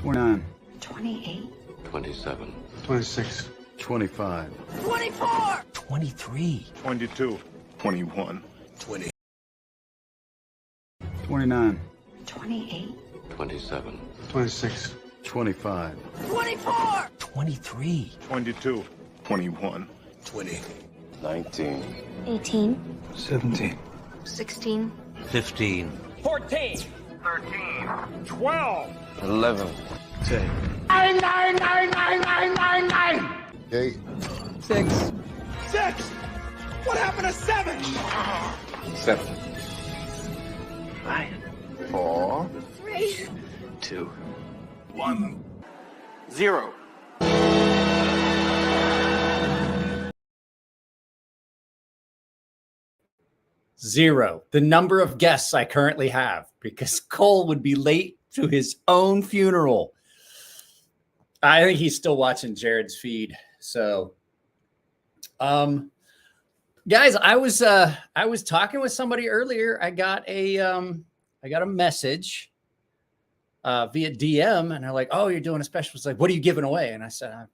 29. 28. 27. 26. 25. 24. 23. 22. 21. 20. 29. 28. 27. 26. 25. 24. 23. 22. 21. 20. 19. 18. 17. 16. 15. 14. 13. 12. 11. 10. 8. 6. 6. What happened to 7? 7. 5. 4. 3. 2. 1. 0. Zero. The number of guests I currently have, because Cole would be late to his own funeral. I think he's still watching Jared's feed. So, guys, I was talking with somebody earlier. I got a message via DM, and they're like, "Oh, you're doing a special." It's like, "What are you giving away?" And I said, I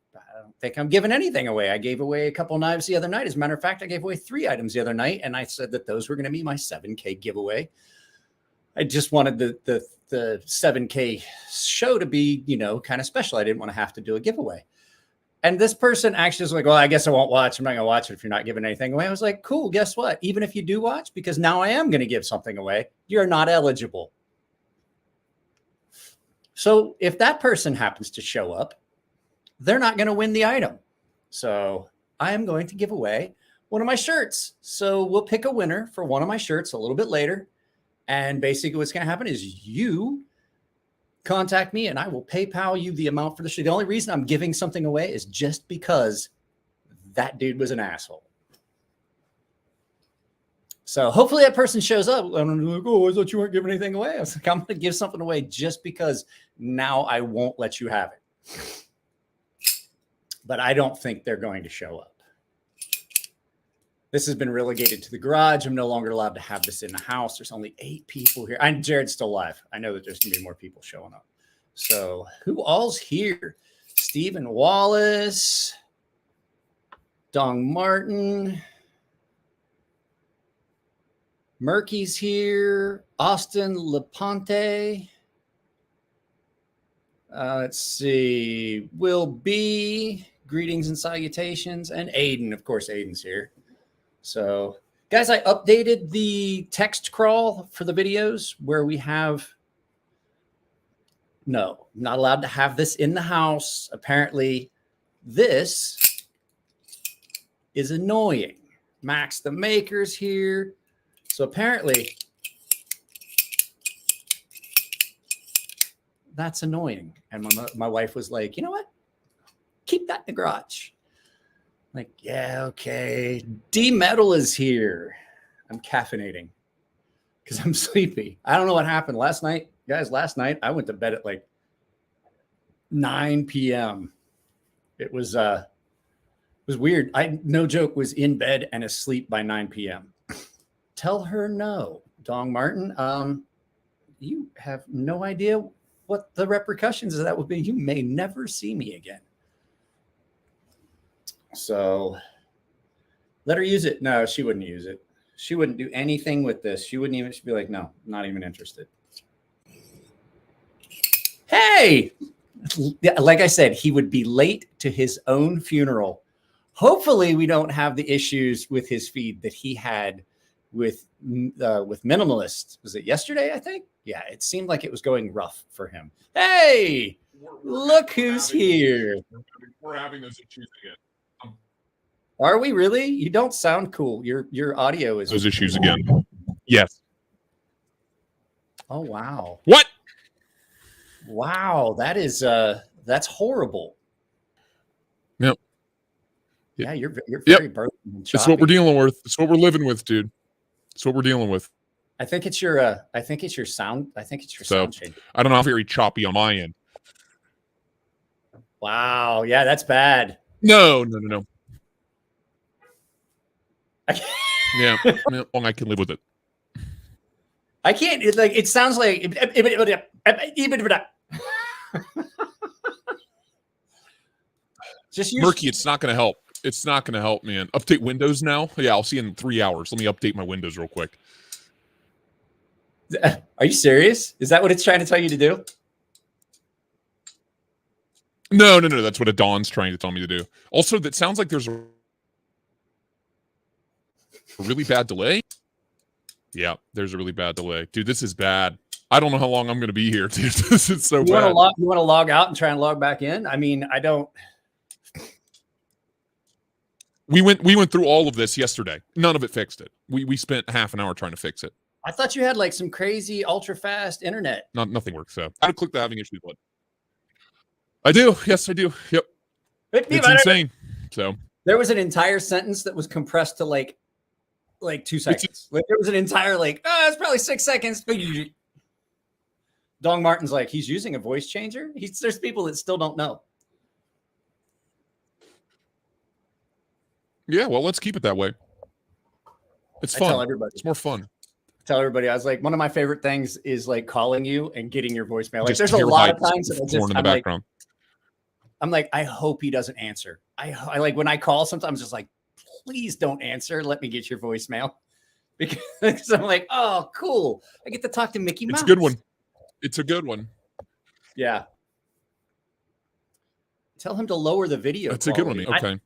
don't think I'm giving anything away. I gave away a couple knives the other night. As a matter of fact, I gave away 3 items the other night, and I said that those were going to be my 7K giveaway. I just wanted the 7K show to be, kind of special. I didn't want to have to do a giveaway. And this person actually was like, "Well, I guess I won't watch. I'm not going to watch it if you're not giving anything away." I was like, "Cool. Guess what? Even if you do watch, because now I am going to give something away, you're not eligible." So if that person happens to show up, they're not going to win the item. So I am going to give away one of my shirts. So we'll pick a winner for one of my shirts a little bit later. And basically what's going to happen is you contact me and I will PayPal you the amount for the shirt. The only reason I'm giving something away is just because that dude was an asshole. So hopefully that person shows up. And I'm like, "Oh, I thought you weren't giving anything away." I was like, "I'm going to give something away just because now I won't let you have it." But I don't think they're going to show up. This has been relegated to the garage. I'm no longer allowed to have this in the house. There's only 8 people here. And Jared's still live. I know that there's going to be more people showing up. So who all's here? Stephen Wallace, Dong Martin, Murky's here, Austin Leponte. Let's see, Will B, greetings and salutations, and Aiden. Of course, Aiden's here. So, guys, I updated the text crawl for the videos where we have, no, not allowed to have this in the house. Apparently, this is annoying. Max the Maker's here. So apparently, that's annoying. And my wife was like, "You know what? Keep that in the garage." I'm like, "Yeah, okay." D Metal is here. I'm caffeinating because I'm sleepy. I don't know what happened last night. Guys, last night I went to bed at like 9 p.m. It was weird. I, no joke, was in bed and asleep by 9 p.m. Tell her no. Dong Martin, you have no idea what the repercussions of that would be. You may never see me again. So let her use it. No, she wouldn't use it. She wouldn't do anything with this. She wouldn't even, she'd be like, "No, not even interested." Hey, like I said, he would be late to his own funeral. Hopefully we don't have the issues with his feed that he had with Minimalist. Was it yesterday? I think. Yeah, it seemed like it was going rough for him. Hey, look who's here. We're having those issues again. Are we really? You don't sound cool. Your audio is Those issues again. Yes. Oh wow. What? Wow, that is that's horrible. Yep. Yeah, you're very broken and choppy. It's what we're dealing with. It's what we're living with, dude. It's what we're dealing with. I think it's your sound. I think it's your sound change. I don't know how very choppy on my end. Wow, yeah, that's bad. No. Yeah, well, I can live with it. I can't. It sounds like. Just use. Murky, it's not going to help. It's not going to help, man. Update Windows now? Yeah, I'll see you in 3 hours. Let me update my Windows real quick. Are you serious? Is that what it's trying to tell you to do? No. That's what Adon's trying to tell me to do. Also, that sounds like there's a really bad delay. Yeah, there's a really bad delay. Dude, this is bad. I don't know how long I'm going to be here, dude. This is so bad. You want to log out and try and log back in? I mean, I don't. We went through all of this yesterday. None of it fixed it. We spent half an hour trying to fix it. I thought you had like some crazy ultra fast internet. Nothing works. So I click the having issues button. I do. Yes, I do. Yep. It's insane. So there was an entire sentence that was compressed to like 2 seconds. Like there was an entire it's probably 6 seconds. Dong Martin's like, he's using a voice changer. There's people that still don't know. Yeah, well, let's keep it that way. It's fun. I tell everybody. It's more fun. Tell everybody. I was like, one of my favorite things is like calling you and getting your voicemail. Like, Just there's a lot of times that in the background. I'm like, I hope he doesn't answer. I like when I call, sometimes just like, please don't answer. Let me get your voicemail. Because I'm like, oh, cool. I get to talk to Mickey Mouse. It's a good one. It's a good one. Yeah. Tell him to lower the video. That's a good one. Okay.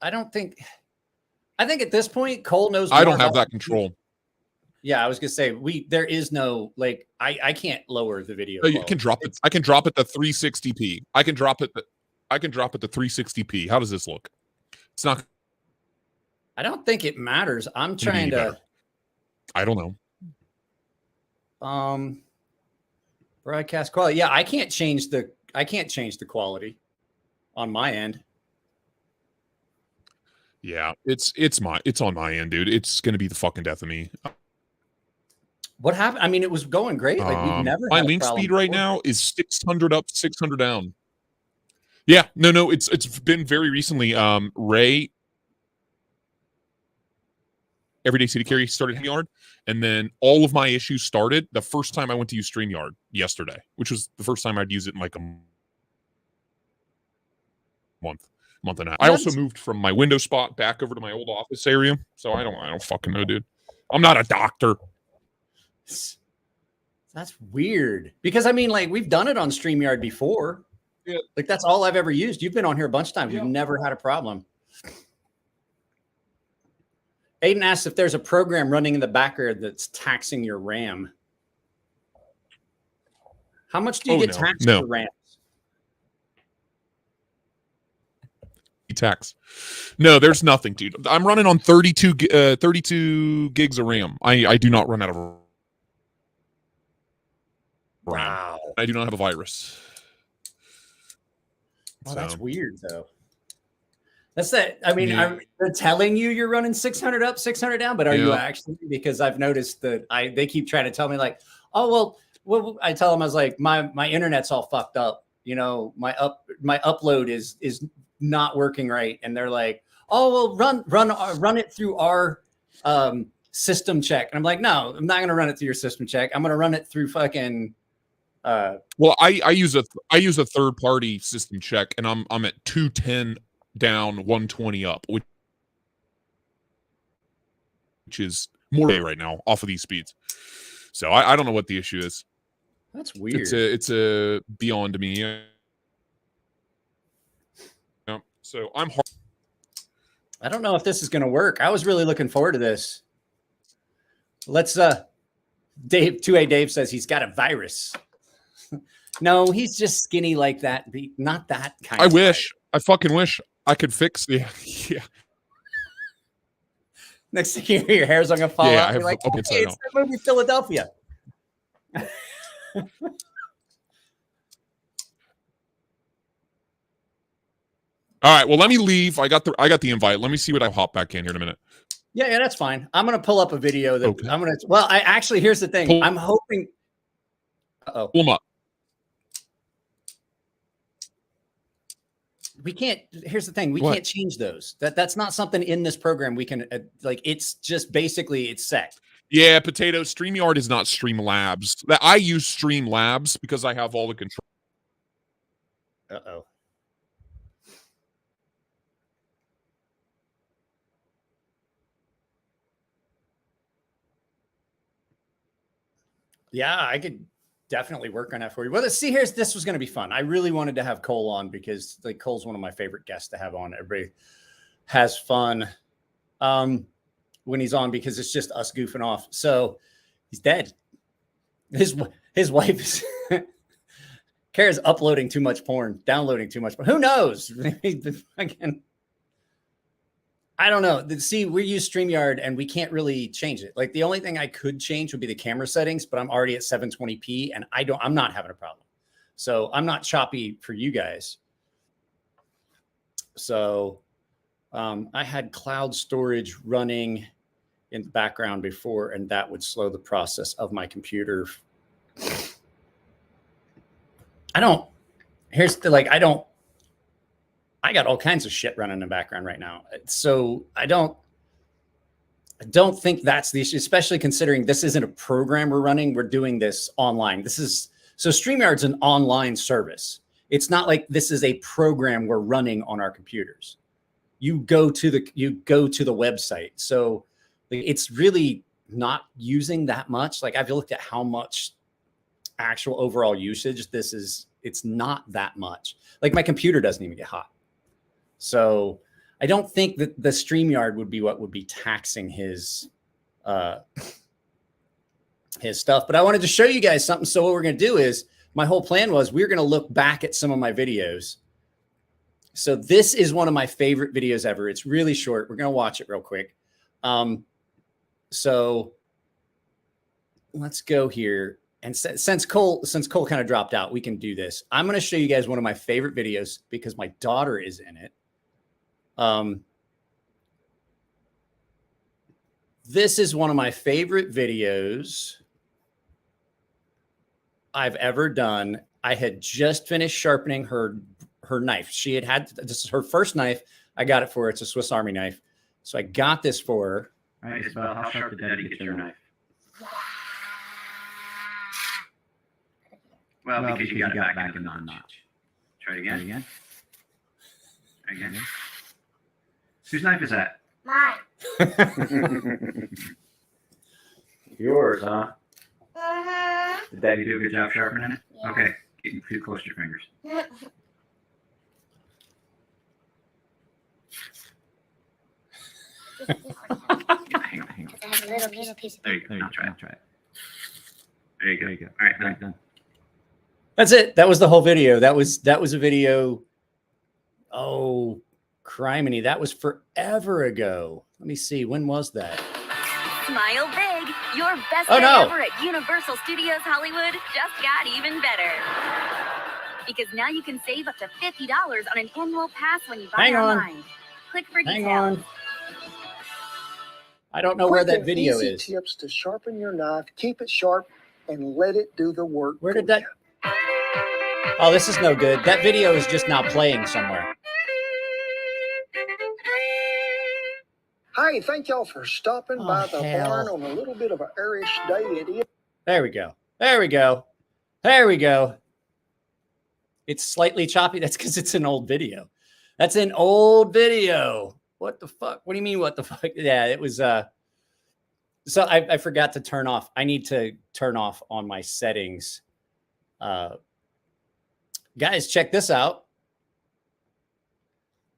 I think at this point, Cole knows. I don't have that control. Yeah, I was gonna say there is no I can't lower the video. No, you can drop it. I can drop it to 360p. I can drop it to 360p. How does this look? It's not. I don't think it matters. I'm trying to. I don't know. Broadcast quality. Yeah, I can't change the quality on my end. Yeah, it's on my end, dude. It's gonna be the fucking death of me. What happened? I mean, it was going great. Like we've never. My link speed right now is 600 up, 600 down. Yeah, no. It's been very recently. Ray, Everyday City Carry started StreamYard, and then all of my issues started the first time I went to use StreamYard yesterday, which was the first time I'd use it in like a month and a half. I also moved from my window spot back over to my old office area, so I don't fucking know, dude. I'm not a doctor. That's weird because I mean, like we've done it on StreamYard before. Yeah. Like that's all I've ever used. You've been on here a bunch of times. You've never had a problem. Aiden asks if there's a program running in the background that's taxing your RAM. How much do you get taxed for RAM? Tax. No, there's nothing, dude. I'm running on 32 gigs of RAM. I do not run out of RAM. Wow. I do not have a virus. Oh, that's weird though. That's that. I mean, they're telling you you're running 600 up, 600 down, but are you actually? Because I've noticed that they keep trying to tell me like, oh well, I tell them I was like, my internet's all fucked up. You know, my upload is not working right, and they're like, oh well, run it through our system check, and I'm like, no, I'm not gonna run it through your system check. I'm gonna run it through fucking. Well, I use a third party system check, and I'm at 210 down, 120 up, which is more right now off of these speeds. So I don't know what the issue is. That's weird. It's a beyond me. Yeah. So I'm hard. I don't know if this is going to work. I was really looking forward to this. Let's Dave 2A Dave says he's got a virus. No, he's just skinny like that. Not that kind. I wish. I fucking wish I could fix the. Yeah. Next thing you hear, your hair's gonna fall out. You're like, hey, it's that movie Philadelphia. All right. Well, let me leave. I got the invite. Let me see what I hop back in here in a minute. Yeah, that's fine. I'm gonna pull up a video that I'm gonna. Well, I actually here's the thing. I'm hoping. Pull them up. We can't. Here's the thing. We can't change those. That's not something in this program we can like. It's just basically it's set. Yeah, Potato. StreamYard is not Streamlabs. I use Streamlabs because I have all the control. Uh-oh. Yeah, I could definitely work on that for you. Well, let's see. This was going to be fun. I really wanted to have Cole on because like Cole's one of my favorite guests to have on. Everybody has fun when he's on because it's just us goofing off. So he's dead. His wife is Kara's uploading too much porn, downloading too much. But who knows? Again, I don't know. See, we use StreamYard and we can't really change it. Like the only thing I could change would be the camera settings, but I'm already at 720p and I'm not having a problem. So I'm not choppy for you guys. So I had cloud storage running in the background before, and that would slow the process of my computer. I got all kinds of shit running in the background right now. So I don't think that's the issue, especially considering this isn't a program we're running. We're doing this online. So StreamYard's an online service. It's not like this is a program we're running on our computers. You go to the website. So it's really not using that much. Like I've looked at how much actual overall usage it's not that much. Like my computer doesn't even get hot. So I don't think that the StreamYard would be what would be taxing his stuff. But I wanted to show you guys something. So what we're going to do is my whole plan was we're going to look back at some of my videos. So this is one of my favorite videos ever. It's really short. We're going to watch it real quick. So let's go here. And since Cole kind of dropped out, we can do this. I'm going to show you guys one of my favorite videos because my daughter is in it. This is one of my favorite videos I've ever done. I had just finished sharpening her knife. She had this is her first knife. I got it for her. It's a Swiss Army knife. So I got this for her. All right, Isabel, how sharp did Daddy get your knife? Well, because you got it back in the notch. Try it again. Try again. Whose knife is that? Mine. Yours, huh? Uh-huh. Did Daddy do a good job sharpening it? Yeah. Okay, getting too close to your fingers. Hang on. It has a little piece of There you go. Now try it. There you go. All right, done. That's it. That was the whole video. That was a video. Oh, criminy. That was forever ago. Let me see. When was that? Smile big. Your best Oh, day no. ever at Universal Studios Hollywood just got even better. Because now you can save up to $50 on an annual pass when you buy Hang on. online. Click for Hang details. on. I don't know where Quick that and video easy is. Tips to sharpen your knife, keep it sharp, and let it do the work. Where did for that? you. Oh, this is no good. That video is just now playing somewhere. Hey, thank y'all for stopping Oh, by the hell. barn on a little bit of an airish day. It is. There we go. There we go. There we go. It's slightly choppy. That's because it's an old video. That's an old video. What the fuck? What do you mean, what the fuck? Yeah, it was. So I forgot to turn off. I need to turn off on my settings. Guys, check this out.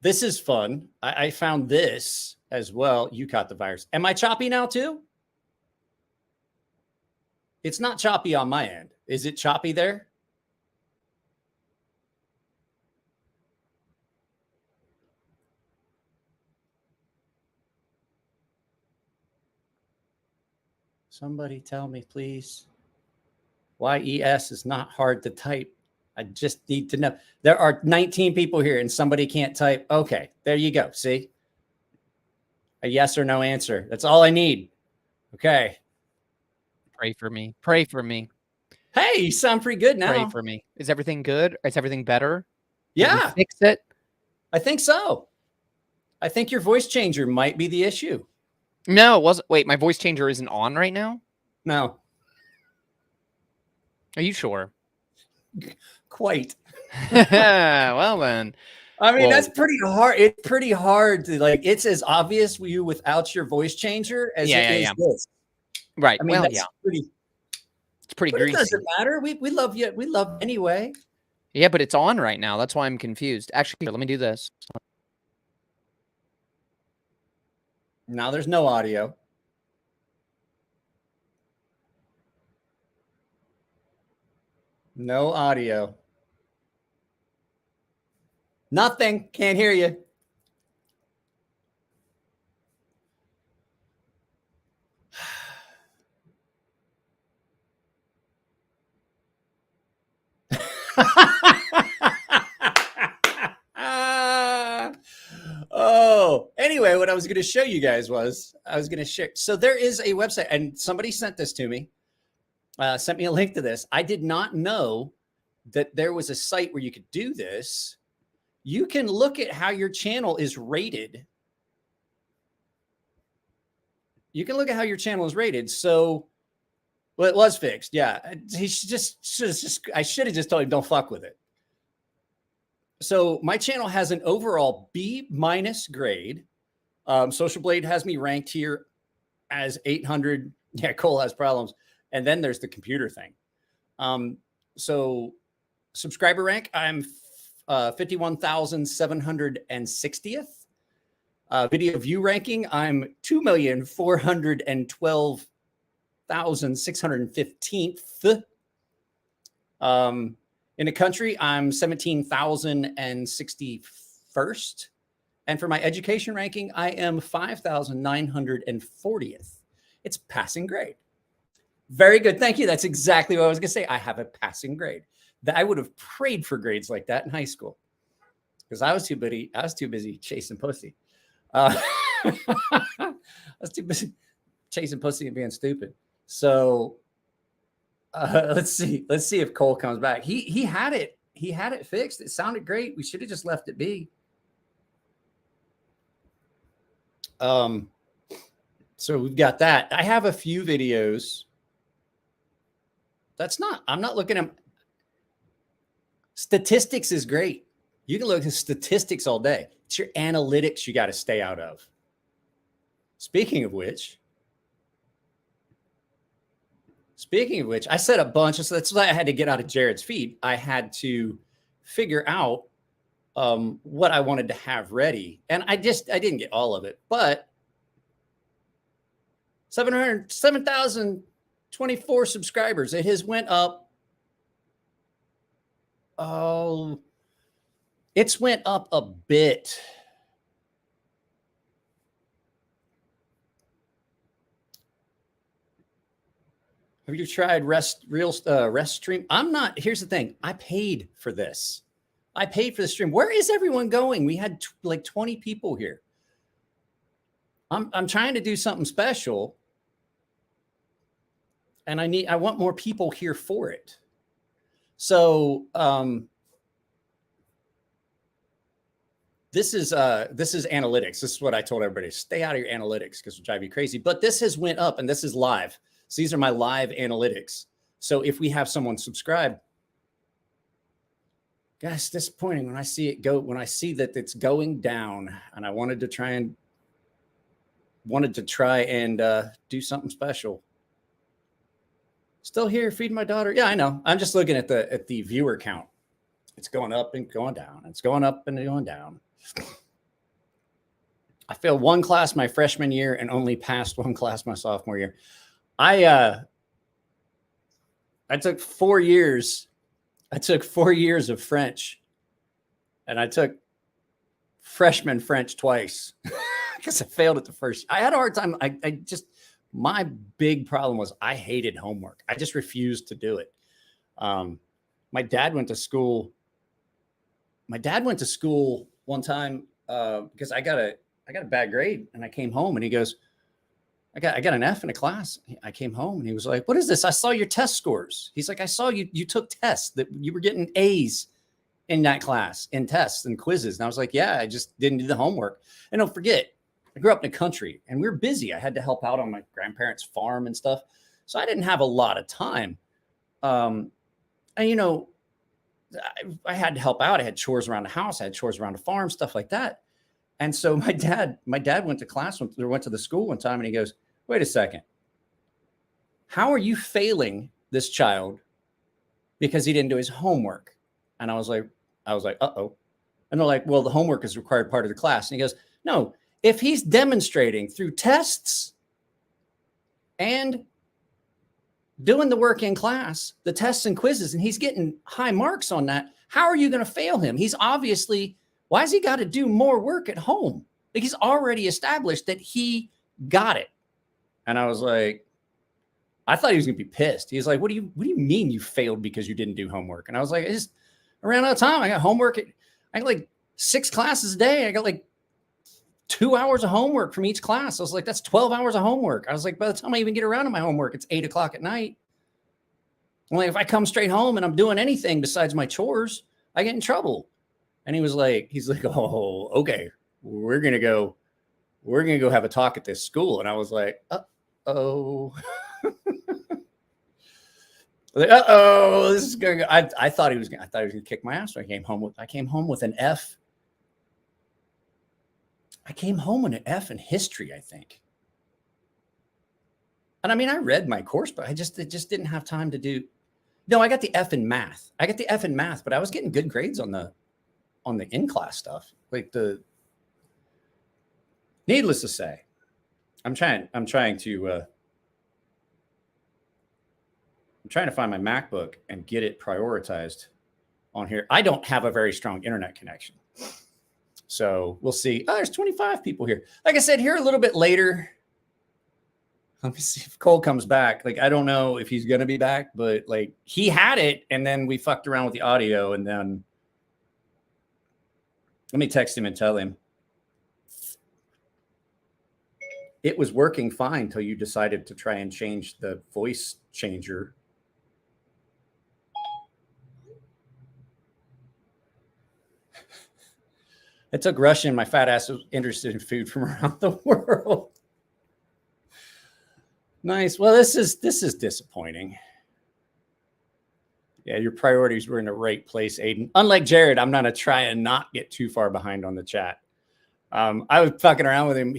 This is fun. I found this as well. You caught the virus. Am I choppy now too? It's not choppy on my end. Is it choppy there? Somebody tell me, please. YES is not hard to type. I just need to know. There are 19 people here and somebody can't type. Okay, there you go. See? A yes or no answer. That's all I need. Okay. Pray for me. Pray for me. Hey, you sound pretty good now. Pray for me. Is everything good? Is everything better? Did we Yeah, fix it? I think so. I think your voice changer might be the issue. No, it wasn't. Wait, my voice changer isn't on right now? No, Are you sure? quite. Well, then. I mean, Well- that's pretty hard. It's pretty hard to it's as obvious for you without your voice changer as Yeah, it is yeah. this. Right. I mean, well, that's yeah. pretty. It's pretty But it greasy. doesn't matter. We love you. We love anyway. Yeah, but it's on right now. That's why I'm confused. Actually, here, let me do this. Now there's no audio. No audio. Nothing. Can't hear you. Oh, anyway, what I was going to show you guys was I was going to share. So there is a website, and somebody sent this to me, sent me a link to this. I did not know that there was a site where you could do this. You can look at how your channel is rated. You can look at how your channel is rated. So, well, it was fixed. Yeah. He I should have just told him, don't fuck with it. So my channel has an overall B- grade. Social Blade has me ranked here as 800. Yeah, Cole has problems. And then there's the computer thing. So subscriber rank, I'm 51,760th. Video view ranking, I'm 2,412,615th. In the country, I'm 17,061st. And for my education ranking, I am 5,940th. It's passing grade. Very good. Thank you. That's exactly what I was going to say. I have a passing grade. That I would have prayed for grades like that in high school because I was too busy chasing pussy. I was too busy chasing pussy and being stupid. So let's see if Cole comes back. He had it fixed. It sounded great. We should have just left it be. So we've got that. I have a few videos. I'm not looking at statistics is great. You can look at statistics all day. It's your analytics you got to stay out of. Speaking of which, I said a bunch of, so that's why I had to get out of Jared's feed. I had to figure out what I wanted to have ready. And I didn't get all of it, but 7,024 subscribers. It has went up. Oh, it's went up a bit. Have you tried rest stream? I'm not. Here's the thing. I paid for this. I paid for the stream. Where is everyone going? We had like 20 people here. I'm trying to do something special, and I want more people here for it. So this is analytics. This is what I told everybody. Stay out of your analytics because it'll drive you crazy. But this has went up, and this is live. So these are my live analytics. So if we have someone subscribe, guys, it's disappointing when I see it go, when I see that it's going down, and I wanted to try and do something special. Still here, feeding my daughter. Yeah, I know. I'm just looking at the viewer count. It's going up and going down. It's going up and going down. I failed one class my freshman year and only passed one class my sophomore year. I took 4 years. I took 4 years of French, and I took freshman French twice because I failed it the first. I had a hard time. My big problem was I hated homework. I just refused to do it. My dad went to school. My dad went to school one time because I got a bad grade, and I came home, and he goes, I got an F in a class. I came home, and he was like, "What is this? I saw your test scores." He's like, "I saw you took tests, that you were getting A's in that class, in tests and quizzes." And I was like, "Yeah, I just didn't do the homework." And don't forget, I grew up in the country, and we were busy. I had to help out on my grandparents' farm and stuff. So I didn't have a lot of time. And, I had to help out. I had chores around the house. I had chores around the farm, stuff like that. And so my dad went to class, went to the school one time, and he goes, "Wait a second. How are you failing this child because he didn't do his homework. And I was like, uh-oh. And they're like, well, the homework is required part of the class. And he goes, no, if he's demonstrating through tests and doing the work in class, the tests and quizzes, and he's getting high marks on that, how are you going to fail him? He's obviously, why has he got to do more work at home? Like, he's already established that he got it. And I was like, I thought he was going to be pissed. He's like, what do you mean you failed because you didn't do homework? And I was like, I just ran out of time. I got homework. I got like 6 classes a day. I got like 2 hours of homework from each class. I was like, that's 12 hours of homework. I was like, by the time I even get around to my homework, it's 8 o'clock at night. I'm like, if I come straight home and I'm doing anything besides my chores, I get in trouble. And he's like, oh, okay, we're going to go have a talk at this school. And I was like, uh-oh. Like, uh-oh, this is going to go. I thought he was going to kick my ass. So I came home with an F. I came home with an F in history, I think. And I mean, I read my course, but it just didn't have time to do. No, I got the F in math. But I was getting good grades on the in-class stuff. Like needless to say, I'm trying to find my MacBook and get it prioritized on here. I don't have a very strong internet connection. So we'll see. Oh, there's 25 people here. Like I said, here a little bit later. Let me see if Cole comes back. Like, I don't know if he's going to be back, but like, he had it and then we fucked around with the audio, and then let me text him and tell him it was working fine till you decided to try and change the voice changer. It took Russian. My fat ass was interested in food from around the world. Nice. Well, this is disappointing. Yeah, your priorities were in the right place, Aiden. Unlike Jared, I'm gonna try and not get too far behind on the chat. I was fucking around with him.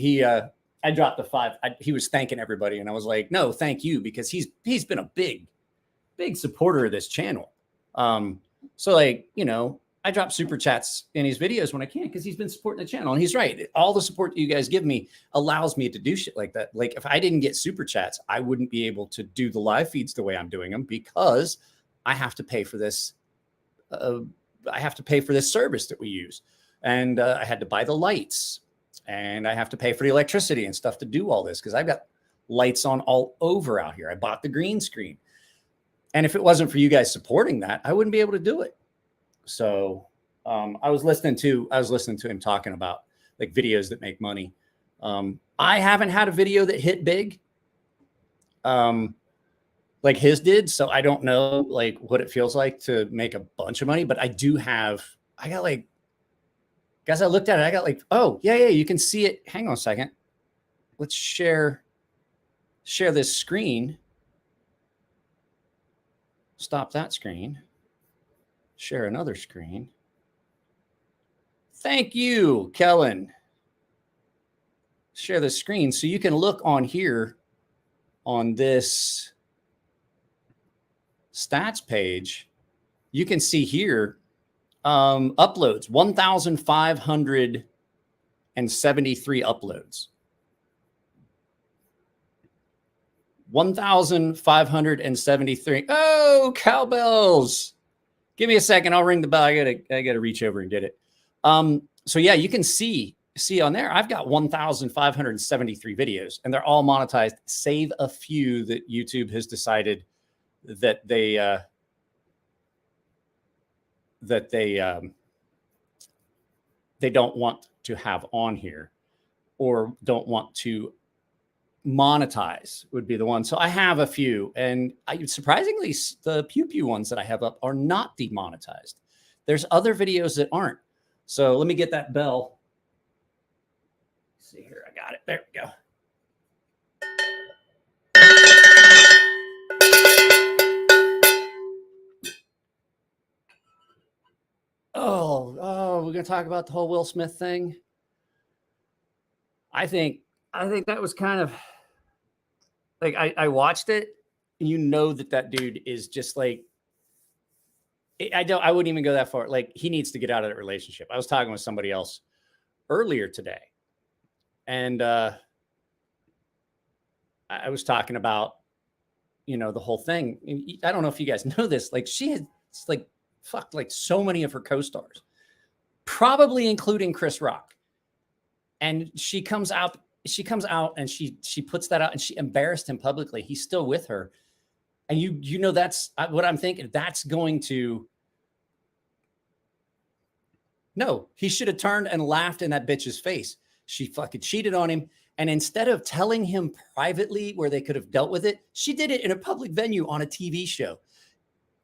I dropped the 5. He was thanking everybody, and I was like, no, thank you, because he's been a big supporter of this channel. So like, you know, I drop super chats in his videos when I can because he's been supporting the channel. And he's right. All the support that you guys give me allows me to do shit like that. Like, if I didn't get super chats, I wouldn't be able to do the live feeds the way I'm doing them because I have to pay for this. I have to pay for this service that we use. And I had to buy the lights, and I have to pay for the electricity and stuff to do all this because I've got lights on all over out here. I bought the green screen. And if it wasn't for you guys supporting that, I wouldn't be able to do it. So I was listening to him talking about like videos that make money. I haven't had a video that hit big like his did. So I don't know like what it feels like to make a bunch of money, but I got like, guys, I looked at it. I got like, oh yeah. You can see it. Hang on a second. Let's share this screen. Stop that screen. Share another screen. Thank you, Kellen. Share the screen so you can look on here on this stats page. You can see here uploads, 1,573 uploads. 1,573. Oh, cowbells. Give me a second. I'll ring the bell. I gotta reach over and get it. So yeah, you can see on there, I've got 1,573 videos, and they're all monetized, save a few that YouTube has decided that they don't want to have on here or don't want to monetize would be the one. So I have a few, and surprisingly, the Pew Pew ones that I have up are not demonetized. There's other videos that aren't. So let me get that bell. Let's see here, I got it. There we go. Oh, we're gonna talk about the whole Will Smith thing. I think that was kind of like I watched it you know that dude is just like, I wouldn't even go that far. Like, he needs to get out of that relationship. I was talking with somebody else earlier today, and I was talking about, the whole thing. I don't know if you guys know this. Like, she had like fucked like so many of her co-stars, probably including Chris Rock. And she comes out and she puts that out and she embarrassed him publicly. He's still with her. And that's what I'm thinking. That's going to, no, he should have turned and laughed in that bitch's face. She fucking cheated on him. And instead of telling him privately where they could have dealt with it, she did it in a public venue on a TV show.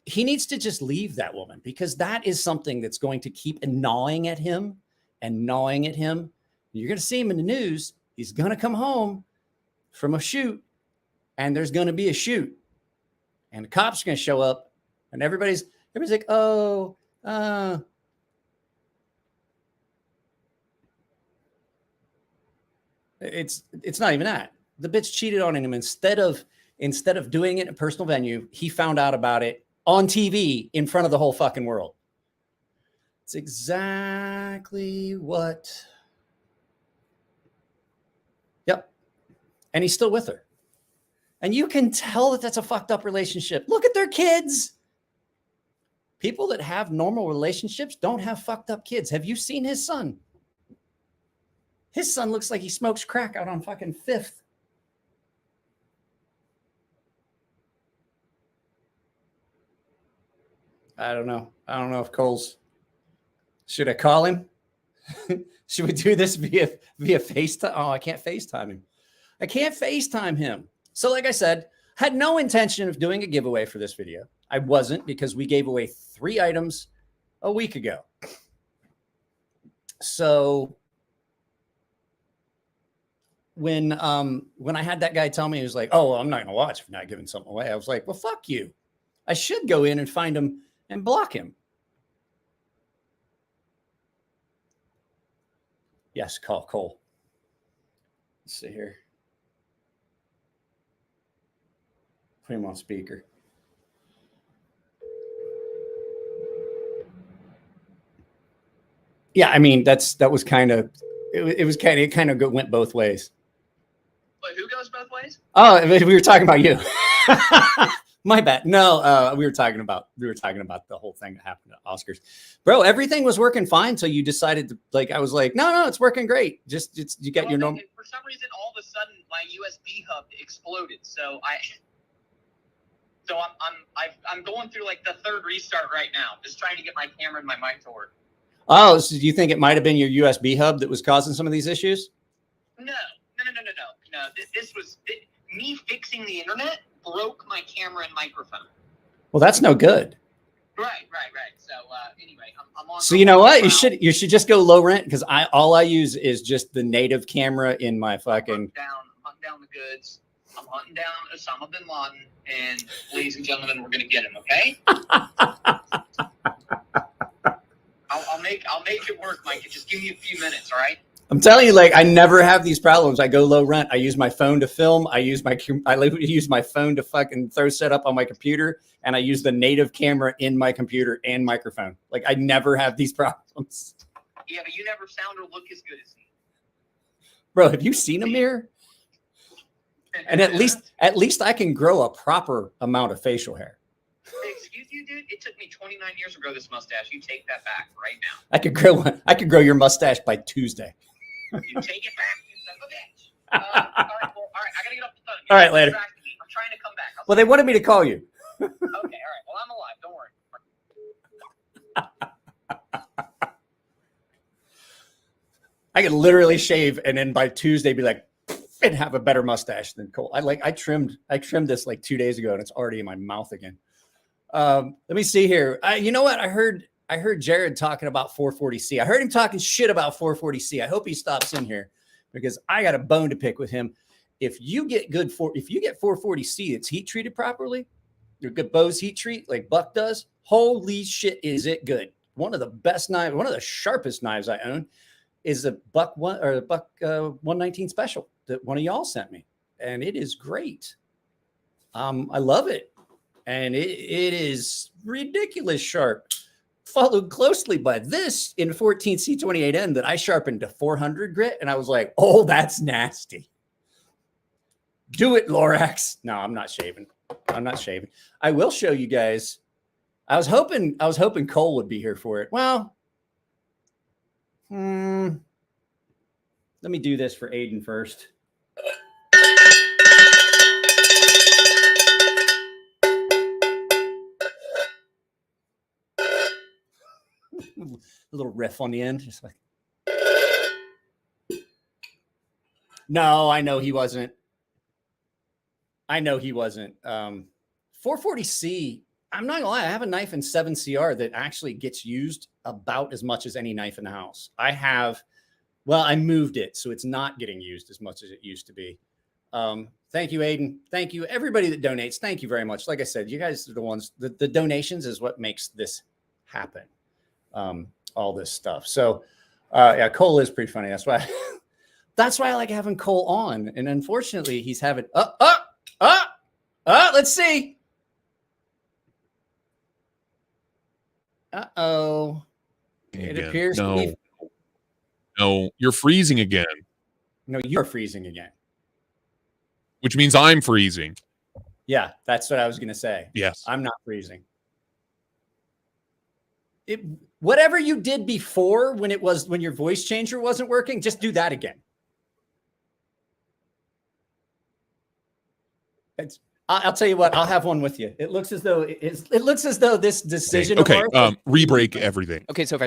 He needs to just leave that woman, because that is something that's going to keep gnawing at him and gnawing at him. You're going to see him in the news. He's going to come home from a shoot, and there's going to be a shoot. And the cops are going to show up, and everybody's like, oh, it's not even that. The bitch cheated on him. Instead of doing it in a personal venue, he found out about it on TV in front of the whole fucking world. It's exactly what. Yep. And he's still with her. And you can tell that that's a fucked up relationship. Look at their kids. People that have normal relationships don't have fucked up kids. Have you seen his son? His son looks like he smokes crack out on fucking 5th. I don't know. I don't know if Cole's. Should I call him? Should we do this via FaceTime? Oh, I can't FaceTime him. I can't FaceTime him. So like I said, had no intention of doing a giveaway for this video. I wasn't, because we gave away 3 items a week ago. So when I had that guy tell me, he was like, oh, well, I'm not going to watch if you're not giving something away. I was like, well, fuck you. I should go in and find him and block him. Yes, call Cole. Let's see here. Put him on speaker. Yeah, I mean, that was kind of, it kind of went both ways. But who goes both ways? Oh, we were talking about you. My bad. No, we were talking about the whole thing that happened at Oscars. Bro, everything was working fine until you decided to, like, I was like, no, it's working great. Just you got your normal. For some reason, all of a sudden, my USB hub exploded. So I'm going through like the 3rd restart right now, just trying to get my camera and my mic to work. Oh, so do you think it might have been your USB hub that was causing some of these issues? No. This was me fixing the internet broke my camera and microphone. Well, that's no good. Right. So anyway, I'm on. So you know what? You should just go low rent, because all I use is just the native camera in my fucking. I'm hunting down the goods. I'm hunting down Osama bin Laden, and ladies and gentlemen, we're gonna get him. Okay. I'll make it work, Mike. Just give me a few minutes, all right? I'm telling you, like, I never have these problems. I go low rent. I use my phone to film. I use my phone to fucking throw set up on my computer, and I use the native camera in my computer and microphone. Like, I never have these problems. Yeah, but you never sound or look as good as me. Bro, have you seen Amir? And at least I can grow a proper amount of facial hair. Excuse you, dude. It took me 29 years to grow this mustache. You take that back right now. I could grow your mustache by Tuesday. You take it back, you son of a bitch. All right. I gotta get off the phone. All right, later. I'm trying to come back. Well, they wanted me to call you. Okay, all right. Well, I'm alive. Don't worry. I could literally shave and then by Tuesday be like, and have a better mustache than Cole. I trimmed this like 2 days ago, and it's already in my mouth again. Let me see here. You know what? I heard Jared talking about 440C. I heard him talking shit about 440C. I hope he stops in here, because I got a bone to pick with him. If you get 440C that's heat treated properly, your good Bose heat treat like Buck does, holy shit, is it good? One of the best knives, one of the sharpest knives I own is a Buck 119 special that one of y'all sent me, and it is great. I love it. And it is ridiculous sharp. Followed closely by this in 14C28N that I sharpened to 400 grit. And I was like, oh, that's nasty. Do it, Lorax. No, I'm not shaving. I'm not shaving. I will show you guys. I was hoping Cole would be here for it. Well, let me do this for Aiden first. A little riff on the end, just like. No, I know he wasn't. 440C. I'm not gonna lie. I have a knife in 7CR that actually gets used about as much as any knife in the house. I moved it, so it's not getting used as much as it used to be. Thank you, Aiden. Thank you, everybody that donates. Thank you very much. Like I said, you guys are the ones. The donations is what makes this happen. All this stuff. So, yeah, Cole is pretty funny. That's why. That's why I like having Cole on. And unfortunately, he's having. Let's see. Uh-oh. It appears no, you're freezing again. No, you're freezing again. Which means I'm freezing. Yeah, that's what I was going to say. Yes. I'm not freezing. Whatever you did before when your voice changer wasn't working, just do that again. I'll tell you what, I'll have one with you. It looks as though this decision. Okay. Re-break everything. Okay, so if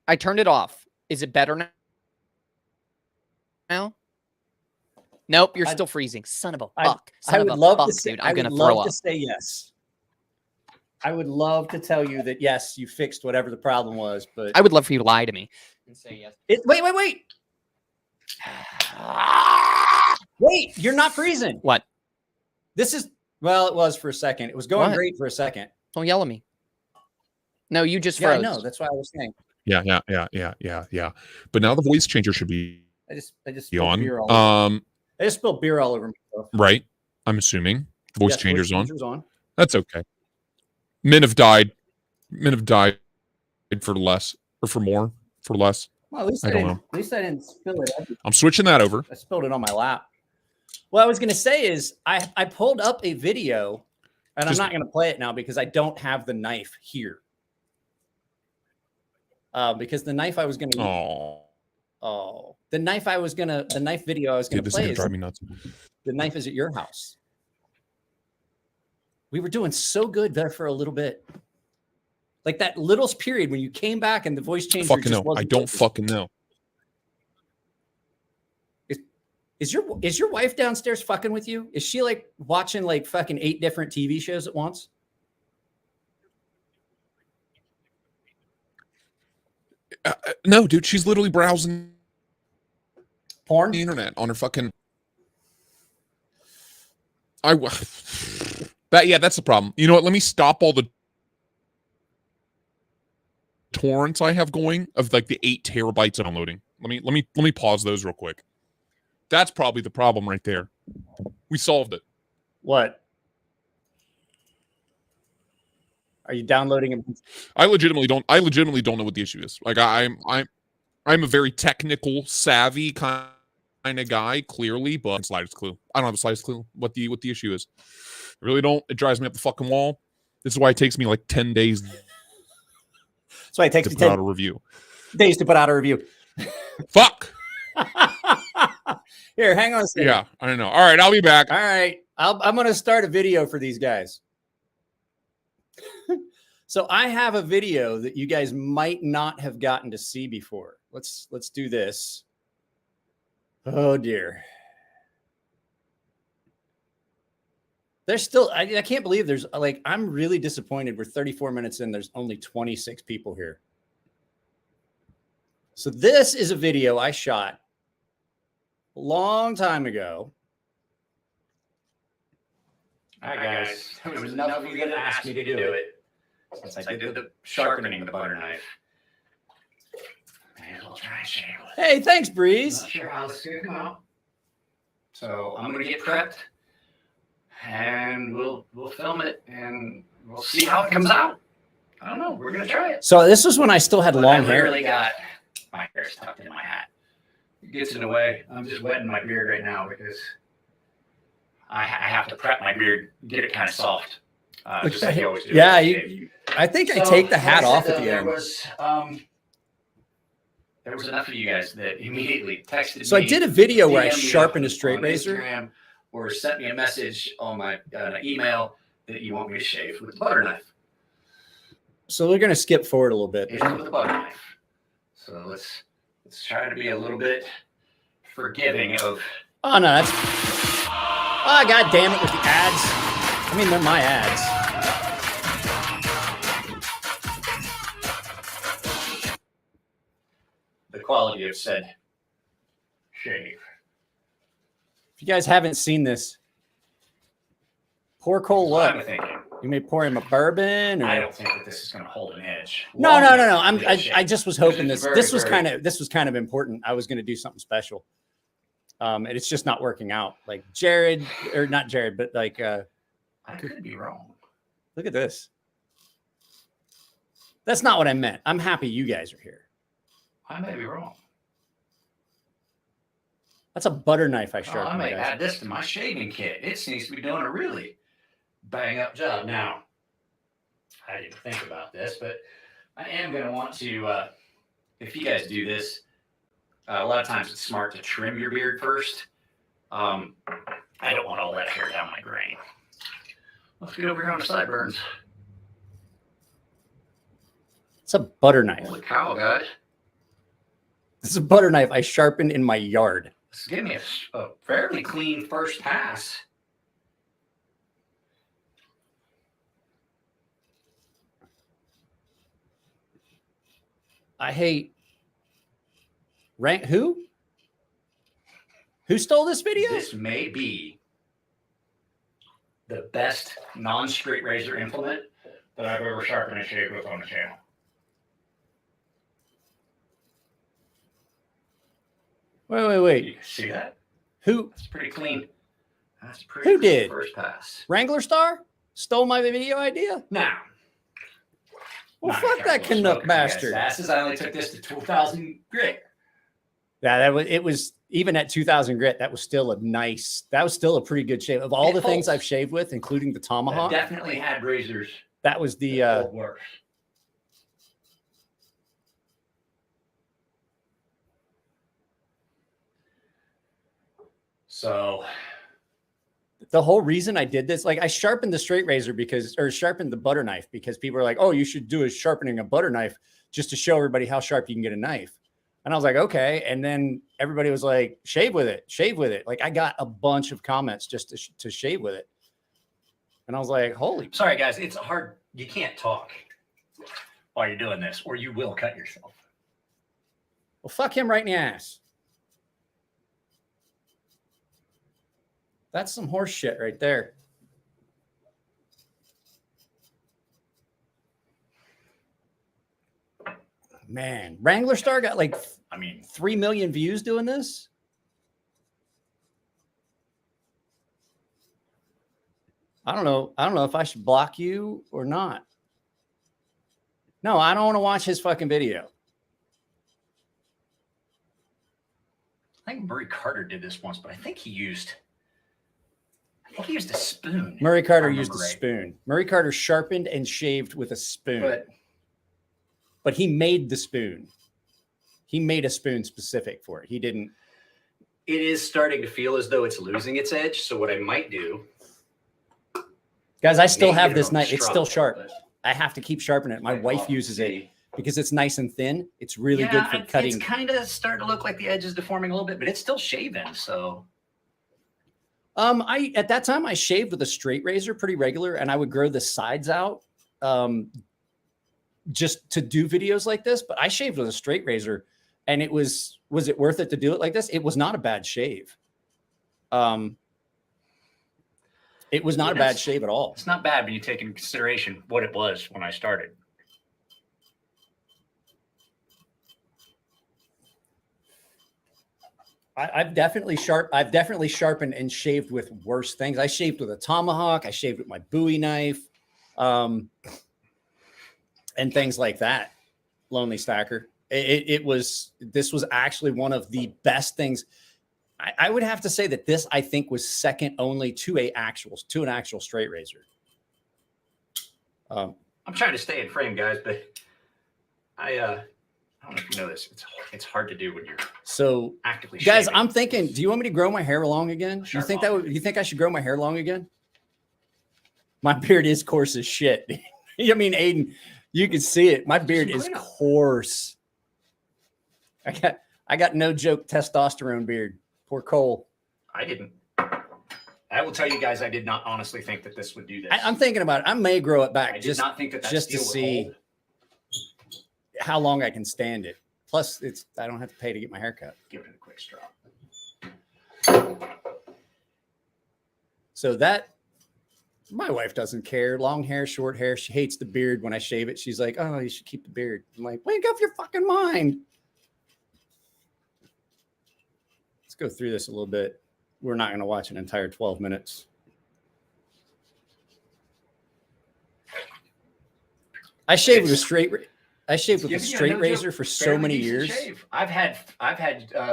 I turned it off, is it better now? Nope, you're still freezing. Son of a fuck. I would love to say, dude. I'm gonna throw up. To say yes. I would love to tell you that yes, you fixed whatever the problem was, but I would love for you to lie to me and say yes. Wait. Wait, you're not freezing. What? This is, well, it was for a second. It was going great for a second. Don't yell at me. No, you just froze. froze. I know. That's why I was saying. Yeah. But now the voice changer should be I just on. beer all over. I just spilled beer all over myself. Right. I'm assuming voice changer's on. on. That's okay. Men have died for less or for more, for less. Well, at least I didn't spill it. I'm switching that over. I spilled it on my lap. What I was going to say is I pulled up a video, and I'm not going to play it now because I don't have the knife here. Because the knife I was going to the knife video I was going to play is drive me nuts. The knife is at your house. We were doing so good there for a little bit. Like that little period when you came back and the voice changer fucking just wasn't. I don't fucking know. Is your wife downstairs fucking with you? Is she like watching like fucking 8 different TV shows at once? No, dude, she's literally browsing porn, the internet on her fucking. That's the problem. You know what? Let me stop all the torrents I have going of like the 8 terabytes I'm downloading. Let me pause those real quick. That's probably the problem right there. We solved it. What? Are you downloading them? I legitimately don't know what the issue is. Like I'm a very technical, savvy kind of guy, clearly, but slightest clue. I don't have the slightest clue what the issue is. I really don't. It drives me up the fucking wall. This is why it takes me like 10 days. That's why it takes me 10 out a review. Days to put out a review. Fuck. Here, hang on a second. Yeah, I don't know. All right, I'll be back. All right, I'm going to start a video for these guys. So I have a video that you guys might not have gotten to see before. Let's do this. Oh dear. There's still, I can't believe there's like, I'm really disappointed. We're 34 minutes in. There's only 26 people here. So this is a video I shot a long time ago. All right, guys. There was enough of you that asked me to do it. Since I did the sharpening of the butter knife. And we'll try and shave it. Hey, thanks, Breeze. Not sure how this is going to come out. So I'm gonna get prepped, and we'll film it, and we'll see how it comes out. I don't know. We're gonna try it. So this was when I still had long hair. I literally got my hair tucked in my hat. It gets in the way. I'm just wetting my beard right now because I have to prep my beard, get it kind of soft, just like you always do. Yeah, I think I take the hat off at the end. There was enough of you guys that immediately texted me. So I did a video where I sharpened a straight razor, or sent me a message on my email that you want me to shave with a butter knife. So we're gonna skip forward a little bit. With a butter knife. So let's try to be a little bit forgiving of. Oh no, that's. Oh god damn it with the ads. I mean, they're my ads. The quality of said shave. If you guys haven't seen this, pour Cole what? I'm thinking. You may pour him a bourbon. Or... I don't think that this is going to hold an edge. No. I just was hoping this was kind of important. I was going to do something special. And it's just not working out. Like Jared, or not Jared, but like I could be wrong. Look at this. That's not what I meant. I'm happy you guys are here. I may be wrong. That's a butter knife I sharpened. I may add this to my shaving kit. It seems to be doing a really bang up job. Now, I didn't think about this, but I am going to want to, if you guys do this, a lot of times it's smart to trim your beard first. I don't want all that hair down my grain. Let's get over here on the sideburns. It's a butter knife. Holy cow, guys. This is a butter knife I sharpened in my yard. This give me a fairly clean first pass. I hate who? Who stole this video? This may be the best non-straight razor implement that I've ever sharpened and shaved with on the channel. Wait. You see that? Who? That's pretty clean. That's pretty. Who did? First pass. Wrangler Star stole my video idea? Nah. Well, fuck that Canuck bastard. Asses, I only took this to 2,000 grit. Yeah, it was even at 2,000 grit. That was still a pretty good shave. Of all the things I've shaved with, including the tomahawk, I definitely had razors. That was the worst. So the whole reason I did this, like I sharpened the straight razor sharpened the butter knife because people are like, oh, you should do a sharpening a butter knife just to show everybody how sharp you can get a knife. And I was like, okay. And then everybody was like, shave with it. Like I got a bunch of comments just to shave with it. And I was like, holy. Sorry, guys. It's hard. You can't talk while you're doing this or you will cut yourself. Well, fuck him right in the ass. That's some horse shit right there. Man, Wrangler Star got 3 million views doing this. I don't know if I should block you or not. No, I don't want to watch his fucking video. I think Murray Carter did this once, but I think he used a spoon. Murray Carter used a spoon. Murray Carter sharpened and shaved with a spoon. But he made the spoon. He made a spoon specific for it. He didn't. It is starting to feel as though it's losing its edge. So what I might do. Guys, I still have this knife. It's still sharp. I have to keep sharpening it. My wife uses it because it's nice and thin. It's really good for cutting. It's kind of starting to look like the edge is deforming a little bit, but it's still shaven. So. At that time I shaved with a straight razor pretty regular, and I would grow the sides out just to do videos like this. But I shaved with a straight razor, and was it worth it to do it like this? It was not a bad shave. It was not a bad shave at all. It's not bad when you take into consideration what it was when I started. I've definitely sharpened and shaved with worse things. I shaved with a tomahawk. I shaved with my Bowie knife, and things like that. Lonely Stacker. This was actually one of the best things. I would have to say that this, I think, was second only to an actual straight razor. I'm trying to stay in frame, guys, but I don't know if you know this. It's hard to do when you're so actively guys. shaving. I'm thinking, do you want me to grow my hair long again? You think I should grow my hair long again? My beard is coarse as shit. I mean, Aiden, you can see it. My beard is coarse. I got no joke testosterone beard. Poor Cole. I didn't. I will tell you guys, I did not honestly think that this would do this. I'm thinking about it. I may grow it back I did not think that just to steel would see hold. how long I can stand it. Plus, I don't have to pay to get my hair cut. Give it a quick straw. So my wife doesn't care. Long hair, short hair. She hates the beard. When I shave it, she's like, "Oh, you should keep the beard." I'm like, "Wake up your fucking mind." Let's go through this a little bit. We're not going to watch an entire 12 minutes. I shaved with a straight razor for so many years. Shave. I've had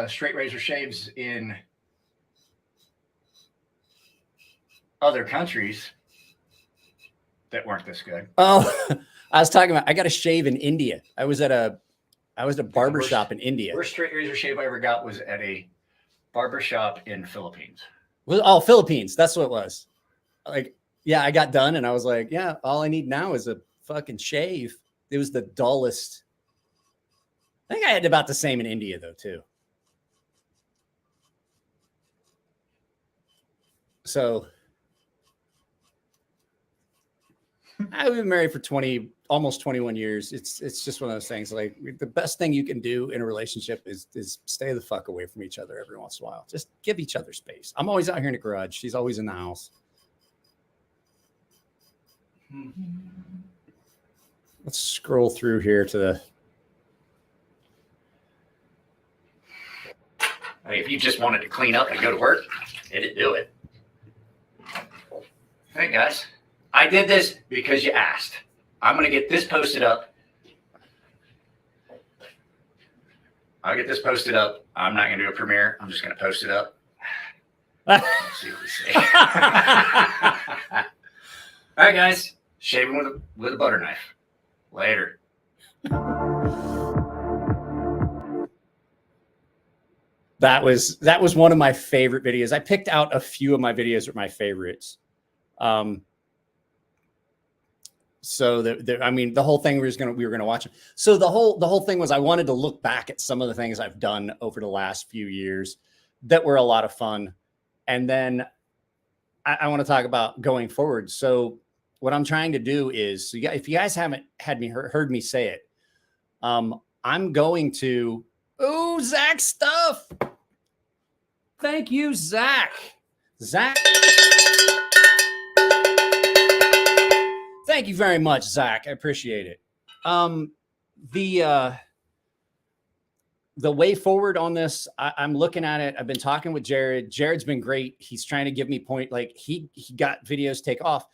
straight razor shaves in other countries that weren't this good. Oh, I was talking about, I got a shave in India. I was at a barber shop in India. Worst straight razor shave I ever got was at a barber shop in Philippines. Philippines. That's what it was. Like, yeah, I got done and I was like, yeah, all I need now is a fucking shave. It was the dullest. I think I had about the same in India though, too. So I've been married for almost 21 years. It's just one of those things. Like, the best thing you can do in a relationship is stay the fuck away from each other every once in a while. Just give each other space. I'm always out here in the garage. She's always in the house. Let's scroll through here to the. If you just wanted to clean up and go to work, it'd do it. Hey guys, I did this because you asked. I'm going to get this posted up. I'll get this posted up. I'm not going to do a premiere. I'm just going to post it up. Let's see what we say. All right, guys. Shaving with a butter knife. Later. That was one of my favorite videos. I picked out a few of my videos that were my favorites. So the whole thing we were gonna watch them. So the whole thing was I wanted to look back at some of the things I've done over the last few years that were a lot of fun, and then I want to talk about going forward. So what I'm trying to do is, if you guys haven't heard me say it, I'm going to. Oh, Zach stuff. Thank you, Zach. Zach. Thank you very much, Zach. I appreciate it. The way forward on this, I'm looking at it. I've been talking with Jared. Jared's been great. He's trying to give me point. Like he got videos take off.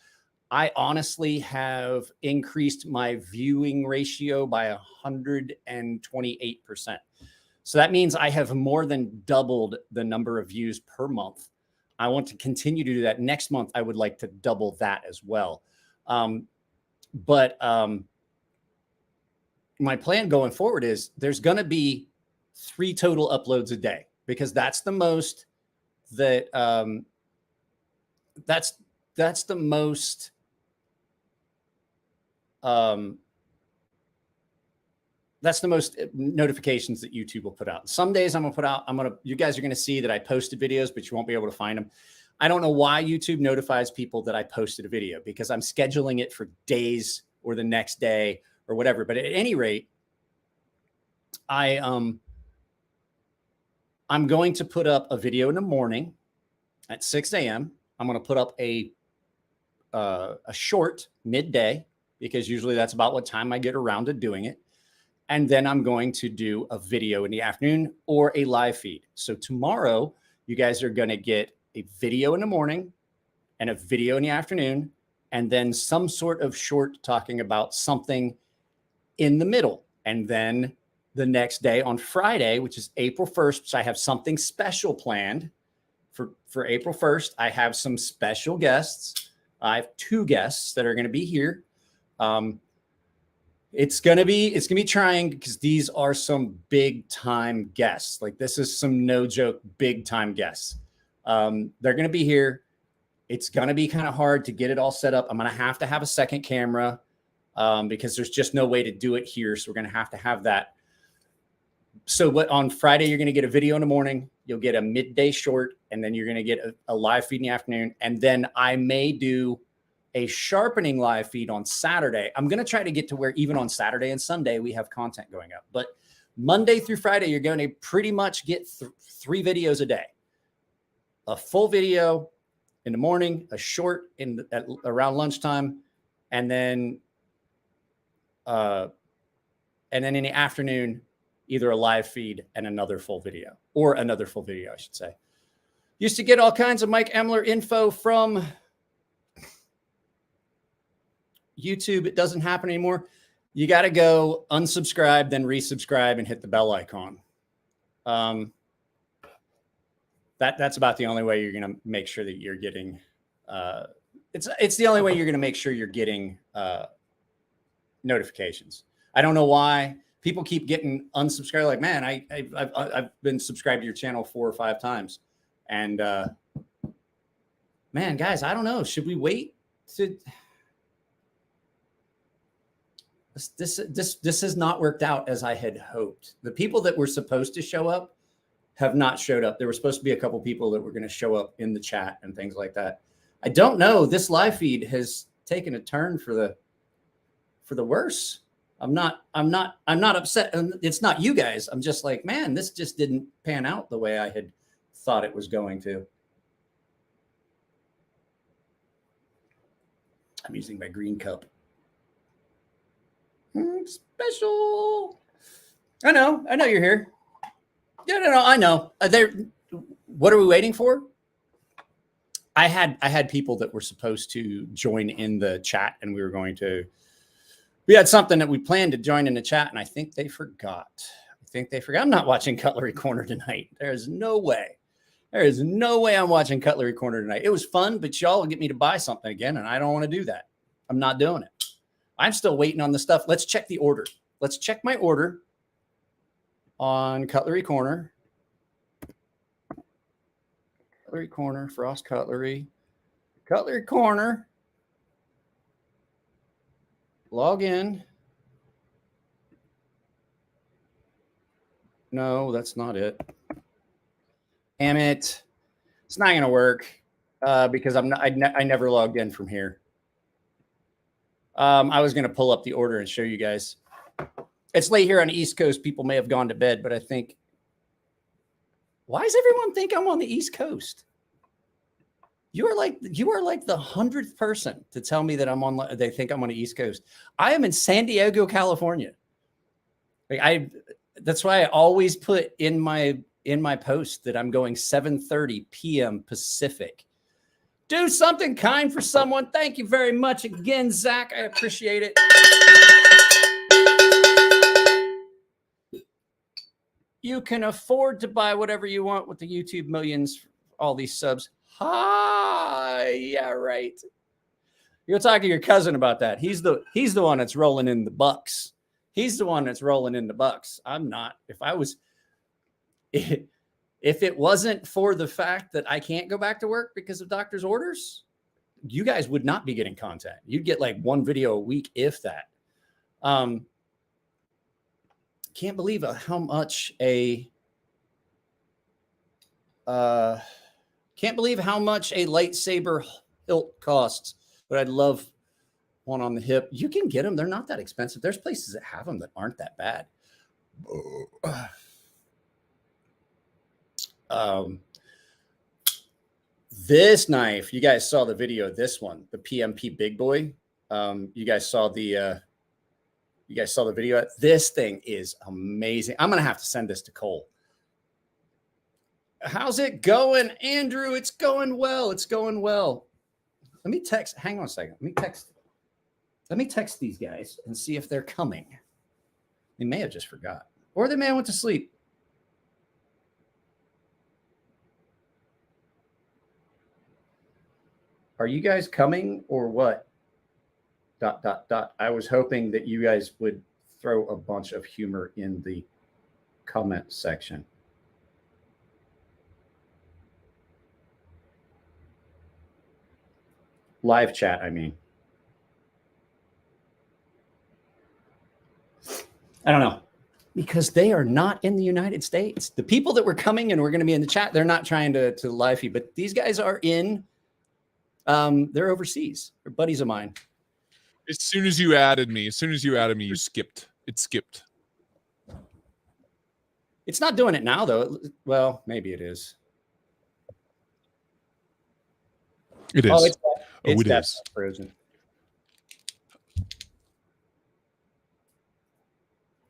I honestly have increased my viewing ratio by 128%. So that means I have more than doubled the number of views per month. I want to continue to do that. Next month, I would like to double that as well. But my plan going forward is there's going to be 3 total uploads a day, because that's the most that that's the most that's the most notifications that YouTube will put out. Some days you guys are going to see that I posted videos, but you won't be able to find them. I don't know why YouTube notifies people that I posted a video, because I'm scheduling it for days or the next day or whatever. But at any rate, I'm going to put up a video in the morning at 6 a.m. I'm going to put up a short midday, because usually that's about what time I get around to doing it. And then I'm going to do a video in the afternoon or a live feed. So tomorrow, you guys are going to get a video in the morning and a video in the afternoon, and then some sort of short talking about something in the middle. And then the next day on Friday, which is April 1st, so I have something special planned for April 1st. I have some special guests. I have 2 guests that are going to be here. It's gonna be trying, because these are some big time guests. Like, this is some no joke big time guests. They're gonna be here. It's gonna be kind of hard to get it all set up. I'm gonna have to have a second camera because there's just no way to do it here. So we're gonna have to have that. So what, on Friday, you're gonna get a video in the morning, you'll get a midday short, and then you're gonna get a live feed in the afternoon. And then I may do a sharpening live feed on Saturday. I'm going to try to get to where even on Saturday and Sunday, we have content going up. But Monday through Friday, you're going to pretty much get 3 videos a day. A full video in the morning, a short around lunchtime, and then in the afternoon, either a live feed and another full video, or another full video, I should say. Used to get all kinds of Mike Emler info from YouTube. It doesn't happen anymore. You got to go unsubscribe, then resubscribe, and hit the bell icon. That's about the only way you're going to make sure that you're getting. It's the only way you're going to make sure you're getting notifications. I don't know why people keep getting unsubscribed. Like, man, I've been subscribed to your channel 4 or 5 times, and man, guys, I don't know. Should we wait to? This has not worked out as I had hoped. The people that were supposed to show up have not showed up. There were supposed to be a couple people that were going to show up in the chat and things like that. I don't know. This live feed has taken a turn for the worse. I'm not upset. It's not you guys. I'm just like, man, this just didn't pan out the way I had thought it was going to. I'm using my green cup. Special. I know you're here. Yeah, no, I know. What are we waiting for? I had people that were supposed to join in the chat, and we had something that we planned to join in the chat, and I think they forgot. I'm not watching Cutlery Corner tonight. There's no way I'm watching Cutlery Corner tonight. It was fun, but y'all will get me to buy something again, and I don't want to do that. I'm not doing it. I'm still waiting on the stuff. Let's check the order. Let's check my order on Cutlery Corner. Cutlery Corner, Frost Cutlery. Cutlery Corner. Log in. No, that's not it. Damn it. It's not going to work because I never logged in from here. I was going to pull up the order and show you guys. It's late here on the East Coast. People may have gone to bed, but I think, why does everyone think I'm on the East Coast? You are like the 100th person to tell me that they think I'm on the East Coast. I am in San Diego, California. That's why I always put in my post that I'm going 7:30 p.m. Pacific. Do something kind for someone. Thank you very much again, Zach. I appreciate it. You can afford to buy whatever you want with the YouTube millions, all these subs. Hi, yeah, right. You'll talk to your cousin about that. He's the one that's rolling in the bucks. He's the one that's rolling in the bucks. I'm not. If it wasn't for the fact that I can't go back to work because of doctor's orders, you guys would not be getting content. You'd get like 1 video a week, if that. Can't believe how much a lightsaber hilt costs, but I'd love one on the hip. You can get them. They're not that expensive. There's places that have them that aren't that bad. This knife, you guys saw the video of this one, the PMP Big Boy. You guys saw the You guys saw the video. This thing is amazing. I'm going to have to send this to Cole. How's it going, Andrew? It's going well. It's going well. Let me text. Hang on a second. Let me text these guys and see if they're coming. They may have just forgot. Or they may have went to sleep. Are you guys coming or what? ... I was hoping that you guys would throw a bunch of humor in the comment section. Live chat, I mean. I don't know. Because they are not in the United States. The people that were coming and were going to be in the chat, they're not trying to live feed. But these guys are in, they're overseas. They're buddies of mine. As soon as you added me, you skipped. It skipped. It's not doing it now, though. Well, maybe it is. It is. Oh, it's it definitely is. frozen.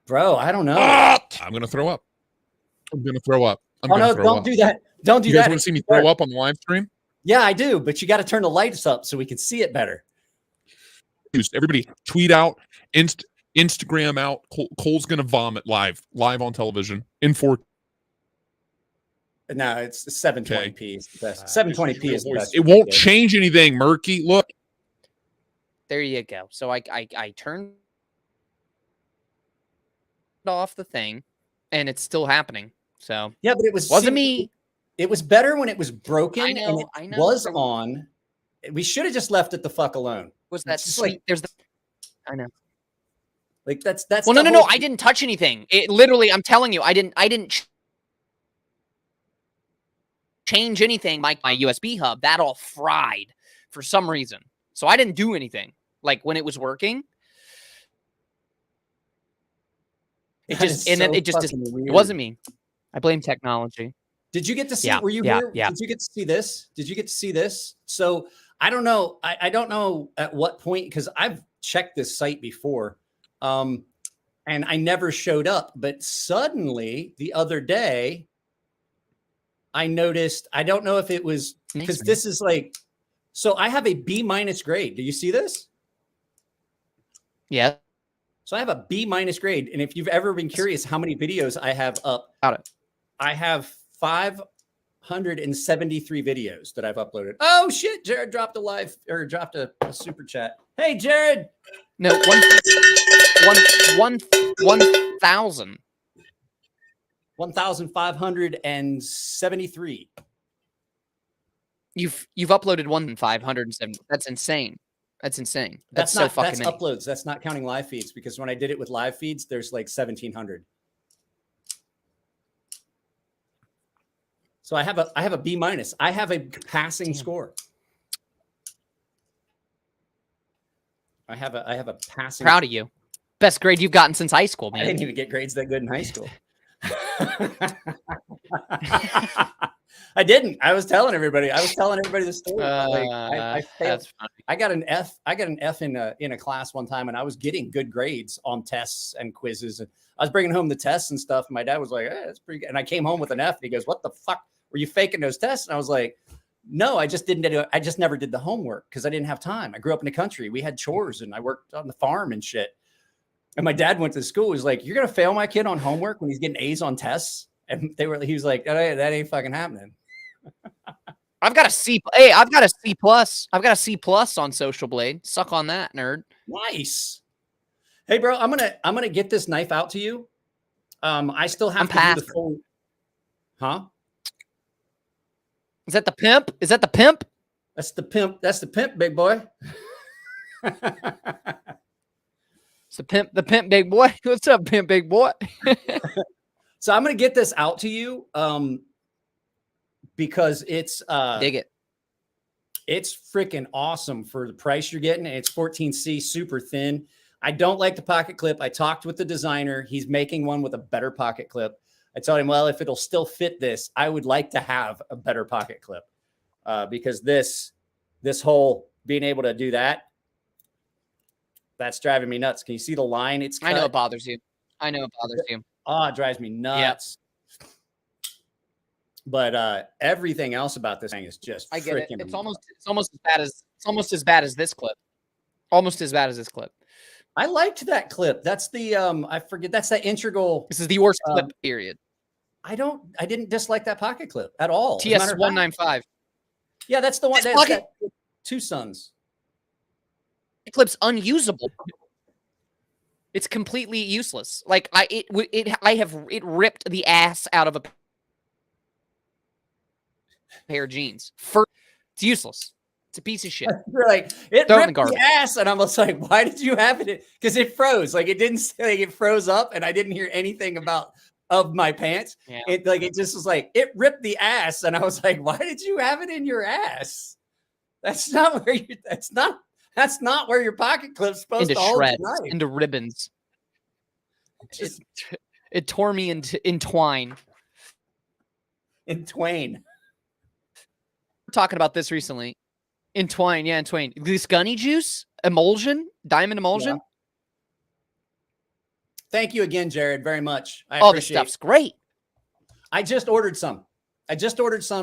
Bro, I don't know. I'm going to throw up. I'm going to throw up. Oh, no, don't do that. Don't do you guys that. want to see me throw up on the live stream? Yeah, I do. But you got to turn the lights up so we can see it better. Everybody tweet out, Instagram out. Cole's going to vomit live on television in 4K. No, it's 720p. It's the best. 720p is the best. It won't change anything, Murky. Look. There you go. So I turned off the thing, and it's still happening. So yeah, but it wasn't me. It was better when it was broken and it was on. We should have just left it the fuck alone. Was that like there's the I know. Like that's well, no. I didn't touch anything. It literally, I'm telling you, I didn't change anything. My USB hub, that all fried for some reason. So I didn't do anything. Like when it was working. It just and then it just it wasn't me. I blame technology. Did you get to see? Were you here? Yeah. Did you get to see this? Did you get to see this? So I don't know. I don't know at what point, because I've checked this site before, and I never showed up. But suddenly the other day, I noticed. I don't know if it was because this is like. So I have a B- grade. Do you see this? Yeah. So I have a B- grade, and if you've ever been curious how many videos I have up, I have 573 videos that I've uploaded. Oh shit! Jared dropped a super chat. Hey Jared. No, 1,000. 1,573. You've uploaded 1,570. That's insane. That's insane. That's so not fucking that's many. uploads. That's not counting live feeds, because when I did it with live feeds, there's like 1,700. So I have a B-. I have a passing score. I have a passing. Proud of you. Best grade you've gotten since high school, man. I didn't even get grades that good in high school. I didn't. I was telling everybody the story. I failed. That's funny. I got an F. I got an F in a class one time, and I was getting good grades on tests and quizzes. And I was bringing home the tests and stuff. And my dad was like, "Hey, that's pretty good." And I came home with an F. And he goes, "What the fuck? Were you faking those tests?" And I was like, "No, I just didn't do it. I just never did the homework because I didn't have time. I grew up in the country. We had chores, and I worked on the farm and shit." And my dad went to school. He was like, "You're gonna fail my kid on homework when he's getting A's on tests?" And he was like, that ain't fucking happening. I've got a C. Hey, I've got a C plus. I've got a C plus on Social Blade. Suck on that, nerd. Nice. Hey, bro, I'm gonna get this knife out to you. I still have to do the full. Huh? Is that the pimp? Is that the pimp? That's the pimp. That's the pimp, big boy. It's the pimp, big boy. What's up, pimp, big boy? So I'm gonna get this out to you, because it's dig it. It's freaking awesome for the price you're getting. It's 14C, super thin. I don't like the pocket clip. I talked with the designer. He's making one with a better pocket clip. I told him, well, if it'll still fit this, I would like to have a better pocket clip, because this whole being able to do that, That's driving me nuts. Can you see the line? It's cut. I know it bothers you. I know it bothers you. Oh, it drives me nuts. But everything else about this thing is just I get it. freaking. It's almost as bad as this clip. Almost as bad as this clip. I liked that clip. That's the I forget. That's that integral. This is the worst clip. Period. I didn't dislike that pocket clip at all. As a matter of fact- TS195. Yeah, that's the one. This That's pocket- that Two Sons. The clip's unusable. It's completely useless. Like it ripped the ass out of a pair of jeans. It's useless. It's a piece of shit. You're like, it Throw it in the ripped garbage. the ass, and I was like, why did you have it? Because it froze. Like it didn't say, like it froze up, and I didn't hear anything of my pants. Yeah. It just was like it ripped the ass, and I was like, why did you have it in your ass? That's not where you. That's not where your pocket clip's supposed Into to hold shreds, the knife. into ribbons. It tore me in twine. In twain. We're talking about this recently. In twine, yeah, in twain. This gunny juice, emulsion, diamond emulsion. Yeah. Thank you again, Jared, very much. I All this appreciate stuff's great. I just ordered some. because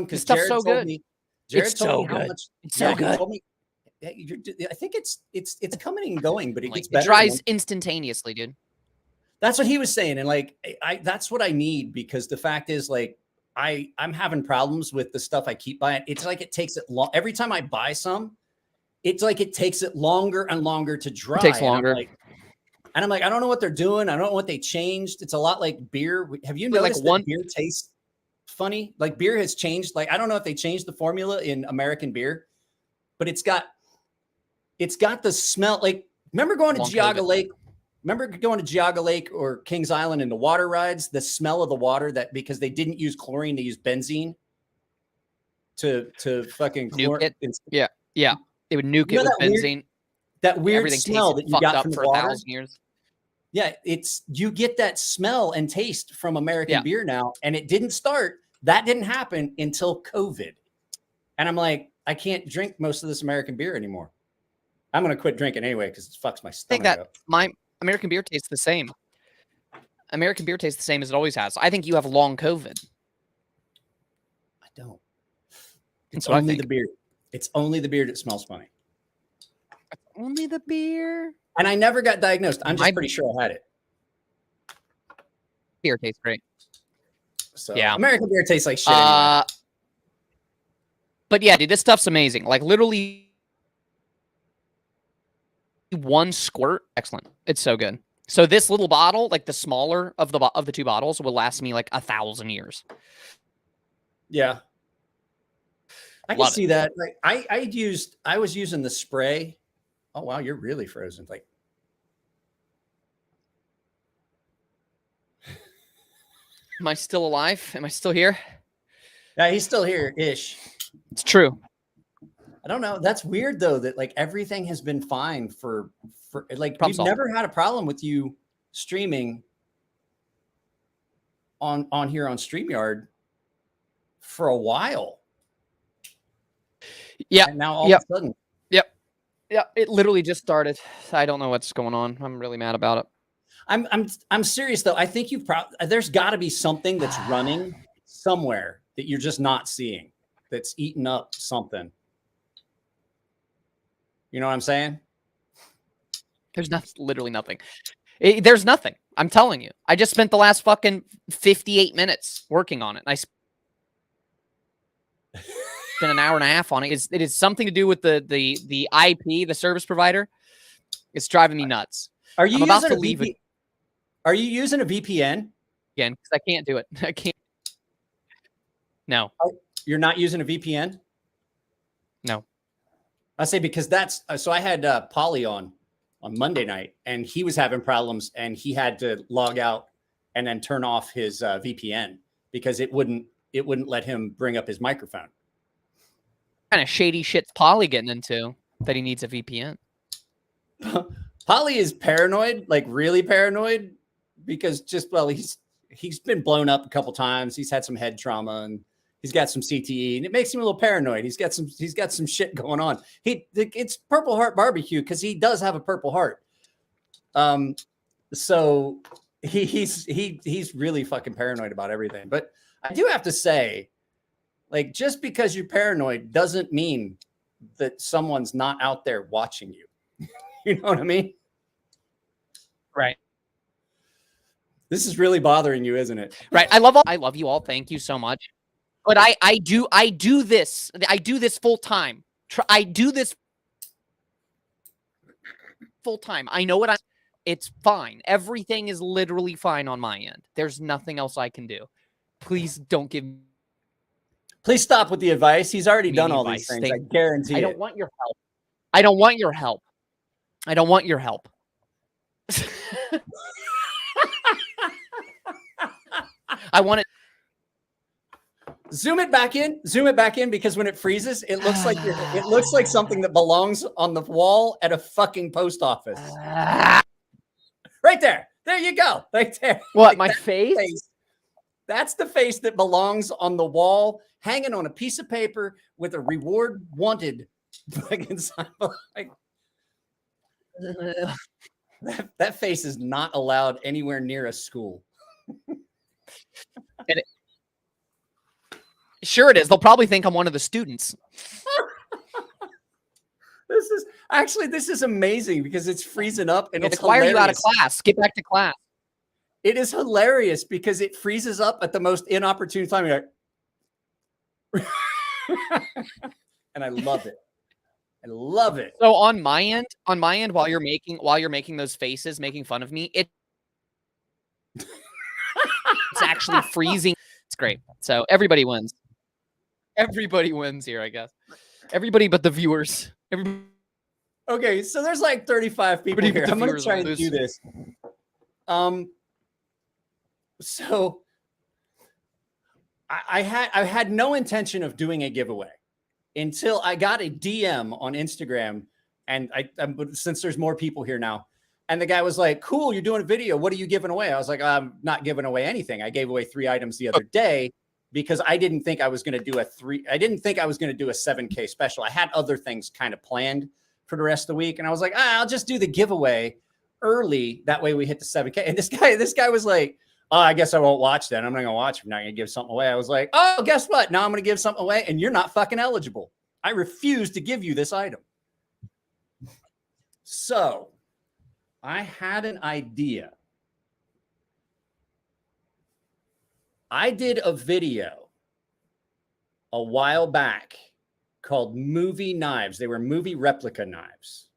This stuff's Jared so told good. me. Jared It's told so me how good. much. It's so he good. told me- yeah, I think it's coming and going, but it Like, gets it better. dries instantaneously, dude. That's what he was saying, and like that's what I need, because the fact is, like, I'm having problems with the stuff I keep buying. It's like it takes it long every time I buy some. It's like it takes it longer and longer to dry. It takes and longer. I'm like, I don't know what they're doing. I don't know what they changed. It's a lot like beer. Have you Like noticed one- that beer tastes funny? Like beer has changed. Like I don't know if they changed the formula in American beer, but it's got the smell. Like remember going to Long Geauga COVID. Lake? Remember going to Geauga Lake or Kings Island in the water rides? The smell of the water, that because they didn't use chlorine, they used benzene to fucking Nuke it. it's- Yeah. They would nuke You know it with that weird- benzene. that weird Everything smell tasted that you fucked got up from the for water. 1,000 years. Yeah, you get that smell and taste from American Yeah. beer now, and it didn't start. That didn't happen until COVID, and I'm like, I can't drink most of this American beer anymore. I'm gonna quit drinking anyway because it fucks my I stomach think that up. my American beer tastes the same. American beer tastes the same as it always has. I think you have long COVID. I don't. That's It's what I only think. the beer. It's only the beer that smells funny. Only the beer. And I never got diagnosed. I'm just My- pretty sure I had it. Beer tastes great. So Yeah. American beer tastes like shit. Anyway. But yeah, dude, this stuff's amazing. Like literally one squirt. Excellent. It's so good. So this little bottle, like the smaller of the two bottles, will last me like 1,000 years. Yeah. I can Love see that. Like I was using the spray. Oh wow, you're really frozen. Like Am I still alive? Am I still here? yeah, he's still here ish. It's true. I don't know. That's weird though, that like everything has been fine for like Problem we've solved. never had a problem with you streaming on here on StreamYard for a while. Yeah. And now all Yep. of a sudden. Yeah. It literally just started. I don't know what's going on. I'm really mad about it. I'm serious though. I think there's got to be something that's running somewhere that you're just not seeing, that's eating up something. You know what I'm saying? There's literally nothing. There's nothing. I'm telling you. I just spent the last fucking 58 minutes working on it. I spent an hour and a half on it. It is something to do with the IP, the service provider. It's driving me nuts. Are you I'm about using to leave it Are you using a VPN? again because I can't do it. I can't. No. You're not using a VPN? No. I say because that's so I had Polly on Monday night, and he was having problems, and he had to log out and then turn off his VPN because it wouldn't let him bring up his microphone. Kind of shady shit's Polly getting into that he needs a VPN. Polly is paranoid, like really paranoid, because he's been blown up a couple times. He's had some head trauma and he's got some CTE, and it makes him a little paranoid. He's got some shit going on. It's Purple Heart Barbecue because he does have a Purple Heart, So he's really fucking paranoid about everything. But I do have to say, like, just because you're paranoid doesn't mean that someone's not out there watching you. You know what I mean? Right. This is really bothering you, isn't it? Right. I love you all. Thank you so much. But I do this full time. I do this full time. I know it's fine. Everything is literally fine on my end. There's nothing else I can do. Please don't give me. Please stop with the advice. He's already done all advice. these things. I guarantee I it. don't want your help. I don't want your help. I don't want your help. I want it. Zoom it back in. Zoom it back in, because when it freezes, it looks like it looks like something that belongs on the wall at a fucking post office. Right there. There you go. Right there. What, Like my face? That's the face that belongs on the wall, hanging on a piece of paper with a reward wanted. Like, that face is not allowed anywhere near a school. Sure it is. They'll probably think I'm one of the students. This is amazing, because it's freezing up and it's why hilarious. are you out of class? Get back to class. It is hilarious because it freezes up at the most inopportune time. You're like, and I love it. I love it. So on my end, while you're making those faces, making fun of me, it's actually freezing. It's great. So everybody wins. Everybody wins here, I guess. Everybody but the viewers. Okay, so there's like 35 people here. I'm going to try and do this. So I had no intention of doing a giveaway until I got a DM on Instagram, and since there's more people here now, and the guy was like, "Cool, you're doing a video. What are you giving away?" I was like, "I'm not giving away anything. I gave away 3 items the other day because I didn't think I was going to do I didn't think I was going to do a 7K special. I had other things kind of planned for the rest of the week, and I was like, I'll just do the giveaway early. That way we hit the 7K." And this guy was like, "Oh, I guess I won't watch then. I'm not going to watch. I'm not going to give something away." I was like, "Oh, guess what? Now I'm going to give something away, and you're not fucking eligible. I refuse to give you this item." So I had an idea. I did a video a while back called Movie Knives. They were movie replica knives.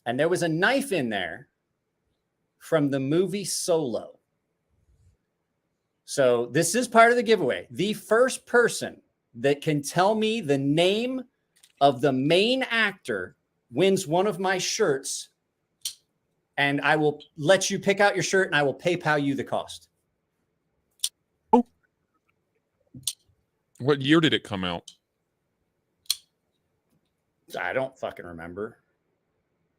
And there was a knife in there from the movie Solo. So this is part of the giveaway. The first person that can tell me the name of the main actor wins one of my shirts, and I will let you pick out your shirt, and I will PayPal you the cost. What year did it come out? I don't fucking remember.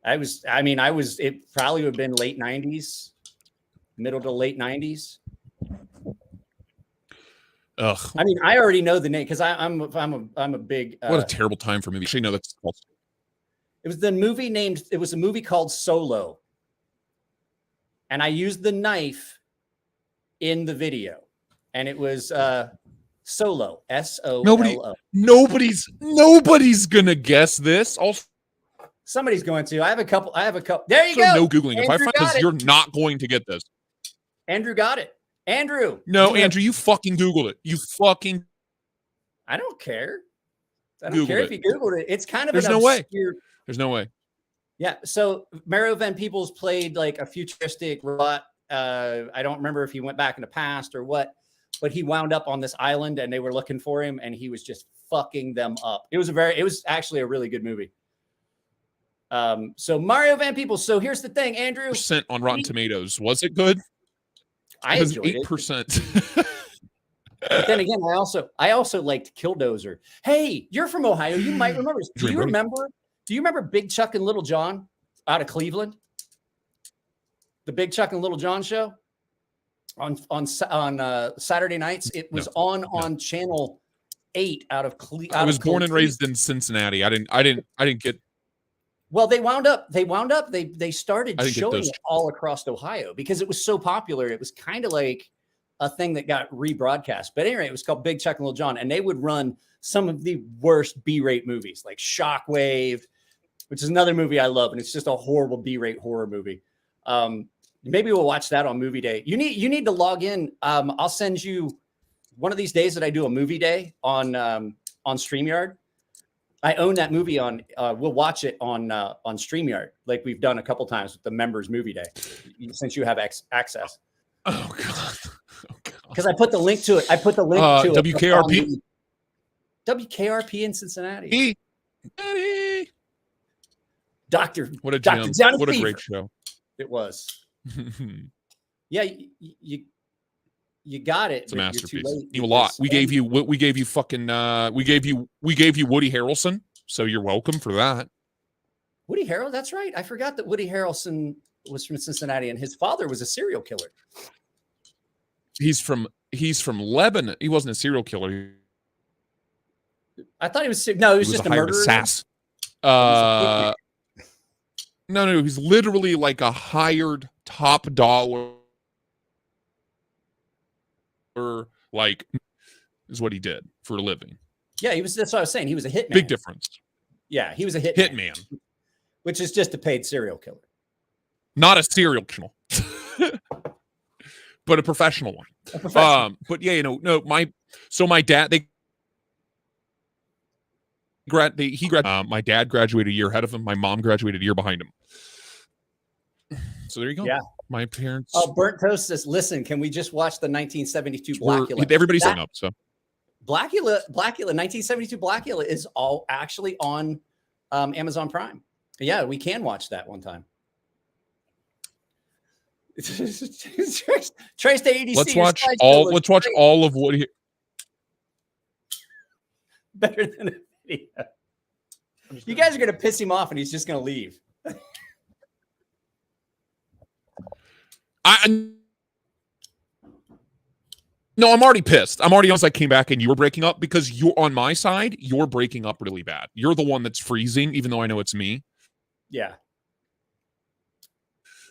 It probably would have been late 90s, middle to late 90s. Ugh. I mean, I already know the name because I'm a big. What a terrible time for me. Actually, no, that's false. It was a movie called Solo. And I used the knife in the video. And it was Solo, S-O-L-O. Nobody's gonna guess this. Somebody's going to. I have a couple. There you go. No Googling. Andrew, If I find, because you're not going to get this. Andrew got it. Andrew. No, Andrew, you fucking Googled it. You fucking. I don't care. I don't care if you Googled it. It's kind of There's no way. There's no way. Yeah. So Mario Van Peebles played like a futuristic robot. I don't remember if he went back in the past or what, but he wound up on this island and they were looking for him and he was just fucking them up. It was actually a really good movie. So Mario Van Peebles. So here's the thing, Andrew. % on Rotten Tomatoes. Was it good? I enjoyed 8%. But then again, I also liked Killdozer. Hey, you're from Ohio. You might remember. Do you remember Big Chuck and Little John out of Cleveland? The Big Chuck and Little John show on Saturday nights. It was on channel 8 out of Cleveland. I was born and raised in Cincinnati. I didn't get. Well, they wound up. They started I think showing it all across Ohio because it was so popular. It was kind of like a thing that got rebroadcast. But anyway, it was called Big Chuck and Little John, and they would run some of the worst B-rate movies, like Shockwave, which is another movie I love, and it's just a horrible B-rate horror movie. Maybe we'll watch that on movie day. You need to log in. I'll send you one of these days that I do a movie day on StreamYard. I own that movie on. We'll watch it on StreamYard, like we've done a couple times with the members movie day, since you have access. Oh God. Because I put the link to it. I put the link to WKRP. WKRP in Cincinnati. Dr. What a Dr. gem. Johnny What a Fever. great show. It was. Yeah, you got it. It's a but masterpiece. You're too late You a lot. because- We gave you Woody Harrelson, so you're welcome for that. Woody Harrelson. That's right. I forgot that Woody Harrelson was from Cincinnati, and his father was a serial killer. He's from Lebanon. He wasn't a serial killer. I thought he was. No, he was just a hired murderer. assassin. No, he's literally like a hired top dollar, like, is what he did for a living. Yeah, he was. That's what I was saying. He was a hitman. Big difference. Yeah, he was a hitman, which is just a paid serial killer. Not a serial killer, but a professional one. But yeah, my dad, my dad graduated a year ahead of him. My mom graduated a year behind him. So there you go. Yeah. My parents. Oh, Burnt Toast says, listen, can we just watch the 1972 Blackula? Everybody's saying up. So Blackula, 1972 Blackula is all actually on Amazon Prime. Yeah, we can watch that one time. Trace to ADC. Let's watch all of Woody. Better than a video. You guys are gonna piss him off, and he's just gonna leave. No, I'm already pissed. I'm already honest. I came back and you were breaking up because you're on my side. You're breaking up really bad. You're the one that's freezing, even though I know it's me. Yeah.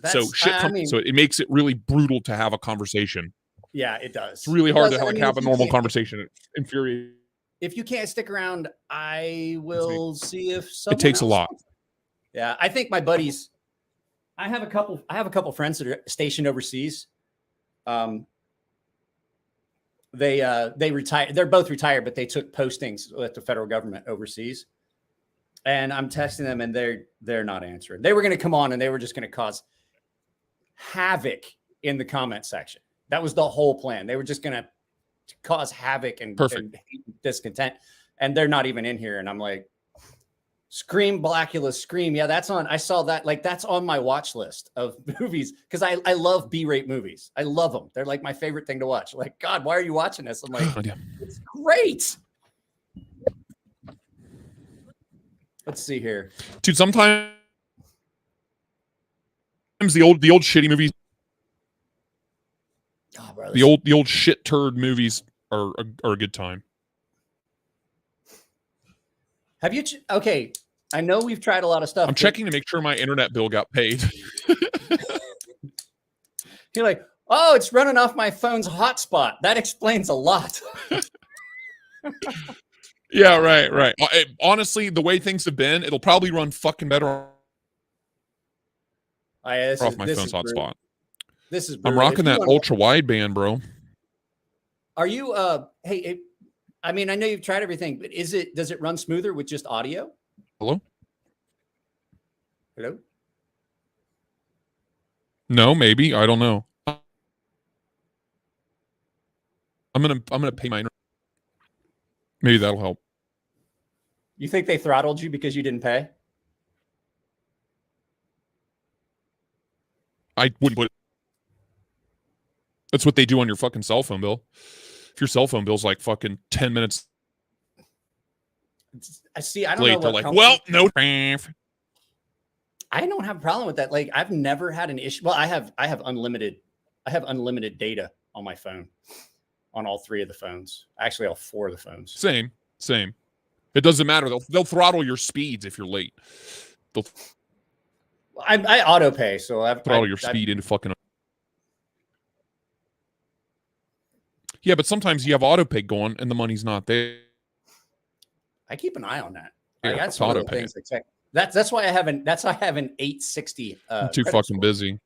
So it makes it really brutal to have a conversation. Yeah, it does. It's really hard to have a normal conversation. It's infuriating. If you can't stick around, I will see if someone It takes a lot. Yeah, I think my buddies. I have a couple friends that are stationed overseas. They retired. They're both retired, but they took postings with the federal government overseas. And I'm texting them, and they're not answering. They were going to come on, and they were just going to cause havoc in the comment section. That was the whole plan. They were just going to cause havoc and discontent, and they're not even in here. And I'm like, Scream, Blackula, Scream. Yeah, that's on. I saw that. Like, that's on my watch list of movies because I love B-rate movies. I love them. They're like my favorite thing to watch. Like, God, why are you watching this? I'm like, it's great. Let's see here, dude. Sometimes the old shitty movies, the old shit turd movies are a good time. Have you? Okay, I know we've tried a lot of stuff. I'm checking to make sure my internet bill got paid. You're like, oh, it's running off my phone's hotspot. That explains a lot. Yeah, right. Honestly, the way things have been, it'll probably run fucking better off my phone's hotspot. This is. I'm rocking that ultra wideband, bro. Are you? Hey, I mean, I know you've tried everything, but does it run smoother with just audio? Hello? Hello? No, maybe. I don't know. I'm gonna pay my internet. Maybe that'll help. You think they throttled you because you didn't pay? I wouldn't put. That's what they do on your fucking cell phone bill. If your cell phone bill's like fucking 10 minutes I see. I don't late, know. they're like, well, no. I don't have a problem with that. Like, I've never had an issue. Well, I have unlimited data on my phone, on all three of the phones. Actually, all four of the phones. Same. It doesn't matter. They'll throttle your speeds if you're late. they'll I auto pay, so put all your speed into fucking. Yeah, but sometimes you have auto pay going and the money's not there. I keep an eye on that. Yeah, That's one of the things I check. That's why I have an 860. I'm too credit fucking score. busy.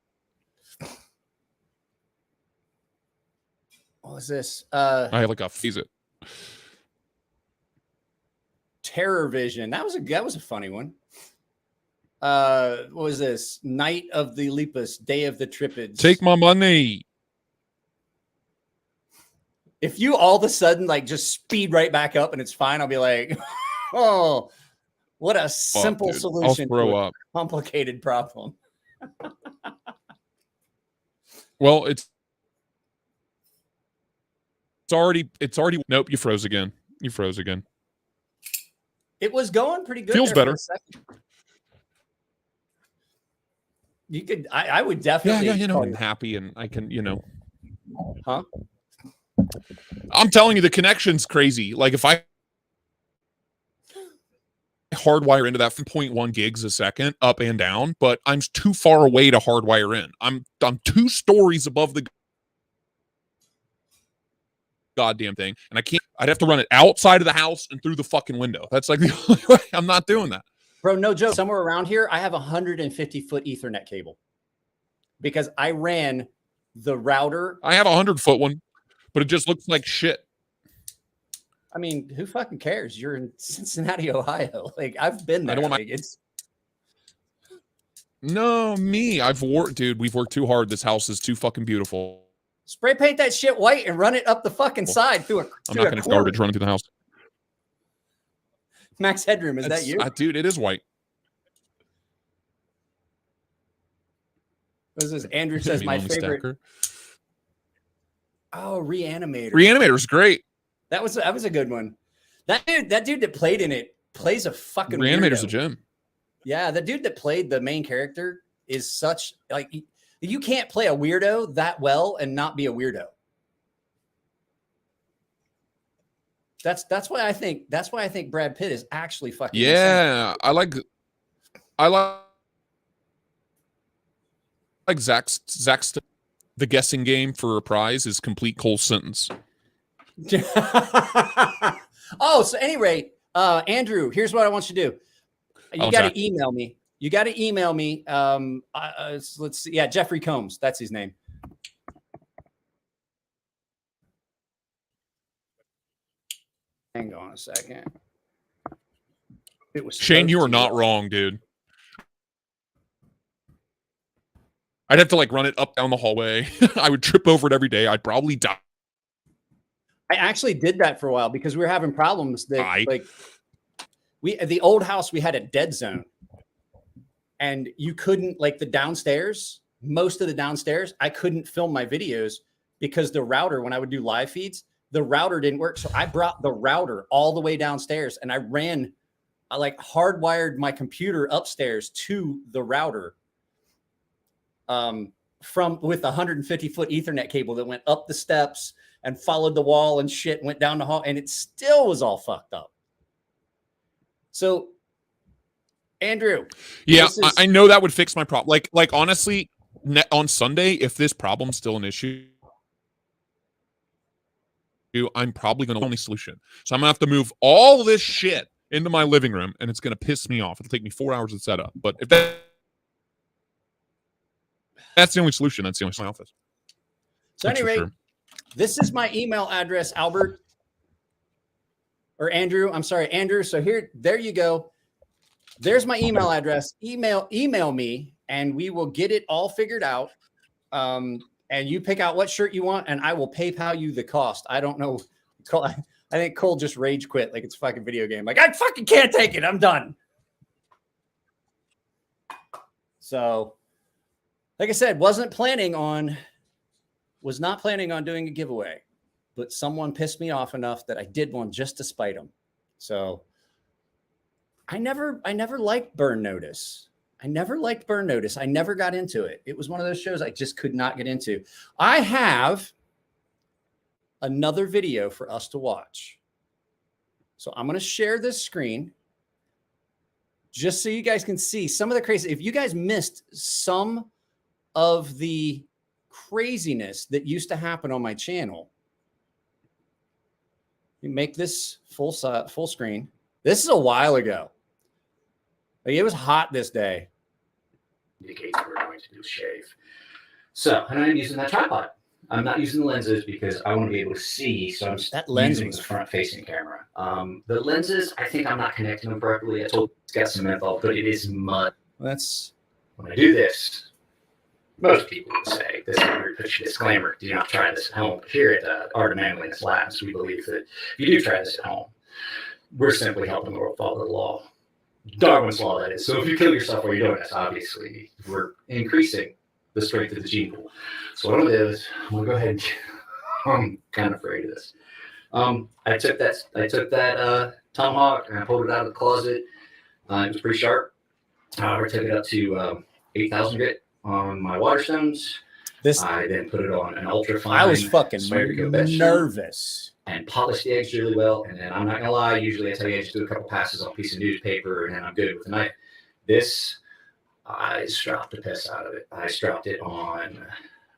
What was this? I have like a phase it. Terror Vision. That was a funny one. What was this? Night of the Lepus, Day of the Trippids. Take my money. If you all of a sudden like just speed right back up and it's fine, I'll be like, oh, what a simple solution to a complicated problem. Well, it's already nope, you froze again. It was going pretty good. Feels there for better. a second. You could I would definitely I'm happy and I can, Huh? I'm telling you, the connection's crazy. Like if I hardwire into that 0.1 gigs a second up and down, but I'm too far away to hardwire in. I'm 2 stories above the goddamn thing, and I'd have to run it outside of the house and through the fucking window. That's like the only way. I'm not doing that. Bro, no joke. Somewhere around here, I have a 150-foot Ethernet cable because I ran the router. I have a 100-foot one, but it just looks like shit. I mean, who fucking cares? You're in Cincinnati, Ohio. Like, I've been there. I don't want No, me. Dude, we've worked too hard. This house is too fucking beautiful. Spray paint that shit white and run it up the fucking side through a I'm not going to garbage running through the house. Max Headroom, is that you? Dude, it is white. What is this? Andrew says my favorite. Stacker. Oh, Reanimator. Reanimator's great. That was a good one. That dude that played in it plays a fucking Reanimator's weirdo. a gem. Yeah, the dude that played the main character is such like you can't play a weirdo that well and not be a weirdo. That's why I think Brad Pitt is actually fucking insane. I like Zach's the guessing game for a prize is complete Cole's sentence. Oh, so any rate, Andrew, here's what I want you to do. You got to email me. Let's see. Yeah, Jeffrey Combs. That's his name. Hang on a second. It was Shane, you are not wrong, dude. I'd have to like run it up down the hallway. I would trip over it every day. I'd probably die. I actually did that for a while because we were having problems that at the old house, we had a dead zone and you couldn't like most of the downstairs, I couldn't film my videos because the router, when I would do live feeds, the router didn't work. So I brought the router all the way downstairs and I hardwired my computer upstairs to the router with a 150-foot Ethernet cable that went up the steps and followed the wall and shit, went down the hall, and it still was all fucked up. So, Andrew. Yeah, I know that would fix my problem. Like honestly, on Sunday, if this problem's still an issue, I'm probably going to only solution. So I'm going to have to move all this shit into my living room, and it's going to piss me off. It'll take me 4 hours to set up. But if that's the only solution, that's the only solution in my office. So anyway, this is my email address, Albert. Or Andrew. I'm sorry, Andrew. So there you go. There's my email address. Email me, and we will get it all figured out. And you pick out what shirt you want, and I will PayPal you the cost. I don't know. I think Cole just rage quit like it's a fucking video game. Like, I fucking can't take it. I'm done. So, like I said, was not planning on doing a giveaway, but someone pissed me off enough that I did one just to spite them. So I never liked Burn Notice. I never got into it. It was one of those shows I just could not get into. I have another video for us to watch. So I'm going to share this screen just so you guys can see some of the crazy. If you guys missed some of the craziness that used to happen on my channel, you make this full screen. This is a while ago. Like, it was hot this day. Indicate we're going to do shave. So, and I'm using that tripod. I'm not using the lenses because I want to be able to see. So I'm that lens using the front-facing camera. The lenses, I think I'm not connecting them properly. I told it's got some info, but it is mud. That's when I do this. Most people would say this is a disclaimer: do not try this at home. Here at Art of Manliness Labs, we believe that if you do try this at home, we're simply helping the world follow the law. Darwin's law, that is. So if you kill yourself while you're doing this, obviously, we're increasing the strength of the gene pool. So what I'm going to do is I'm going to go ahead and I'm kind of afraid of this. I took that tomahawk and I pulled it out of the closet. It was pretty sharp. I took it up to 8,000 grit on my Waterstones. I then put it on an ultra fine. I was fucking nervous. And polished the edge really well. And then I'm not gonna lie, usually I tell you I just do a couple passes on a piece of newspaper and then I'm good with the knife. This, I strapped the piss out of it. I strapped it on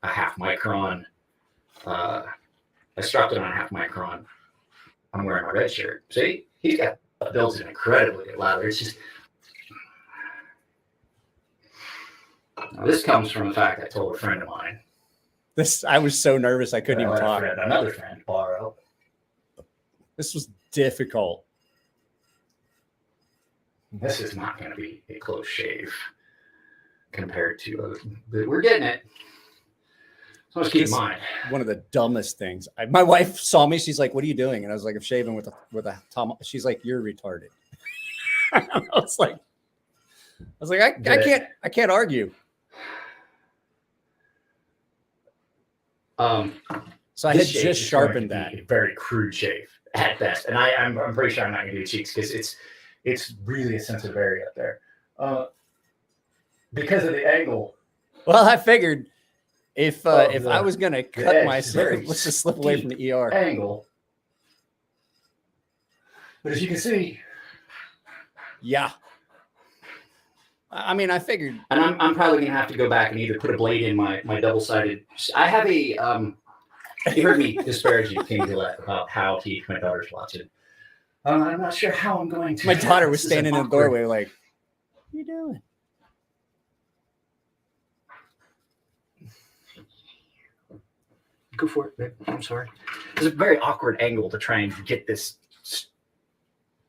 a 0.5 micron. I'm wearing my red shirt. See, he's got builds an incredibly good lather. It's just now, this comes from the fact I told a friend of mine. I was so nervous I couldn't even talk. Another friend borrow. This was difficult. This is not going to be a close shave compared to other, but we're getting it. So let's keep in mind. One of the dumbest things. My wife saw me. She's like, "What are you doing?" And I was like, "I'm shaving with a tomahawk." She's like, "You're retarded." I was like, I can't argue. So I had just sharpened that. A very crude shave at best, and I'm pretty sure I'm not going to do cheeks because it's really a sensitive area up there because of the angle. Well, I figured if I was going to cut myself, let's just slip away from the ER angle. But as you can see, yeah. I mean, I figured, and I'm probably going to have to go back and either put a blade in my double-sided. I have a you heard me disparaging King Gillette about how he my daughter's watching. I'm not sure how I'm going to. My daughter was standing in the doorway like, "What are you doing?" Go for it, babe. I'm sorry. It's a very awkward angle to try and get this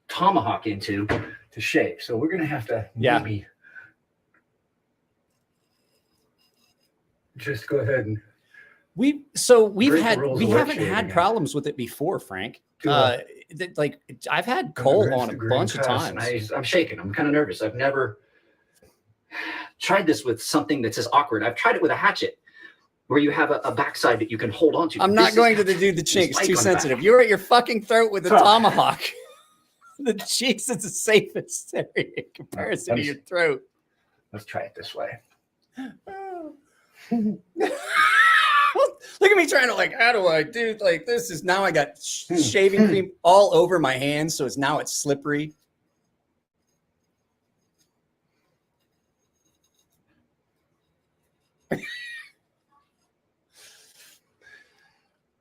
tomahawk into to shave. So we're going to have to maybe just go ahead and we haven't had problems with it before, Frank. Like I've had Cole on a bunch of times. I'm shaking. I'm kind of nervous. I've never tried this with something that's as awkward. I've tried it with a hatchet where you have a backside that you can hold on to. I'm not going to do the cheeks. Too sensitive. You're at your fucking throat with a tomahawk. The cheeks is the safest area in comparison to your throat. Let's try it this way. Look at me trying to how do I do this? Is now I got shaving cream all over my hands, so it's slippery.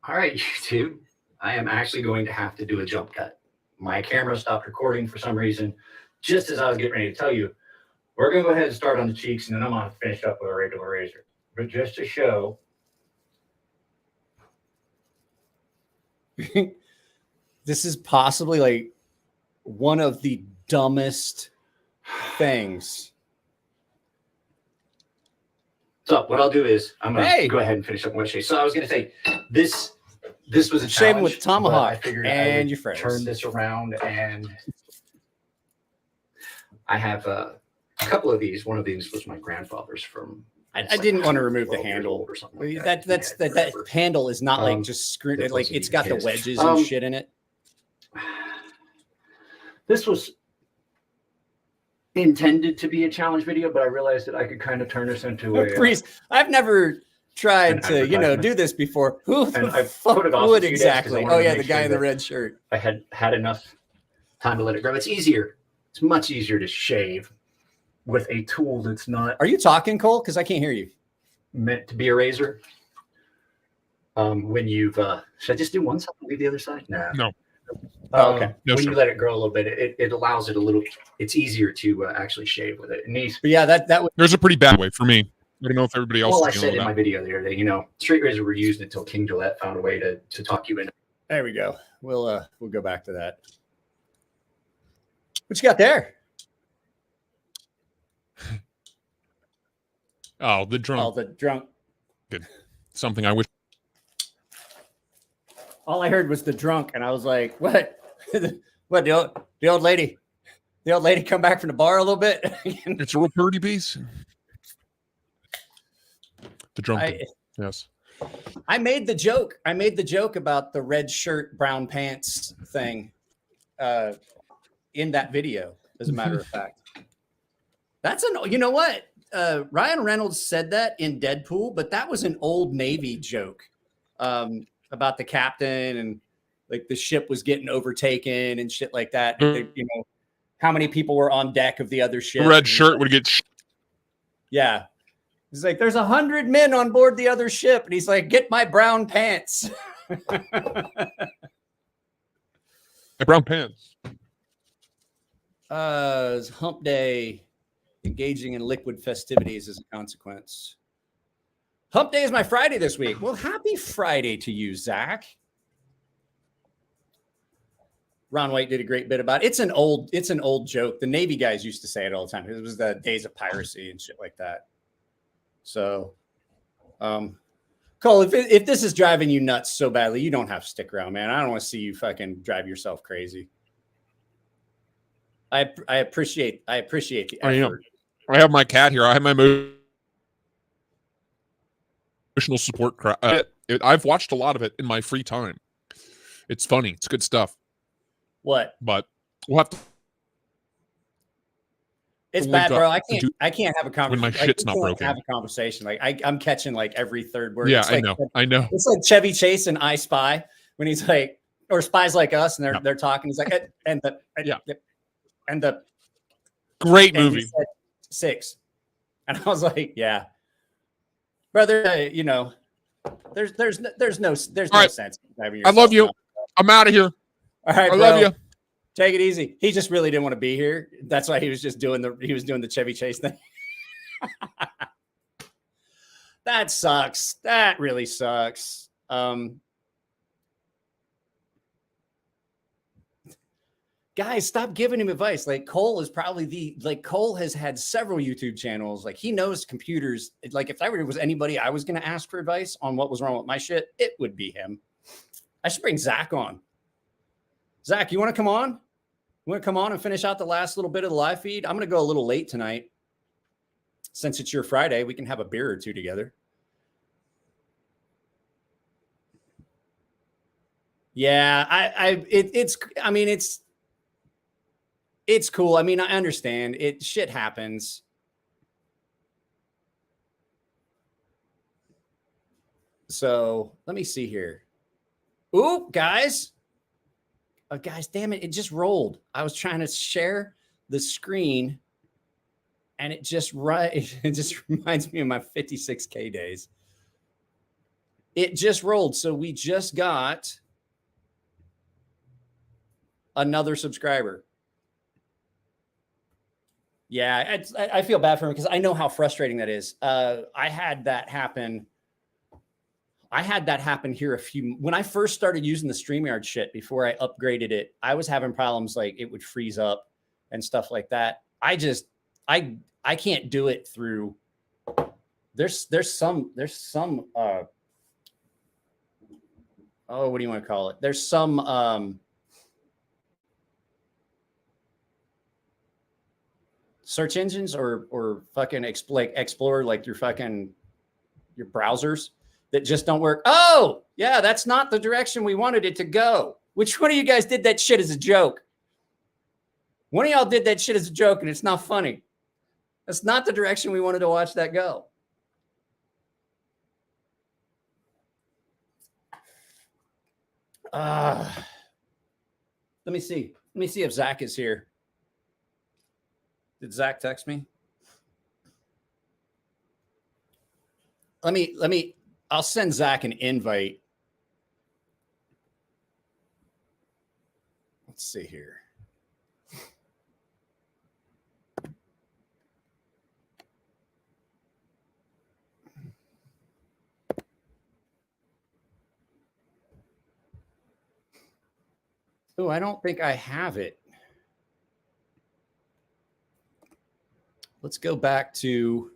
All right, YouTube. I am actually going to have to do a jump cut. My camera stopped recording for some reason. Just as I was getting ready to tell you, we're going to go ahead and start on the cheeks, and then I'm going to finish up with a regular razor. But just to show. This is possibly one of the dumbest things. So what I'll do is I'm going to go ahead and finish up one shave. So I was going to say this was a shaving with tomahawk, I figured and your friends. Turn this around, and I have a couple of these. One of these was my grandfather's from. I didn't want to remove the handle or something. Like that handle is not just screwed. It's got the wedges and shit in it. This was intended to be a challenge video, but I realized that I could kind of turn this into a. I've never tried to do this before. Who the fuck would exactly? Oh yeah, the guy in the red shirt. I had enough time to let it grow. It's easier It's much easier to shave with a tool that's not Are you talking, Cole? Because I can't hear you. meant to be a razor. When you've should I just do one side and leave the other side? No. No. Okay. No, When sir. you let it grow a little bit, it allows it a little. It's easier to actually shave with it. It needs. But yeah, that was There's a pretty bad way for me. I don't know if everybody else Well, I is said dealing in my with that. video the other day, you know, straight razor were used until King Gillette found a way to talk you into. there. We go. We'll go back to that. What you got there? Oh, the drunk. Oh, the drunk. Something I wish. All I heard was the drunk, and I was like, "What? What? The old lady? The old lady come back from the bar a little bit?" It's a real pretty piece. The drunk. Yes. I made the joke. I made the joke about the red shirt, brown pants thing in that video. As a matter of fact, that's an. You know what? Ryan Reynolds said that in Deadpool, but that was an Old Navy joke about the captain and like the ship was getting overtaken and shit like that. You know, how many people were on deck of the other ship? The red shirt would get. Yeah. He's like, there's 100 men on board the other ship. And he's like, get my brown pants. Brown pants. It's hump day, engaging in liquid festivities as a consequence. Hump day is my Friday this week. Well, happy Friday to you, Zach. Ron White did a great bit about it. It's an old joke. The Navy guys used to say it all the time. It was the days of piracy and shit like that. So, Cole, if this is driving you nuts so badly, you don't have to stick around, man. I don't want to see you fucking drive yourself crazy. I appreciate the effort. I have my cat here. I have my emotional support. I've watched a lot of it in my free time. It's funny. It's good stuff. What? But we'll have to. It's link bad, bro. up I can't have a conversation. when my shit's not broken. Have a conversation. Like I'm catching like every third word. Yeah, It's like, I know. It's like Chevy Chase and I Spy when he's like, or Spies Like Us, and they're talking. He's like, and the Great and movie. he said 6, and I was like, yeah, brother. You know, there's no right. sense. In driving I love yourself you. I'm out of here. All right, I bro. love you. Take it easy. He just really didn't want to be here. That's why he was just doing the Chevy Chase thing. That sucks. That really sucks. Guys, stop giving him advice. Like Cole is probably Cole has had several YouTube channels. Like he knows computers. Like if was anybody I was going to ask for advice on what was wrong with my shit, it would be him. I should bring Zach on. Zach, you want to come on? You want to come on and finish out the last little bit of the live feed? I'm going to go a little late tonight. Since it's your Friday, we can have a beer or two together. Yeah, it's cool. I mean, I understand it. Shit happens. So let me see here. Ooh, guys. Guys, damn it. It just rolled. I was trying to share the screen and it just reminds me of my 56K days. It just rolled. So we just got another subscriber. Yeah, I feel bad for him because I know how frustrating that is. I had that happen here when I first started using the StreamYard shit before I upgraded it. I was having problems like it would freeze up and stuff like that. I can't do it through. There's some what do you want to call it? There's some search engines or fucking explore like your browsers that just don't work. Oh, yeah, that's not the direction we wanted it to go. Which one of you guys did that shit as a joke? One of y'all did that shit as a joke and it's not funny. That's not the direction we wanted to watch that go. Let me see. Let me see if Zach is here. Did Zach text me? Let me, I'll send Zach an invite. Let's see here. Oh, I don't think I have it. Let's go back to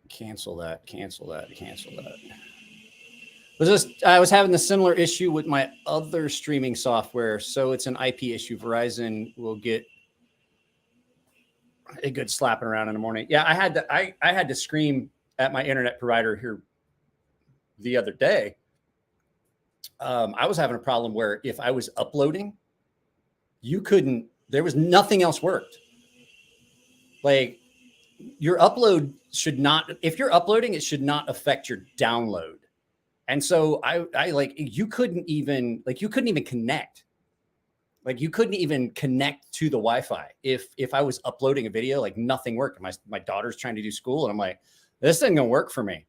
cancel that. I was having the similar issue with my other streaming software, so it's an IP issue. Verizon will get a good slapping around in the morning. Yeah, I had to scream at my internet provider here the other day. I was having a problem where if I was uploading, there was nothing else worked. Like your upload should not, if you're uploading, it should not affect your download. And so I like, you couldn't even connect. Like you couldn't even connect to the Wi-Fi. If I was uploading a video, like nothing worked. My daughter's trying to do school and I'm like, this isn't gonna work for me.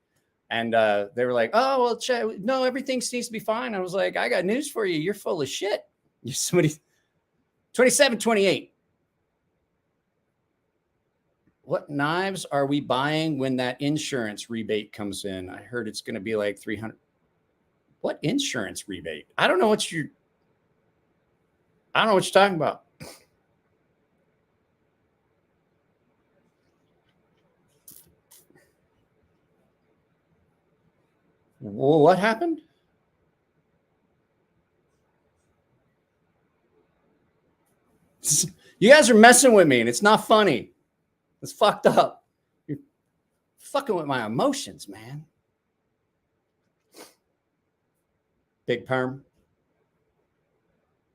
And they were like, oh, well, no, everything seems to be fine. I was like, I got news for you. You're full of shit. You're somebody 27, 28. What knives are we buying when that insurance rebate comes in? I heard it's going to be like 300. What insurance rebate? I don't know what you're talking about. Well, what happened? You guys are messing with me and it's not funny. It's fucked up. You're fucking with my emotions, man. Big perm.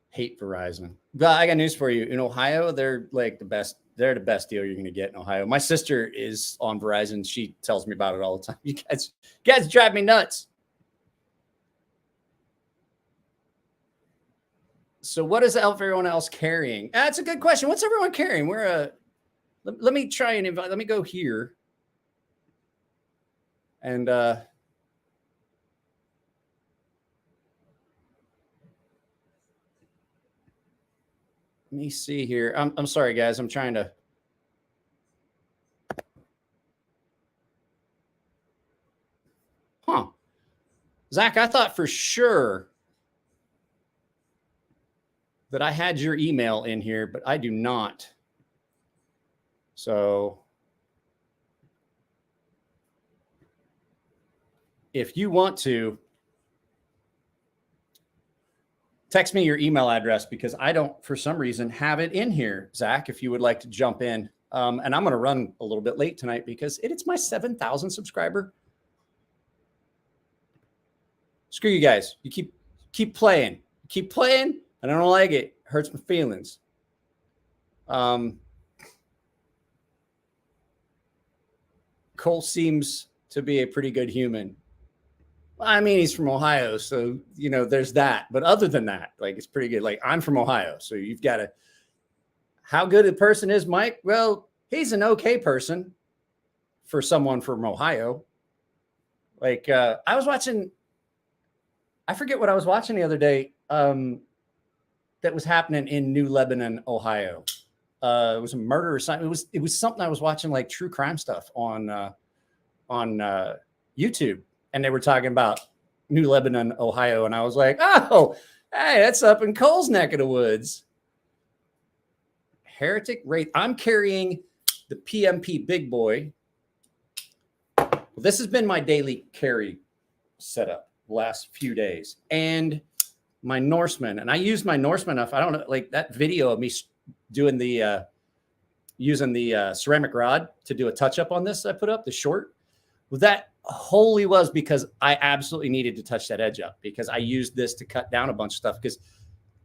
Hate Verizon. But I got news for you. In Ohio, they're like the best. They're the best deal you're going to get in Ohio. My sister is on Verizon. She tells me about it all the time. You guys drive me nuts. So what is everyone else carrying? That's a good question. What's everyone carrying? Let me try and invite. Let me go here. And let me see here. I'm sorry, guys. I'm trying to. Huh. Zach, I thought for sure that I had your email in here, but I do not. So if you want to, text me your email address because I don't, for some reason, have it in here. Zach, if you would like to jump in. And I'm going to run a little bit late tonight because it's my 7,000 subscriber. Screw you guys. You keep playing. Keep playing. I don't like it. Hurts my feelings. Cole seems to be a pretty good human. I mean, he's from Ohio, so, you know, there's that. But other than that, like, it's pretty good. Like, I'm from Ohio, so you've got to. How good a person is Mike? Well, he's an okay person for someone from Ohio. Like, I was watching, I forget what I was watching the other day that was happening in New Lebanon, Ohio. It was a murder or something. It was something I was watching, like true crime stuff on YouTube. And they were talking about New Lebanon, Ohio. And I was like, oh, hey, that's up in Cole's neck of the woods. Heretic Wraith. I'm carrying the PMP Big Boy. Well, this has been my daily carry setup the last few days. And my Norseman. And I used my Norseman enough. I don't know, like that video of me doing the, using the ceramic rod to do a touch up on this I put up, the short. Well, that wholly was because I absolutely needed to touch that edge up because I used this to cut down a bunch of stuff. Because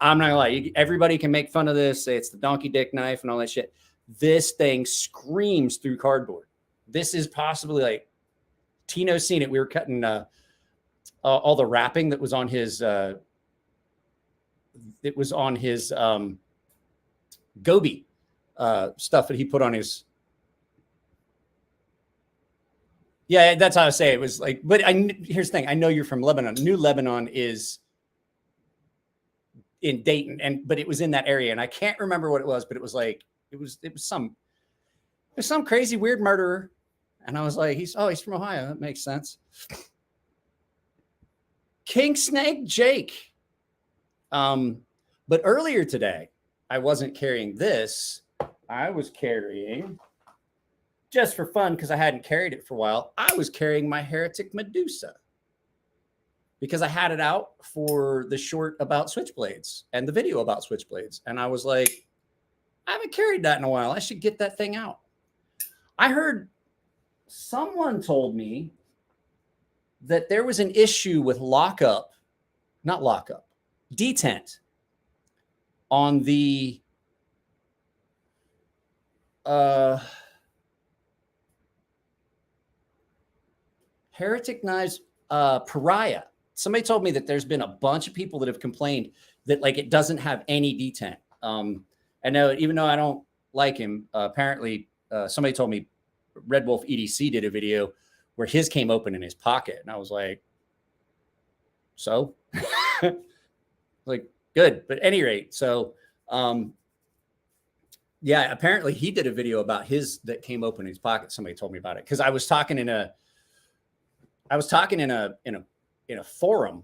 I'm not gonna lie, everybody can make fun of this, say it's the donkey dick knife and all that shit. This thing screams through cardboard. This is possibly like Tino's seen it. We were cutting all the wrapping that was on his it was on his Gobi stuff that he put on his. Yeah, that's how I say it. It was like, but here's the thing. I know you're from Lebanon. New Lebanon is in Dayton, but it was in that area, and I can't remember what it was, but it was like it was some crazy weird murderer, and I was like, he's from Ohio. That makes sense. King Snake Jake. But earlier today, I wasn't carrying this. I was carrying, just for fun, because I hadn't carried it for a while, I was carrying my Heretic Medusa because I had it out for the short about Switchblades and the video about Switchblades. And I was like, I haven't carried that in a while. I should get that thing out. I heard someone told me that there was an issue with detent on the Heretic Knives Pariah. Somebody told me that there's been a bunch of people that have complained that like it doesn't have any detent. I know, even though I don't like him, apparently somebody told me Red Wolf EDC did a video where his came open in his pocket, and I was like, so like good. But at any rate, so yeah, apparently he did a video about his that came open in his pocket. Somebody told me about it because I was talking in a forum.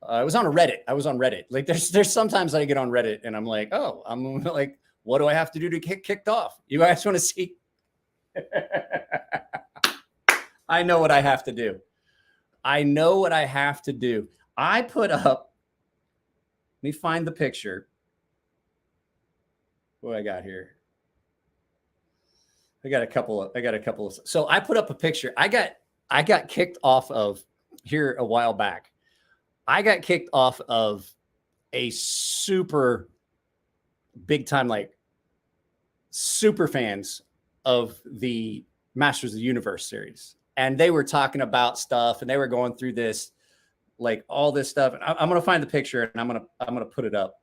I was on a Reddit. Like there's sometimes I get on Reddit and I'm like, oh, I'm like, what do I have to do to get kicked off? You guys want to see? I know what I have to do. I put up, let me find the picture. What I got here? I got a couple of, so I put up a picture. I got kicked off of here a while back. I got kicked off of a super big time, like super fans of the Masters of the Universe series. And they were talking about stuff and they were going through this, like all this stuff. And I'm going to find the picture and I'm going to put it up.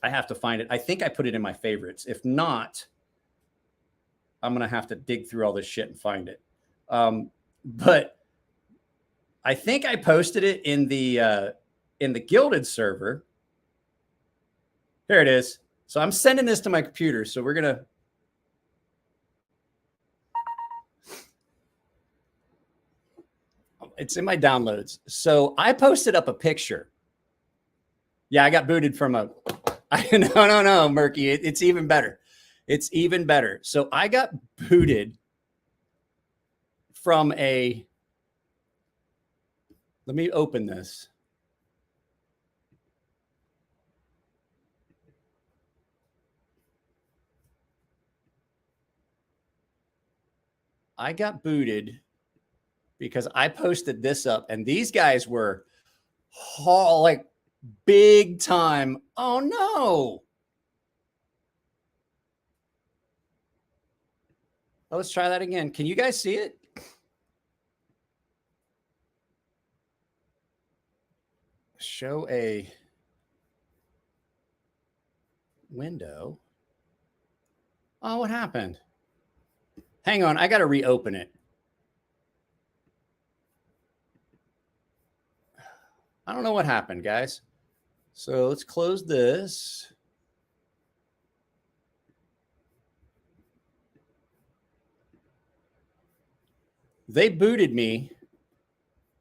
I have to find it. I think I put it in my favorites. If not, I'm going to have to dig through all this shit and find it. But I think I posted it in the Gilded server. There it is. So I'm sending this to my computer. So we're going to, it's in my downloads. So I posted up a picture. Yeah, I got booted from no, Murky. It's even better. It's even better. So I got booted from let me open this. I got booted because I posted this up and these guys were like big time. Oh no. Let's try that again. Can you guys see it? Show a window. Oh, what happened? Hang on, I got to reopen it. I don't know what happened, guys. So let's close this. They booted me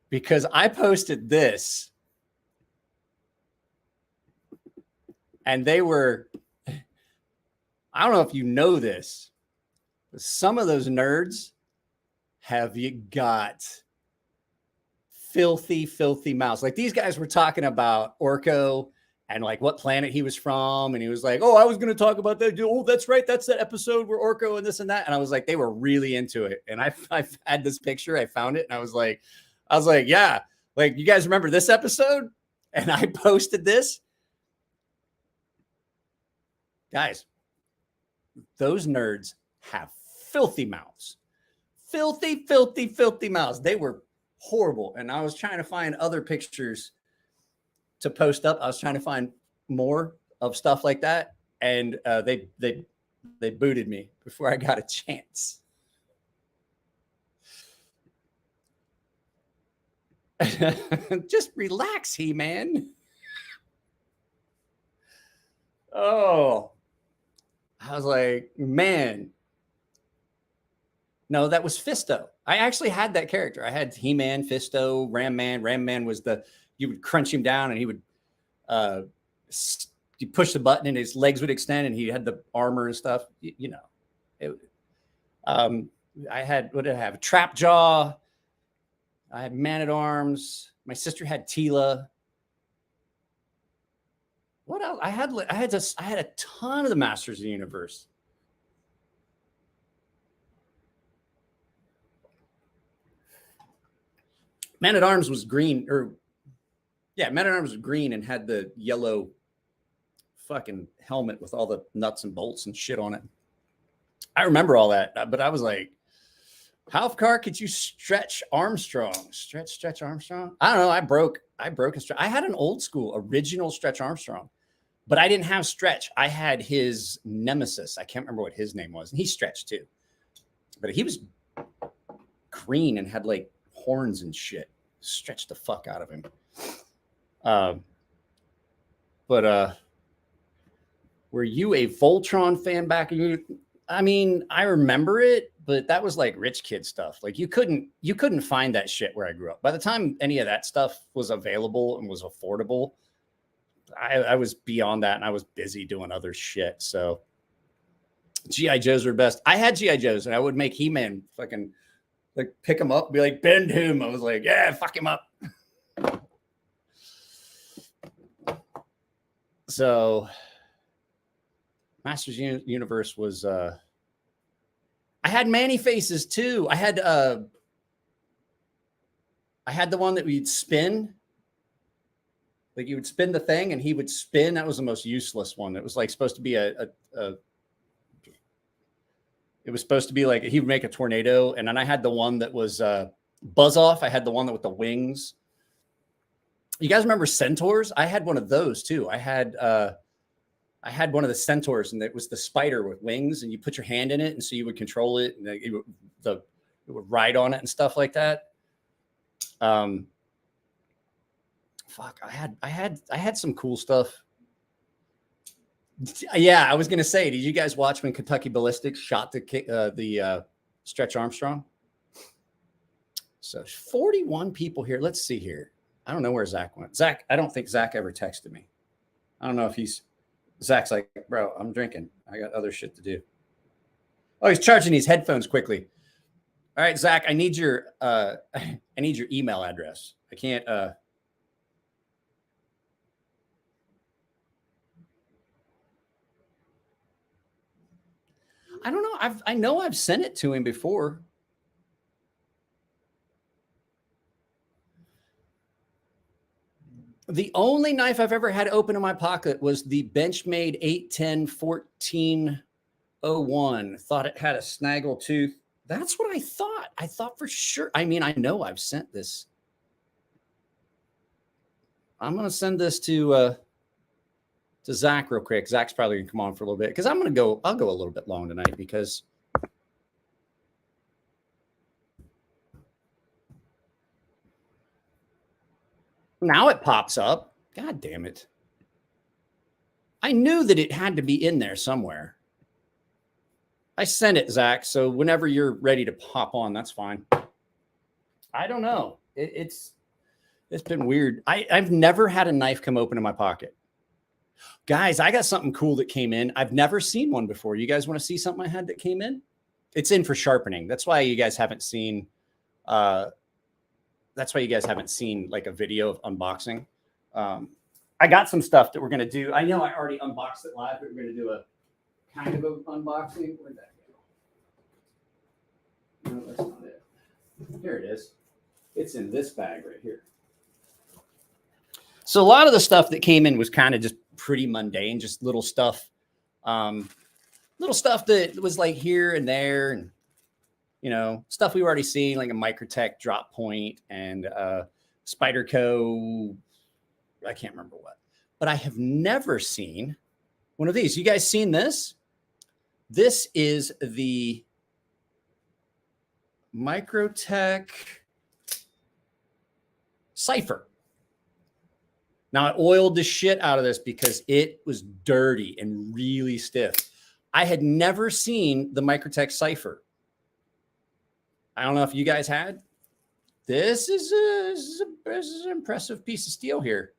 because I posted this. And they were, I don't know if you know this, but some of those nerds have you got filthy, filthy mouths. Like these guys were talking about Orko and like what planet he was from. And he was like, oh, I was going to talk about that. Oh, that's right. That's that episode where Orko and this and that. And I was like, they were really into it. And I've had this picture. I found it. And I was like, yeah, like you guys remember this episode? And I posted this. Guys, those nerds have filthy mouths. Filthy, filthy, filthy mouths. They were horrible. And I was trying to find other pictures to post up. I was trying to find more of stuff like that, and they booted me before I got a chance. Just relax, He-Man. Oh, I was like, man. No, that was Fisto. I actually had that character. I had He-Man, Fisto, Ram Man. Ram Man was you would crunch him down and he would, you push the button and his legs would extend and he had the armor and stuff. You know, I had, what did I have? A Trap Jaw. I had Man-at-Arms. My sister had Tila. What else? I had a ton of the Masters of the Universe. Man-at-Arms was green, Man-at-Arms was green and had the yellow fucking helmet with all the nuts and bolts and shit on it. I remember all that, but I was like, how far could you stretch Armstrong? Stretch Armstrong? I don't know. I broke a stretch. I had an old school original Stretch Armstrong, but I didn't have Stretch. I had his nemesis. I can't remember what his name was. And he stretched too, but he was green and had like horns and shit. Stretched the fuck out of him. But were you a Voltron fan back in your? I mean, I remember it, but that was like rich kid stuff. Like you couldn't find that shit where I grew up. By the time any of that stuff was available and was affordable, I was beyond that and I was busy doing other shit. So G.I. Joes were best. I had G.I. Joes and I would make He-Man fucking like pick him up and be like, bend him. I was like, yeah, fuck him up. So Masters Universe was I had Manny faces too. I had the one that we'd spin. Like you would spin the thing and he would spin. That was the most useless one. It was like supposed to be it was supposed to be like he would make a tornado. And then I had the one that was Buzz Off. I had the one with the wings. You guys remember Centaurs? I had one of those too. I had one of the Centaurs, and it was the spider with wings, and you put your hand in it, and so you would control it, and it would ride on it and stuff like that. Fuck, I had some cool stuff. Yeah, I was gonna say, did you guys watch when Kentucky Ballistics shot the Stretch Armstrong? So 41 people here. Let's see here. I don't know where Zach went. Zach, I don't think Zach ever texted me. I don't know if Zach's like, bro, I'm drinking. I got other shit to do. Oh, he's charging these headphones quickly. All right, Zach, I need your email address. I can't I don't know. I know I've sent it to him before. The only knife I've ever had open in my pocket was the Benchmade 810-1401. Thought it had a snaggle tooth. That's what I thought. I thought for sure. I mean, I know I've sent this. I'm going to send this to Zach real quick. Zach's probably going to come on for a little bit because I'll go a little bit long tonight because now it pops up. God damn it. I knew that it had to be in there somewhere. I sent it, Zach. So whenever you're ready to pop on, that's fine. I don't know. It's been weird. I've never had a knife come open in my pocket. Guys, I got something cool that came in. I've never seen one before. You guys want to see something I had that came in? It's in for sharpening. That's why you guys haven't seen like a video of unboxing. I got some stuff that we're going to do. I know I already unboxed it live, but we're going to do a kind of an unboxing. Where'd that go? No, that's not it. Here it is. It's in this bag right here. So a lot of the stuff that came in was kind of just pretty mundane, just little stuff that was like here and there, and you know, stuff we've already seen, like a Microtech drop point and Spyderco I can't remember what, but I have never seen one of these. You guys seen this? This is the Microtech Cipher. Now I oiled the shit out of this because it was dirty and really stiff. I had never seen the Microtech Cipher. I don't know if you guys had. This is an impressive piece of steel here.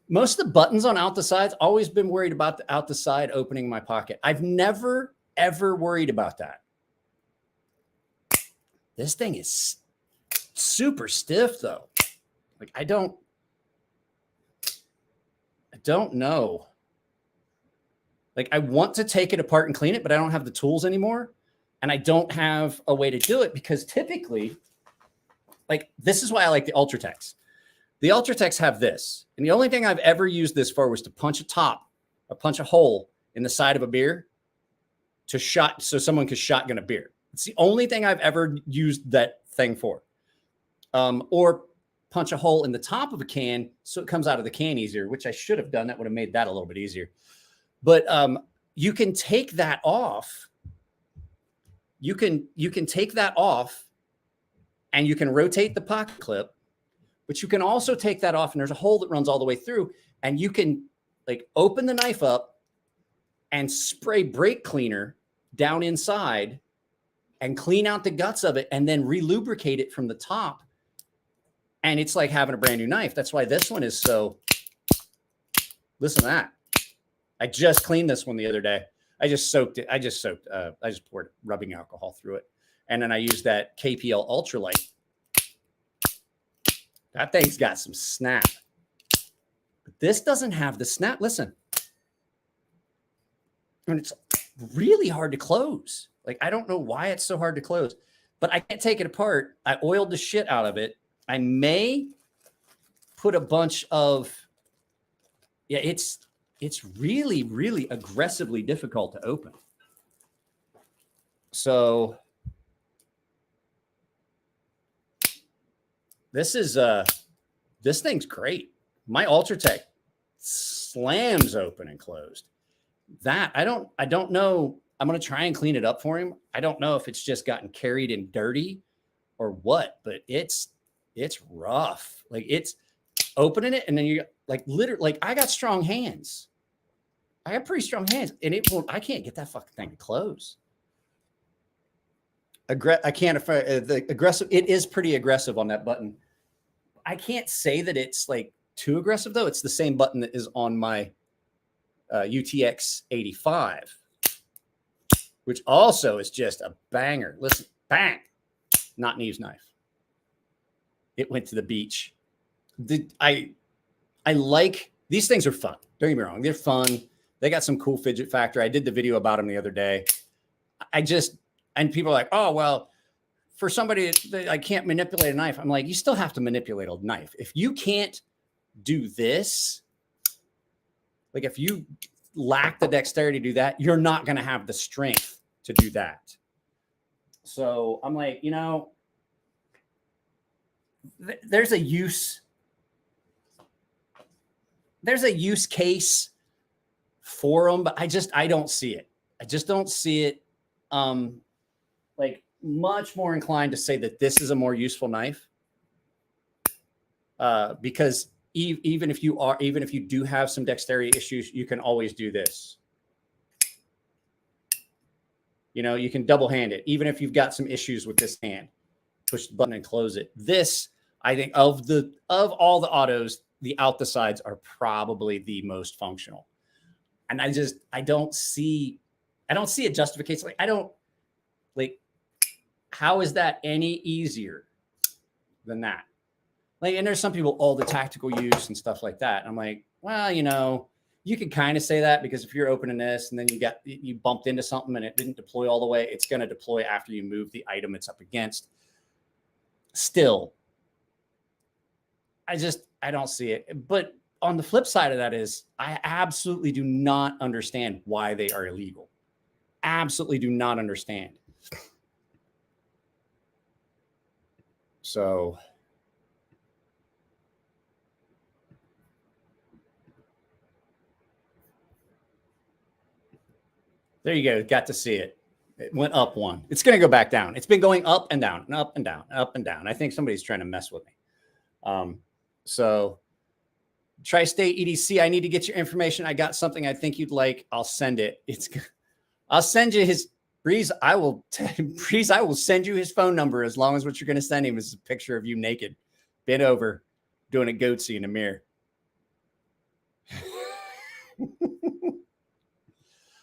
Most of the buttons on out the sides, always been worried about the out the side opening my pocket. I've never, ever worried about that. This thing is super stiff though. Like I don't know. Like I want to take it apart and clean it, but I don't have the tools anymore. And I don't have a way to do it because typically, like this is why I like the Ultratechs. The Ultratechs have this. And the only thing I've ever used this for was to punch a hole in the side of a beer to shot so someone could shotgun a beer. It's the only thing I've ever used that thing for. Or punch a hole in the top of a can so it comes out of the can easier, which I should have done. That would have made that a little bit easier. But you can take that off. You can take that off and you can rotate the pocket clip, but you can also take that off and there's a hole that runs all the way through and you can like open the knife up and spray brake cleaner down inside and clean out the guts of it and then re-lubricate it from the top. And it's like having a brand new knife. That's why this one is so, listen to that. I just cleaned this one the other day. I just poured rubbing alcohol through it. And then I used that KPL Ultralight. That thing's got some snap. But this doesn't have the snap. Listen. And it's really hard to close. Like, I don't know why it's so hard to close. But I can't take it apart. I oiled the shit out of it. I may put a bunch of... Yeah, it's really, really aggressively difficult to open. So this thing's great. My Ultratech slams open and closed. That I don't know. I'm going to try and clean it up for him. I don't know if it's just gotten carried in dirty or what, but it's rough. Like it's opening it and then you like literally, like I got strong hands. I have pretty strong hands and I can't get that fucking thing to close. I can't, the aggressive, it is pretty aggressive on that button. I can't say that it's like too aggressive though. It's the same button that is on my UTX 85, which also is just a banger. Listen, bang, not Neve's knife. It went to the beach. I like, these things are fun. Don't get me wrong. They're fun. They got some cool fidget factor. I did the video about them the other day. And people are like, oh, well, for somebody that I can't manipulate a knife. I'm like, you still have to manipulate a knife. If you can't do this, like if you lack the dexterity to do that, you're not going to have the strength to do that. So I'm like, you know, there's a use case for them, but I don't see it. I just don't see it. Like much more inclined to say that this is a more useful knife. Because even if you do have some dexterity issues, you can always do this. You know, you can double hand it. Even if you've got some issues with this hand, push the button and close it. This, I think of all the autos, the out the sides are probably the most functional. And I don't see a justification. Like, how is that any easier than that? Like, and there's some people, all the tactical use and stuff like that. And I'm like, well, you know, you can kind of say that because if you're opening this and then you bumped into something and it didn't deploy all the way, it's going to deploy after you move the item it's up against. Still, I don't see it. But on the flip side of that is I absolutely do not understand why they are illegal. Absolutely do not understand. So There you go. Got to see it. It went up one. It's going to go back down. It's been going up and down and up and down, up and down. I think somebody's trying to mess with me. So Tri-State EDC, I need to get your information. I got something I think you'd like. I'll send it. I'll send you his Breeze. Breeze, I will send you his phone number as long as what you're going to send him is a picture of you naked, bent over, doing a goatsy in the mirror.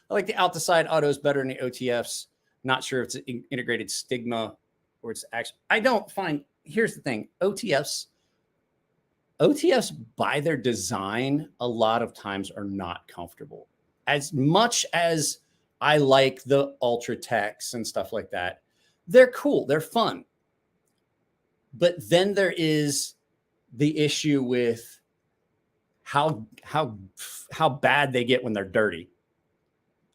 I like the out-the-side autos better than the OTFs. Not sure if it's an integrated stigma or it's actually. I don't find. Here's the thing: OTFs by their design, a lot of times are not comfortable. As much as I like the Ultratechs and stuff like that, they're cool, they're fun. But then there is the issue with how bad they get when they're dirty.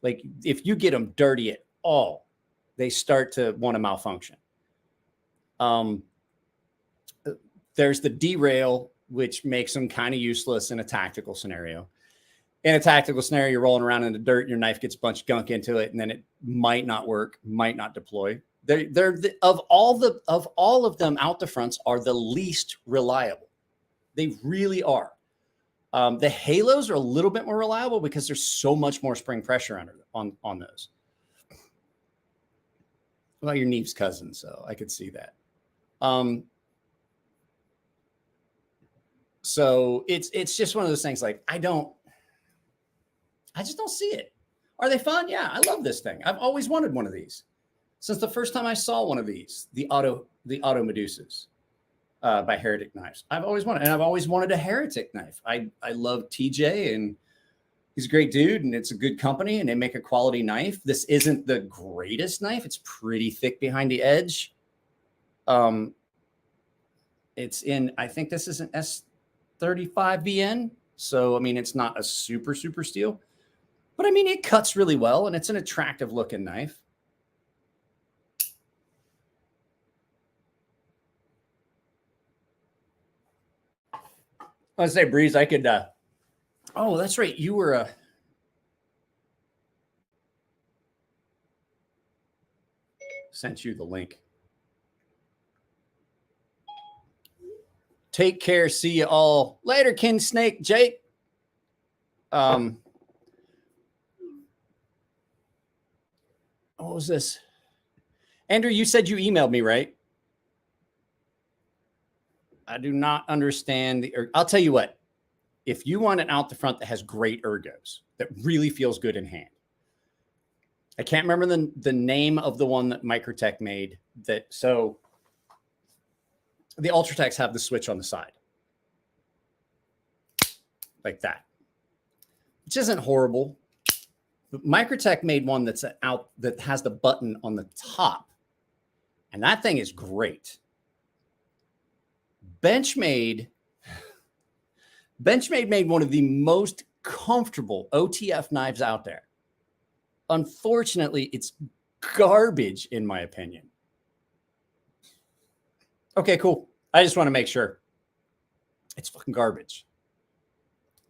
Like if you get them dirty at all, they start to want to malfunction. There's the derail, which makes them kind of useless in a tactical scenario. In a tactical scenario, you're rolling around in the dirt, your knife gets a bunch of gunk into it, and then it might not work, might not deploy. Of all of them, out the fronts are the least reliable. They really are. The halos are a little bit more reliable because there's so much more spring pressure on those. Well, your Neve's cousin, so I could see that. So it's just one of those things. Like I just don't see it. Are they fun? Yeah, I love this thing. I've always wanted one of these since the first time I saw one of these. The auto Medusas. By Heretic Knives. I've always wanted a Heretic knife. I love TJ, and he's a great dude, and it's a good company, and they make a quality knife. This isn't the greatest knife. It's pretty thick behind the edge. It's in, I think this is an S35VN. So, I mean, it's not a super steel, but I mean, it cuts really well, and it's an attractive looking knife. I was say, Breeze, I could. Oh, that's right. You were. Sent you the link. Take care. See you all later, Kin Snake, Jake. What was this? Andrew, you said you emailed me, right? I do not understand I'll tell you what, if you want an out the front that has great ergos, that really feels good in hand. I can't remember the name of the one that Microtech made so the Ultratechs have the switch on the side. Like that. Which isn't horrible. But Microtech made one that has the button on the top. And that thing is great. Benchmade made one of the most comfortable OTF knives out there. Unfortunately, it's garbage in my opinion. Okay, cool. I just want to make sure. It's fucking garbage.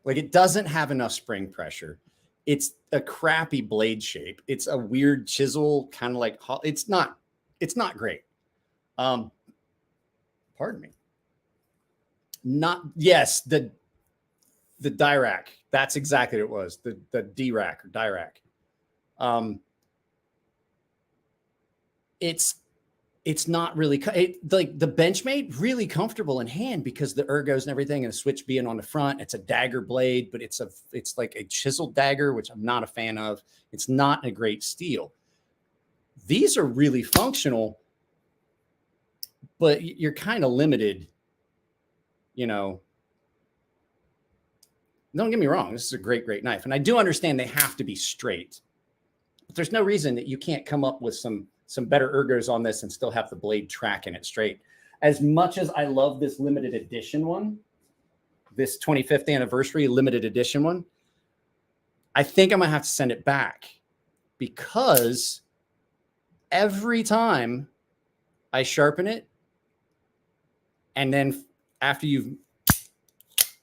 Like it doesn't have enough spring pressure. It's a crappy blade shape. It's a weird chisel, kind of like it's not great. Pardon me. Yes, the Dirac. That's exactly what it was. The D-Rack or Dirac. It's not really like the Benchmade really comfortable in hand because the ergos and everything, and the switch being on the front. It's a dagger blade, but it's like a chiseled dagger, which I'm not a fan of. It's not a great steel. These are really functional, but you're kind of limited. You know, don't get me wrong. This is a great knife. And I do understand they have to be straight, but there's no reason that you can't come up with some better ergos on this and still have the blade tracking it straight. As much as I love this limited edition one, this 25th anniversary limited edition one, I think I'm gonna have to send it back because every time I sharpen it and then after you've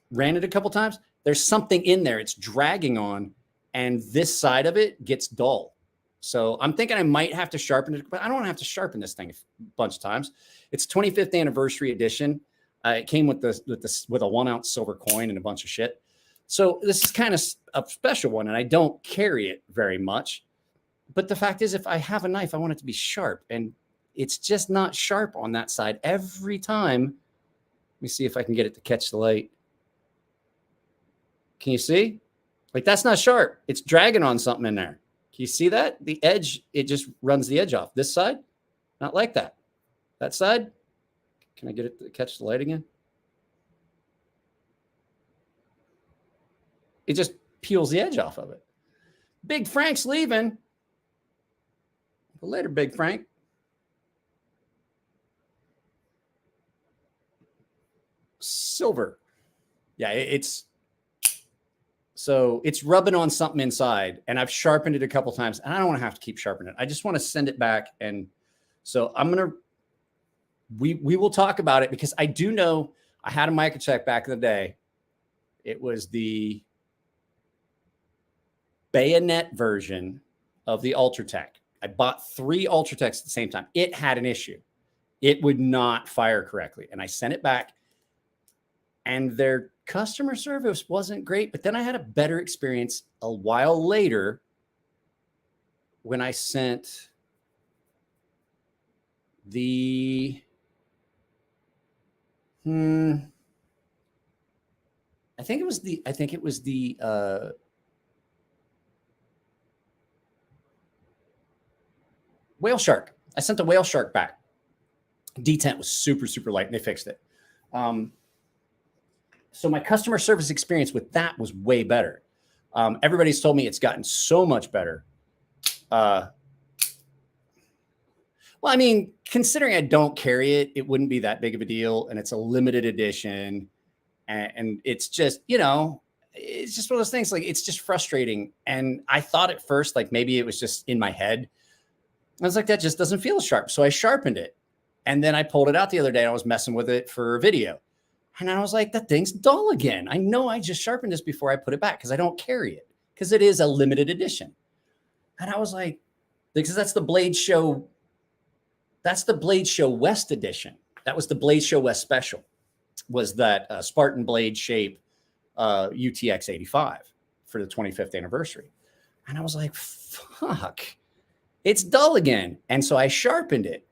ran it a couple times, there's something in there it's dragging on, and this side of it gets dull. So I'm thinking I might have to sharpen it, but I don't want to have to sharpen this thing a bunch of times. It's 25th anniversary edition. It came with with a 1 ounce silver coin and a bunch of shit. So this is kind of a special one, and I don't carry it very much. But the fact is, if I have a knife, I want it to be sharp, and it's just not sharp on that side every time. Let me see if I can get it to catch the light. Can you see? Like, that's not sharp. It's dragging on something in there. Can you see that? The edge, it just runs the edge off. This side, not like that. That side, can I get it to catch the light again? It just peels the edge off of it. Big Frank's leaving. Well, later, Big Frank. Silver. Yeah, so it's rubbing on something inside, and I've sharpened it a couple times, and I don't want to have to keep sharpening it. I just want to send it back. And so we will talk about it, because I do know I had a Microtech back in the day. It was the bayonet version of the Ultratech. I bought 3 Ultratechs at the same time. It had an issue. It would not fire correctly. And I sent it back, and their customer service wasn't great. But then I had a better experience a while later when I sent the I think it was the whale shark. I sent the whale shark back. Detent was super, super light, and they fixed it. So my customer service experience with that was way better. Everybody's told me it's gotten so much better. Well, I mean, considering I don't carry it, it wouldn't be that big of a deal. And it's a limited edition. And it's just, it's just one of those things. Like, it's just frustrating. And I thought at first, like, maybe it was just in my head. I was like, that just doesn't feel sharp. So I sharpened it. And then I pulled it out the other day, and I was messing with it for a video. And I was like, that thing's dull again. I know I just sharpened this before I put it back, because I don't carry it, because it is a limited edition. And I was like, because that's the Blade Show. That's the Blade Show West edition. That was the Blade Show West special, was that Spartan blade shape UTX 85 for the 25th anniversary. And I was like, fuck, it's dull again. And so I sharpened it.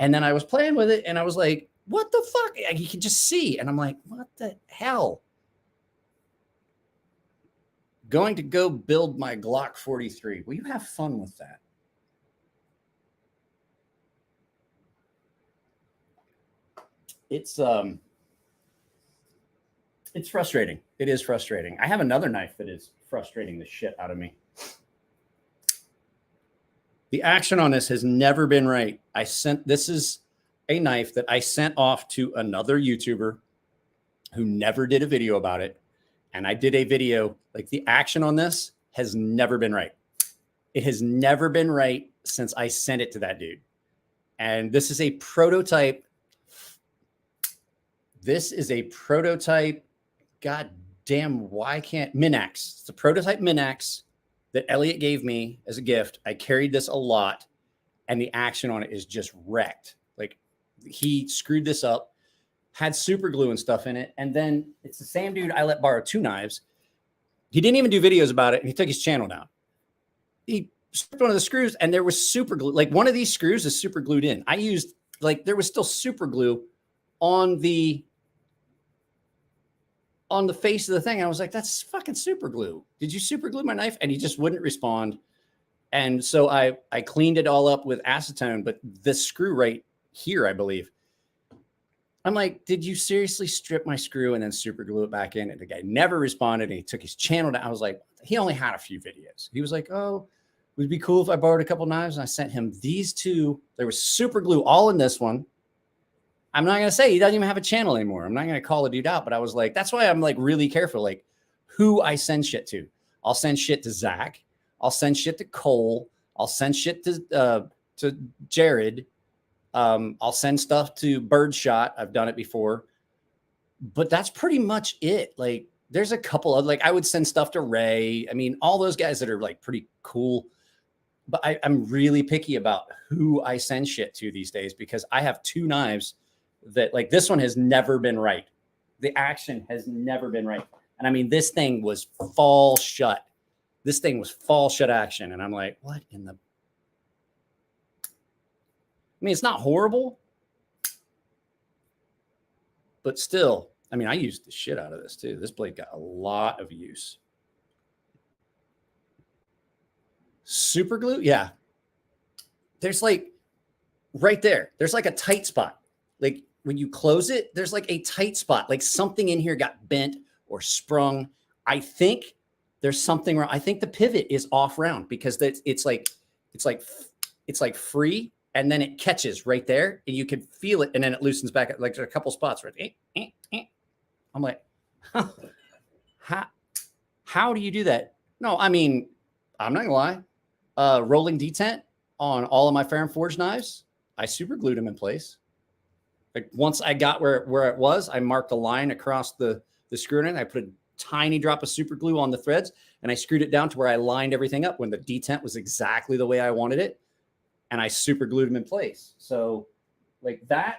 And then I was playing with it, and I was like, what the fuck? You can just see. And I'm like, what the hell? Going to go build my Glock 43. Will you have fun with that? It's frustrating. It is frustrating. I have another knife that is frustrating the shit out of me. The action on this has never been right. This is a knife that I sent off to another YouTuber who never did a video about it. And I did a video, like, the action on this has never been right. It has never been right since I sent it to that dude. And this is a prototype. This is a prototype. God damn, why can't Minax? It's a prototype Minax that Elliot gave me as a gift. I carried this a lot, and the action on it is just wrecked. Like, he screwed this up, had super glue and stuff in it. And then it's the same dude I let borrow 2 knives. He didn't even do videos about it, and he took his channel down. He stripped one of the screws, and there was super glue. Like, one of these screws is super glued in. I used, like, there was still super glue on the face of the thing. I was like, that's fucking super glue. Did you super glue my knife? And he just wouldn't respond. And so I cleaned it all up with acetone, but the screw right here, I believe, I'm like, did you seriously strip my screw and then super glue it back in? And the guy never responded, and he took his channel down. I was like, he only had a few videos. He was like, oh, it would be cool if I borrowed a couple knives. And I sent him these 2. There was super glue all in this one. I'm not going to say he doesn't even have a channel anymore. I'm not going to call the dude out, but I was like, that's why I'm like really careful, like who I send shit to. I'll send shit to Zach. I'll send shit to Cole. I'll send shit to Jared. I'll send stuff to Birdshot. I've done it before, but that's pretty much it. Like, there's a couple of, like, I would send stuff to Ray. I mean, all those guys that are like pretty cool. but I'm really picky about who I send shit to these days because I have 2 knives that like this one has never been right. The action has never been right. And I mean, this thing was fall shut. This thing was fall shut action. And I'm like, what in the, I mean, it's not horrible, but still, I mean, I used the shit out of this too. This blade got a lot of use. Super glue. Yeah. There's like right there, there's like a tight spot. Like when you close it, there's like a tight spot, like something in here got bent or sprung. I think there's something wrong. I think the pivot is off round because it's like free and then it catches right there and you can feel it and then it loosens back at like a couple spots where I'm like, huh, how do you do that? No, I mean, I'm not gonna lie. Rolling detent on all of my Fair and Forge knives, I super glued them in place. Like once I got where it was, I marked a line across the screw in it. I put a tiny drop of super glue on the threads and I screwed it down to where I lined everything up when the detent was exactly the way I wanted it. And I super glued them in place. So like that,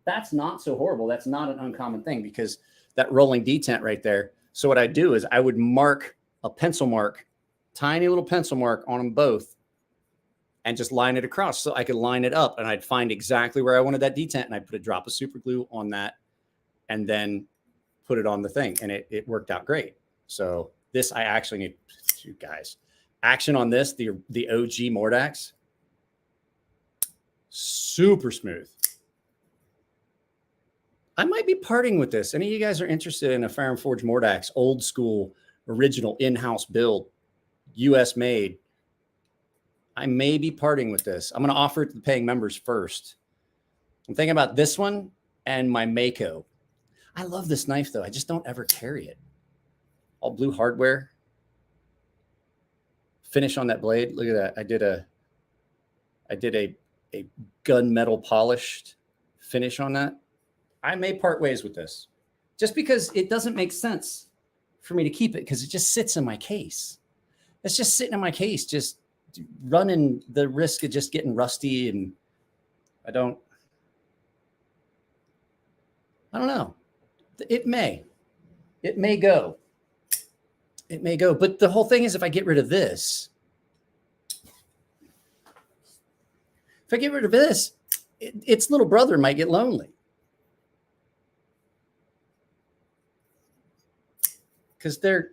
that's not so horrible. That's not an uncommon thing because that rolling detent right there. So what I do is I would mark a pencil mark, tiny little pencil mark on them both and just line it across. So I could line it up and I'd find exactly where I wanted that detent and I'd put a drop of super glue on that and then put it on the thing. And it worked out great. So this, I actually need to, guys, action on this, the OG Mordax, super smooth. I might be parting with this. Any of you guys are interested in a Fair and Forge Mordax, old school, original in-house build, US made, I may be parting with this. I'm going to offer it to the paying members first. I'm thinking about this one and my Mako. I love this knife though. I just don't ever carry it. All blue hardware. Finish on that blade. Look at that. I did a gunmetal polished finish on that. I may part ways with this just because it doesn't make sense for me to keep it because it just sits in my case. It's just sitting in my case, just running the risk of just getting rusty. And I don't know. It may go. It may go. But the whole thing is if I get rid of this, its little brother might get lonely. Because they're,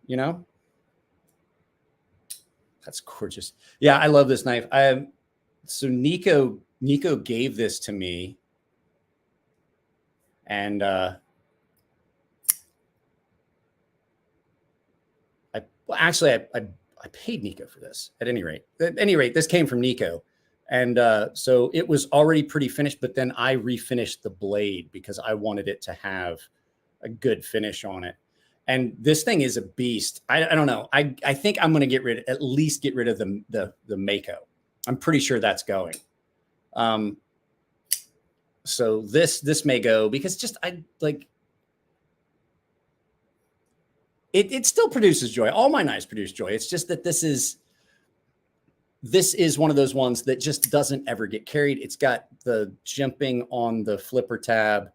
you know, that's gorgeous. Yeah, I love this knife. So Nico gave this to me. And I paid Nico for this at any rate. At any rate, this came from Nico. And so it was already pretty finished, but then I refinished the blade because I wanted it to have a good finish on it. And this thing is a beast. I don't know. I think I'm going to at least get rid of the Mako. I'm pretty sure that's going. So this may go because just it still produces joy. All my knives produce joy. It's just that this is one of those ones that just doesn't ever get carried. It's got the jimping on the flipper tab.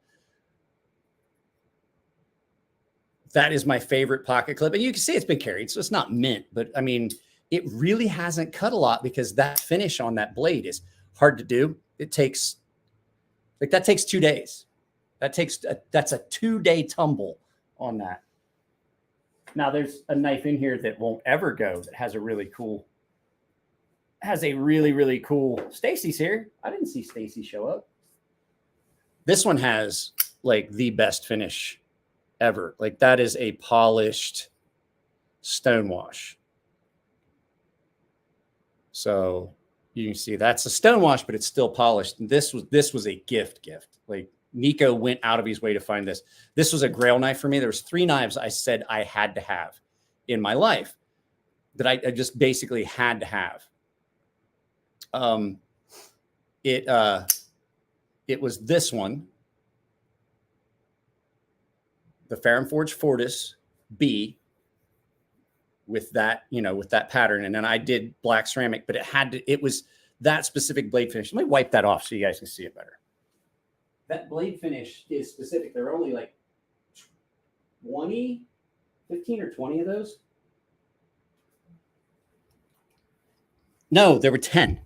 That is my favorite pocket clip. And you can see it's been carried, so it's not mint. But, I mean, it really hasn't cut a lot because that finish on that blade is hard to do. That takes 2 days. That's a 2-day tumble on that. Now, there's a knife in here that won't ever go that has a really cool Stacy's here. I didn't see Stacy show up. This one has, like, the best finish ever. Like that is a polished stonewash. So you can see that's a stonewash, but it's still polished. And this was a gift. Like Nico went out of his way to find this. This was a Grail knife for me. There was 3 knives I said I had to have in my life that I just basically had to have. It was this one. the Ferrum Forge Fortis B with that, you know, with that pattern. And then I did black ceramic, but it was that specific blade finish. Let me wipe that off so you guys can see it better. That blade finish is specific. There are only like 15 or 20 of those. No, there were 10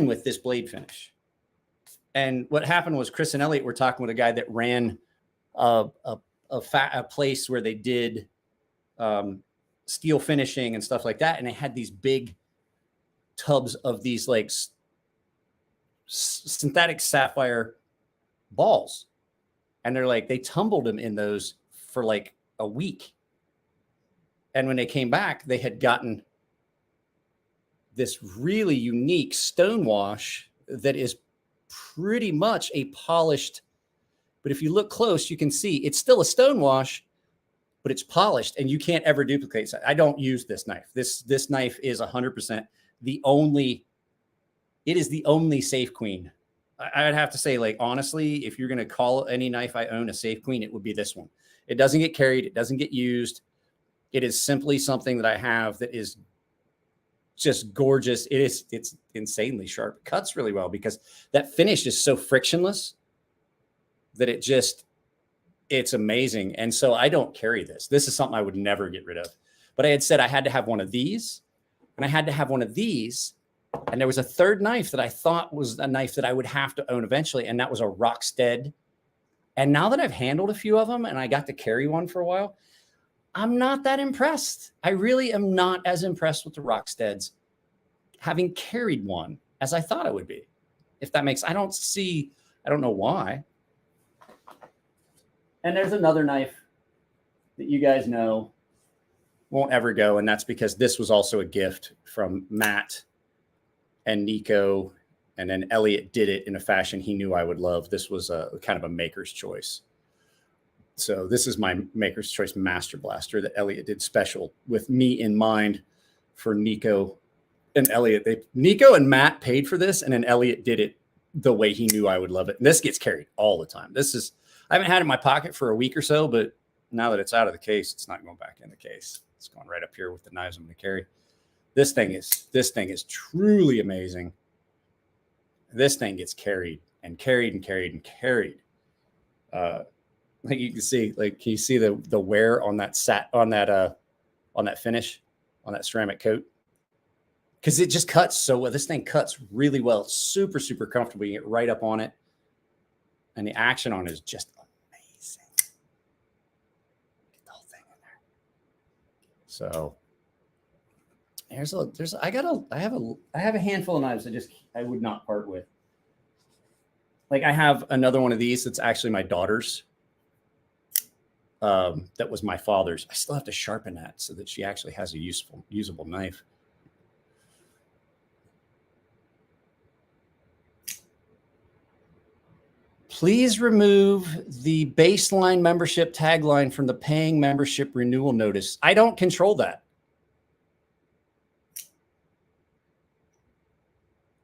with this blade finish. And what happened was Chris and Elliot were talking with a guy that ran a place where they did steel finishing and stuff like that. And they had these big tubs of these like synthetic sapphire balls. And they're like, they tumbled them in those for like a week. And when they came back, they had gotten this really unique stone wash that is pretty much a polished, but if you look close, you can see it's still a stone wash, but it's polished and you can't ever duplicate it. I don't use this knife. This knife is 100% it is the only Safe Queen. I'd have to say, like, honestly, if you're going to call any knife I own a Safe Queen, it would be this one. It doesn't get carried. It doesn't get used. It is simply something that I have that is just gorgeous. It's insanely sharp. It cuts really well because that finish is so frictionless that it's amazing. And so I don't carry this. This is something I would never get rid of. But I had said I had to have one of these, and I had to have one of these. And there was a third knife that I thought was a knife that I would have to own eventually, and that was a Rockstead. And now that I've handled a few of them and I got to carry one for a while, I'm not that impressed. I really am not as impressed with the Rocksteads having carried one as I thought I would be. If that makes, I don't know why. And there's another knife that you guys know won't ever go. And that's because this was also a gift from Matt and Nico. And then Elliot did it in a fashion he knew I would love. This was a kind of a maker's choice. So this is my Maker's Choice Master Blaster that Elliot did special with me in mind for Nico and Elliot. Nico and Matt paid for this, and then Elliot did it the way he knew I would love it. And this gets carried all the time. I haven't had it in my pocket for a week or so, but now that it's out of the case, it's not going back in the case. It's going right up here with the knives I'm going to carry. This thing is truly amazing. This thing gets carried and carried and carried and carried. Like you can see, can you see the wear on that finish, on that ceramic coat? Because it just cuts so well. This thing cuts really well. It's super, super comfortable. You get right up on it. And the action on it is just amazing. Get the whole thing in there. So I have a handful of knives I would not part with. Like I have another one of these that's actually my daughter's. That was my father's. I still have to sharpen that so that she actually has a usable knife. Please remove the baseline membership tagline from the paying membership renewal notice. I don't control that.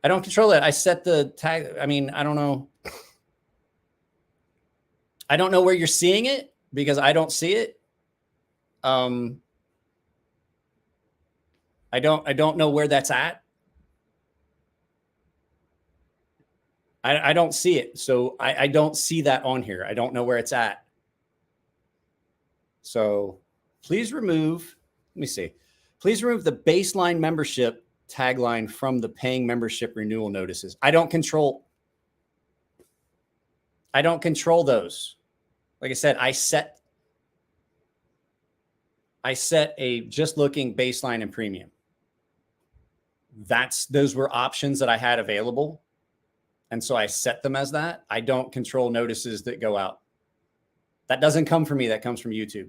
I don't control that. I set the tag. I mean, I don't know. I don't know where you're seeing it because I don't see it. I don't know where that's at. I don't see it. So I don't see that on here. I don't know where it's at. So please remove, let me see. Please remove the baseline membership tagline from the paying membership renewal notices. I don't control those. Like I said, I set a just looking baseline and premium. Those were options that I had available. And so I set them as that. I don't control notices that go out. That doesn't come from me. That comes from YouTube.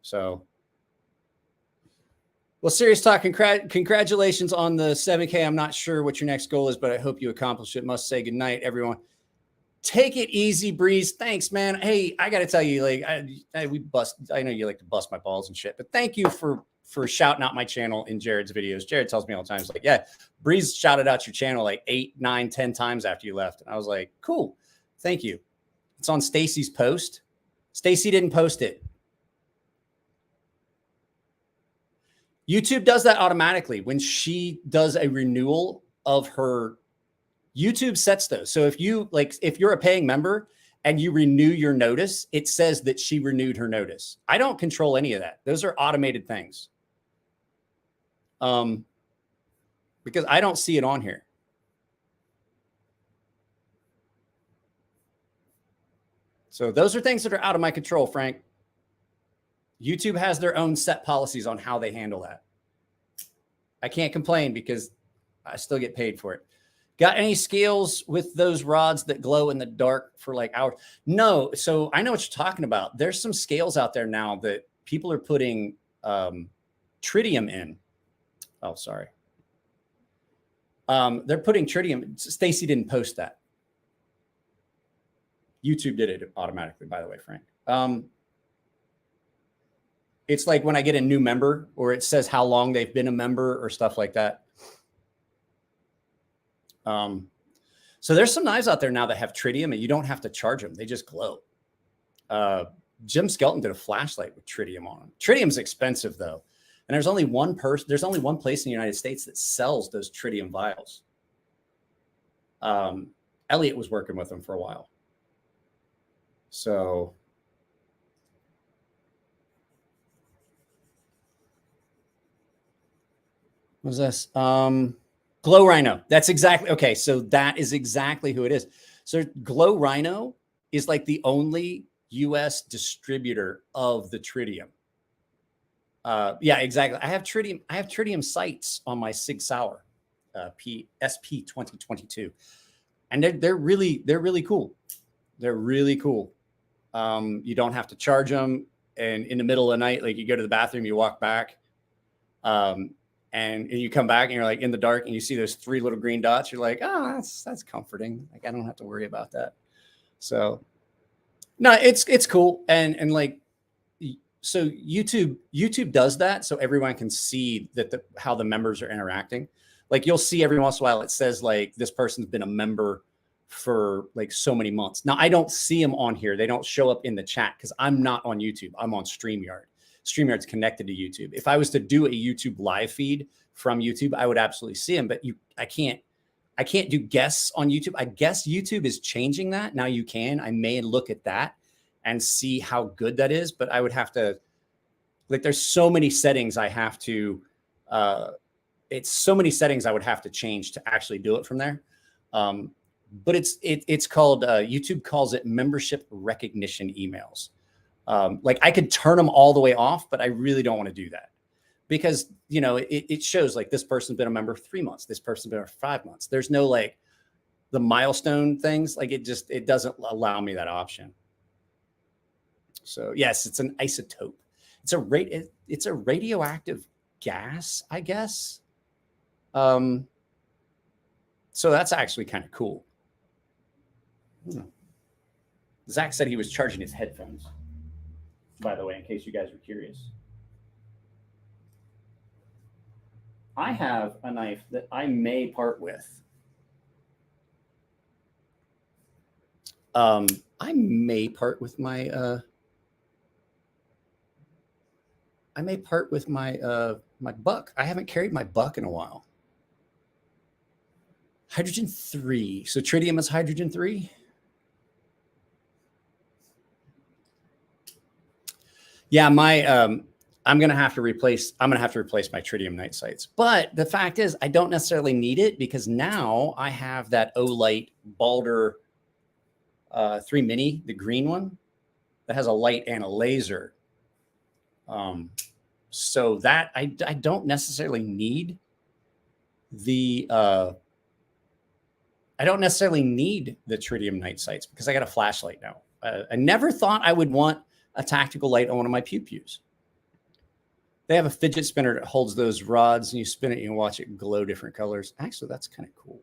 So, well, serious talk. Congratulations on the 7K. I'm not sure what your next goal is, but I hope you accomplish it. Must say good night, everyone. Take it easy, Breeze. Thanks, man. Hey, I got to tell you, I know you like to bust my balls and shit, but thank you for shouting out my channel in Jared's videos. Jared tells me all the time, he's like, yeah, Breeze shouted out your channel like 8, 9, 10 times after you left. And I was like, cool. Thank you. It's on Stacy's post. Stacy didn't post it. YouTube does that automatically when she does a renewal of her. YouTube sets those. So if you're a paying member and you renew your notice, it says that she renewed her notice. I don't control any of that. Those are automated things. Because I don't see it on here. So those are things that are out of my control, Frank. YouTube has their own set policies on how they handle that. I can't complain because I still get paid for it. Got any scales with those rods that glow in the dark for like hours? No. So I know what you're talking about. There's some scales out there now that people are putting tritium in. Oh, sorry. They're putting tritium. Stacy didn't post that. YouTube did it automatically, by the way, Frank. It's like when I get a new member or it says how long they've been a member or stuff like that. So there's some knives out there now that have tritium and you don't have to charge them. They just glow. Jim Skelton did a flashlight with tritium on them. Tritium's expensive though. And there's only one place in the United States that sells those tritium vials. Elliot was working with them for a while. So what was this? Glow Rhino. That's exactly, okay. So that is exactly who it is. So Glow Rhino is like the only US distributor of the tritium. Yeah, exactly. I have tritium sights on my Sig Sauer SP 2022. And they're really cool. They're really cool. You don't have to charge them. And in the middle of the night, like you go to the bathroom, you walk back. And you come back and you're like in the dark and you see those 3 little green dots. You're like, oh, that's comforting. Like I don't have to worry about that. So no, it's cool. And like, so YouTube does that. So everyone can see that how the members are interacting. Like you'll see every once in a while, it says like this person's been a member for like so many months. Now I don't see them on here. They don't show up in the chat because I'm not on YouTube. I'm on StreamYard. StreamYard's connected to YouTube. If I was to do a YouTube live feed from YouTube, I would absolutely see them, but I can't do guests on YouTube. I guess YouTube is changing that. Now you can. I may look at that and see how good that is, but I would have to, like, there's so many settings I have to, it's so many settings I would have to change to actually do it from there. But it's called, YouTube calls it membership recognition emails. Like I could turn them all the way off, but I really don't want to do that because, you know, it shows like this person's been a member for 3 months. This person's been for 5 months. There's no like the milestone things. Like it doesn't allow me that option. So yes, it's an isotope. It's a radioactive gas, I guess. So that's actually kind of cool. Zach said he was charging his headphones, by the way, in case you guys were curious. I have a knife that I may part with. I may part with my my buck. I haven't carried my buck in a while. Hydrogen 3. So tritium is hydrogen 3. Yeah, I'm gonna have to replace my tritium night sights. But the fact is, I don't necessarily need it because now I have that Olight Balder 3 Mini, the green one, that has a light and a laser. So that I don't necessarily need the tritium night sights because I got a flashlight now. I never thought I would want a tactical light on one of my pew-pews. They have a fidget spinner that holds those rods and you spin it and you watch it glow different colors. Actually, that's kind of cool.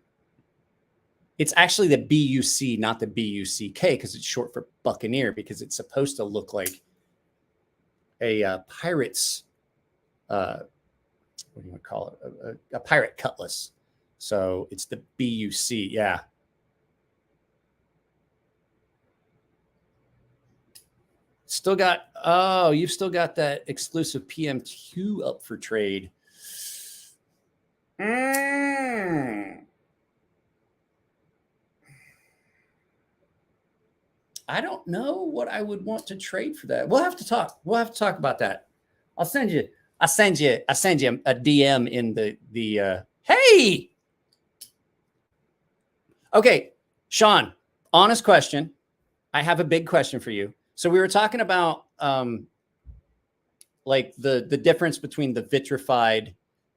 It's actually the BUC, not the BUCK, because it's short for Buccaneer, because it's supposed to look like a pirate's, what do you want to call it? A pirate cutlass. So it's the BUC, yeah. Still got, oh, you've still got that exclusive PM2 up for trade. I don't know what I would want to trade for that. We'll have to talk. We'll have to talk about that. I'll send you a DM in the hey. Okay, Sean, honest question. I have a big question for you. So we were talking about like the difference between the vitrified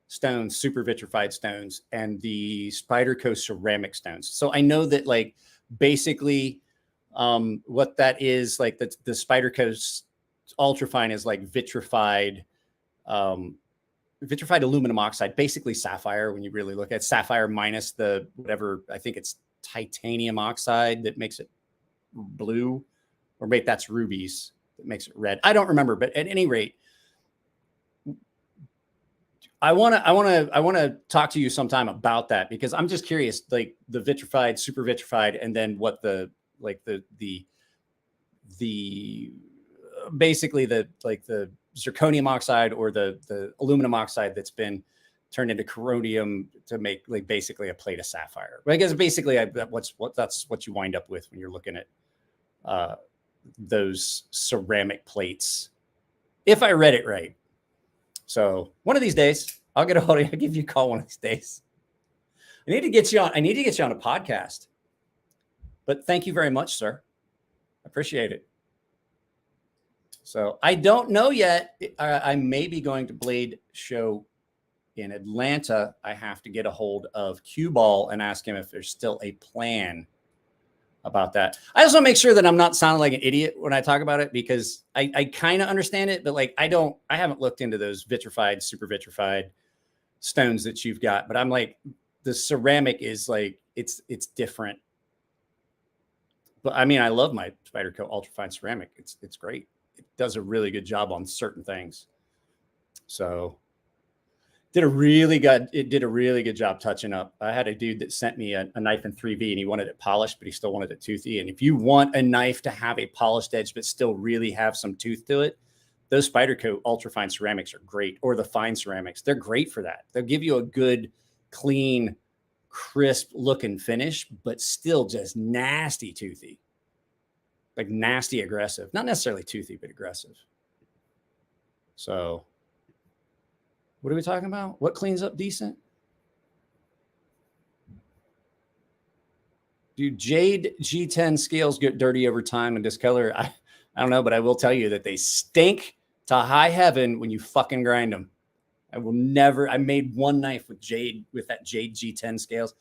stones, super vitrified stones, and the Spyderco ceramic stones. So I know that like basically what that is, like the Spyderco ultrafine is like vitrified aluminum oxide, basically sapphire. When you really look at sapphire minus the whatever, I think it's titanium oxide that makes it blue, or maybe that's rubies that makes it red. I don't remember, but at any rate, I want to talk to you sometime about that, because I'm just curious, like the vitrified, super vitrified, and then what the basically the zirconium oxide or the aluminum oxide that's been turned into corrodium to make like basically a plate of sapphire. But I guess basically that's what you wind up with when you're looking at those ceramic plates, if I read it right. So one of these days, I'll get a hold of you. I'll give you a call one of these days. I need to get you on a podcast. But thank you very much, sir. I appreciate it. So I don't know yet. I may be going to Blade Show in Atlanta. I have to get a hold of Cue Ball and ask him if there's still a plan about that. I also make sure that I'm not sounding like an idiot when I talk about it, because I kind of understand it, but like I haven't looked into those vitrified, super vitrified stones that you've got. But I'm like, the ceramic is like it's different. But I mean, I love my Spyderco ultrafine ceramic. It's great. It does a really good job on certain things. So it did a really good job touching up. I had a dude that sent me a knife in 3V, and he wanted it polished, but he still wanted it toothy. And if you want a knife to have a polished edge but still really have some tooth to it, those Spyderco ultrafine ceramics are great, or the fine ceramics. They're great for that. They'll give you a good, clean, crisp looking finish, but still just nasty toothy. Like nasty aggressive. Not necessarily toothy, but aggressive. So what are we talking about? What cleans up decent? Do Jade G10 scales get dirty over time and discolor? I don't know, but I will tell you that they stink to high heaven when you fucking grind them. I made one knife with that Jade G10 scales.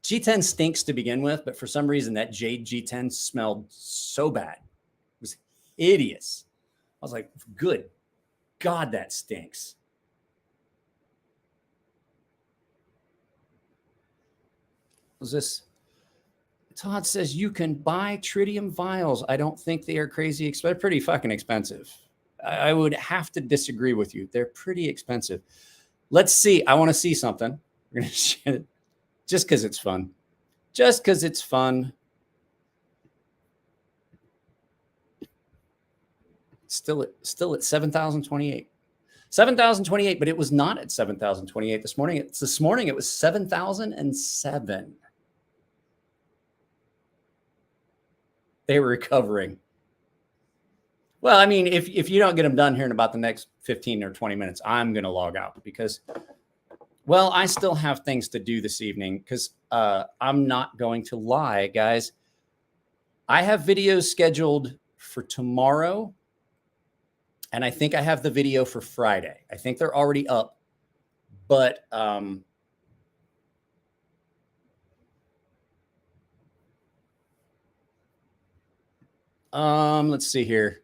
G10 stinks to begin with, but for some reason that Jade G10 smelled so bad. It was hideous. I was like, good God, that stinks. What's this? Todd says you can buy tritium vials. I don't think they are crazy expensive. They're pretty fucking expensive. I would have to disagree with you. They're pretty expensive. Let's see. I want to see something. We're going to share it just because it's fun. Just because it's fun. Still at 7,028. 7,028, but it was not at 7,028 this morning. This morning it was 7,007. They were recovering. Well, I mean, if you don't get them done here in about the next 15 or 20 minutes, I'm going to log out because, well, I still have things to do this evening because I'm not going to lie, guys. I have videos scheduled for tomorrow, and I think I have the video for Friday. I think they're already up, but let's see here.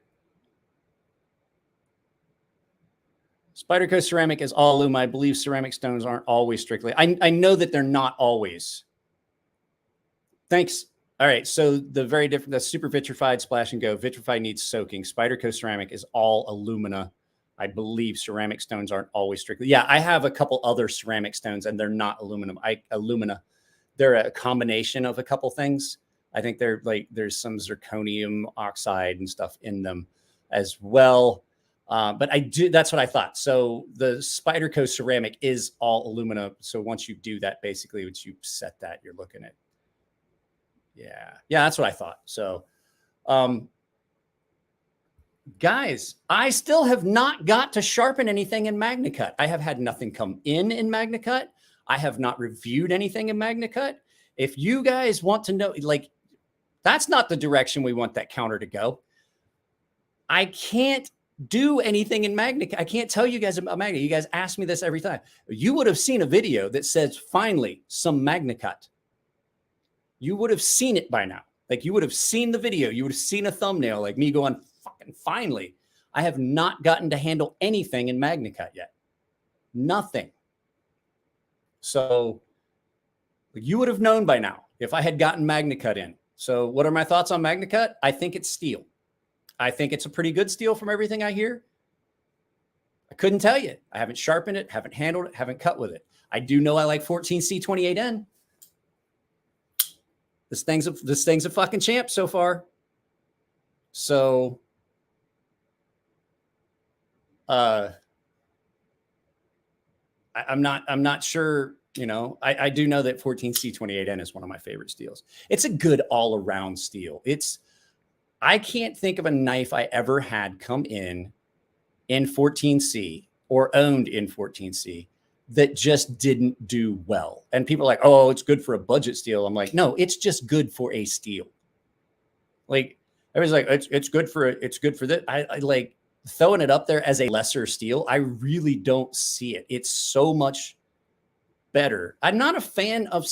Spyderco ceramic is all aluminum. I believe ceramic stones aren't always strictly. I know that they're not always. Thanks. All right. So the super vitrified splash and go. Vitrified needs soaking. Spyderco ceramic is all alumina. I believe ceramic stones aren't always strictly. Yeah, I have a couple other ceramic stones and they're not aluminum. Alumina. They're a combination of a couple things. I think there's some zirconium oxide and stuff in them as well. But that's what I thought. So the Spyderco ceramic is all alumina. So once you do that, basically, once you set that, you're looking at, yeah, that's what I thought. So, guys, I still have not got to sharpen anything in MagnaCut. I have had nothing come in MagnaCut. I have not reviewed anything in MagnaCut. If you guys want to know, like, that's not the direction we want that counter to go. I can't do anything in MagnaCut. I can't tell you guys about Magna. You guys ask me this every time. You would have seen a video that says, finally, some MagnaCut. You would have seen it by now. Like, you would have seen the video. You would have seen a thumbnail like me going, fucking finally. I have not gotten to handle anything in MagnaCut yet. Nothing. So you would have known by now if I had gotten MagnaCut in. So what are my thoughts on MagnaCut? I think it's steel. I think it's a pretty good steel from everything I hear. I couldn't tell you. I haven't sharpened it, haven't handled it, haven't cut with it. I do know I like 14C28N. This thing's a fucking champ so far. So I'm not sure, you know. I do know that 14C28N is one of my favorite steels. It's a good all-around steel. I can't think of a knife I ever had come in 14C or owned in 14C that just didn't do well. And people are like, oh, it's good for a budget steel. I'm like, no, it's just good for a steel. Like, everybody's like, it's good for that. I like throwing it up there as a lesser steel. I really don't see it. It's so much better. I'm not a fan of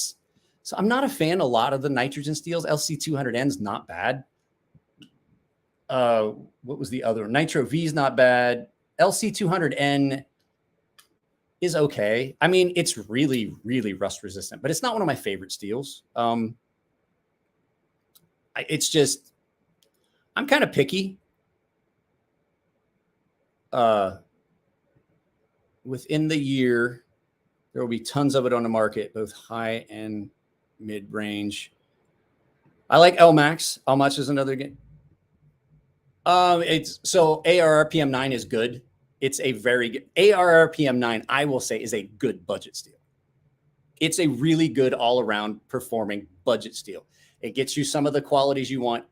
a lot of the nitrogen steels. LC200N is not bad. What was the other? Nitro V is not bad. LC200N is okay. I mean, it's really, really rust resistant, but it's not one of my favorite steels. It's just, I'm kind of picky. Within the year, there will be tons of it on the market, both high and mid range. I like LMAX. How much is another game? It's so ARRPM9 is good. It's a very good ARRPM9. I will say is a good budget steel. It's a really good all around performing budget steel. It gets you some of the qualities you want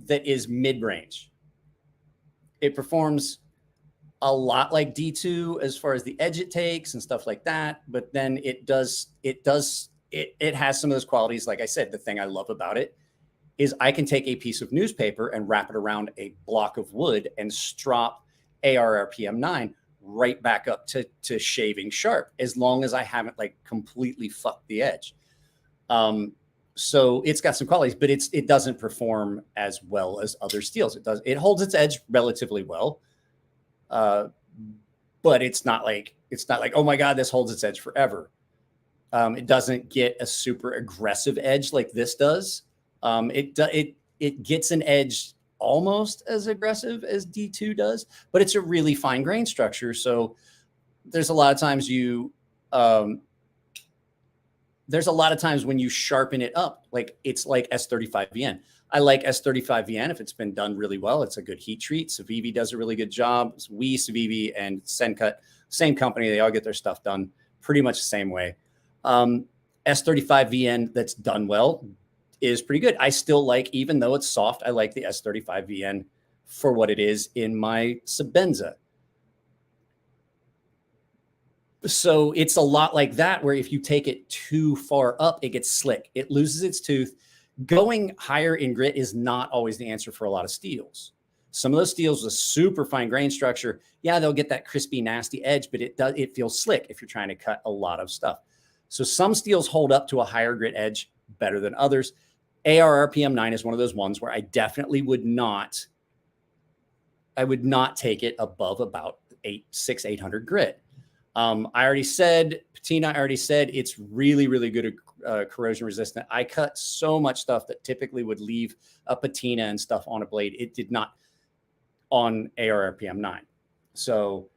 that is mid range. It performs a lot like D2 as far as the edge it takes and stuff like that. But then it has some of those qualities. Like I said, the thing I love about it is I can take a piece of newspaper and wrap it around a block of wood and strop ARRPM9 right back up to shaving sharp, as long as I haven't like completely fucked the edge. So it's got some qualities, but it doesn't perform as well as other steels. It holds its edge relatively well. But it's not like, oh my God, this holds its edge forever. It doesn't get a super aggressive edge like this does. It gets an edge almost as aggressive as D2 does, but it's a really fine grain structure. So there's a lot of times when you sharpen it up, like it's like S35VN. I like S35VN if it's been done really well. It's a good heat treat. Civivi does a really good job. Civivi, and Sencut, same company. They all get their stuff done pretty much the same way. S35VN that's done well is pretty good. I still like, even though it's soft, I like the S35VN for what it is in my Sabenza. So it's a lot like that, where if you take it too far up, it gets slick. It loses its tooth. Going higher in grit is not always the answer for a lot of steels. Some of those steels with super fine grain structure, yeah, they'll get that crispy, nasty edge, but it feels slick if you're trying to cut a lot of stuff. So some steels hold up to a higher grit edge better than others. ARRPM9 is one of those ones where I definitely would not take it above about 800 grit. I already said, patina, it's really, really good at corrosion resistant. I cut so much stuff that typically would leave a patina and stuff on a blade. It did not on ARRPM9. So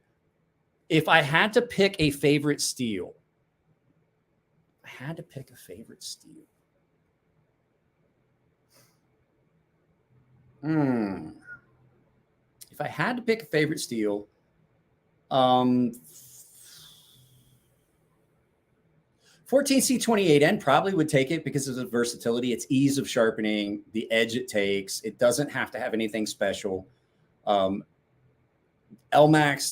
if I had to pick a favorite steel, I had to pick a favorite steel. If I had to pick a favorite steel, 14C28N probably would take it because of the versatility, its ease of sharpening, the edge it takes. It doesn't have to have anything special. LMAX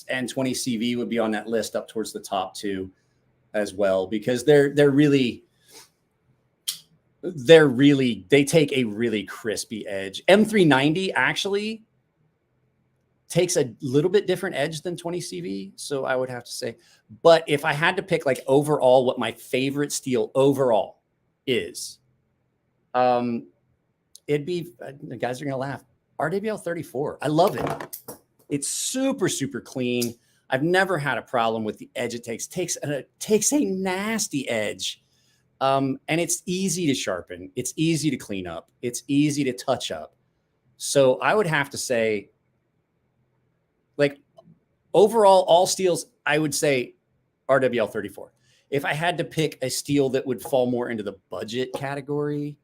and 20CV would be on that list up towards the top two as well, because they take a really crispy edge. M390 actually takes a little bit different edge than 20CV. So I would have to say, but if I had to pick like overall, what my favorite steel overall is, it'd be, the guys are going to laugh, RWL 34. I love it. It's super, super clean. I've never had a problem with the edge it takes. Takes a nasty edge. And it's easy to sharpen. It's easy to clean up. It's easy to touch up. So I would have to say, like, overall, all steels, I would say RWL 34. If I had to pick a steel that would fall more into the budget category,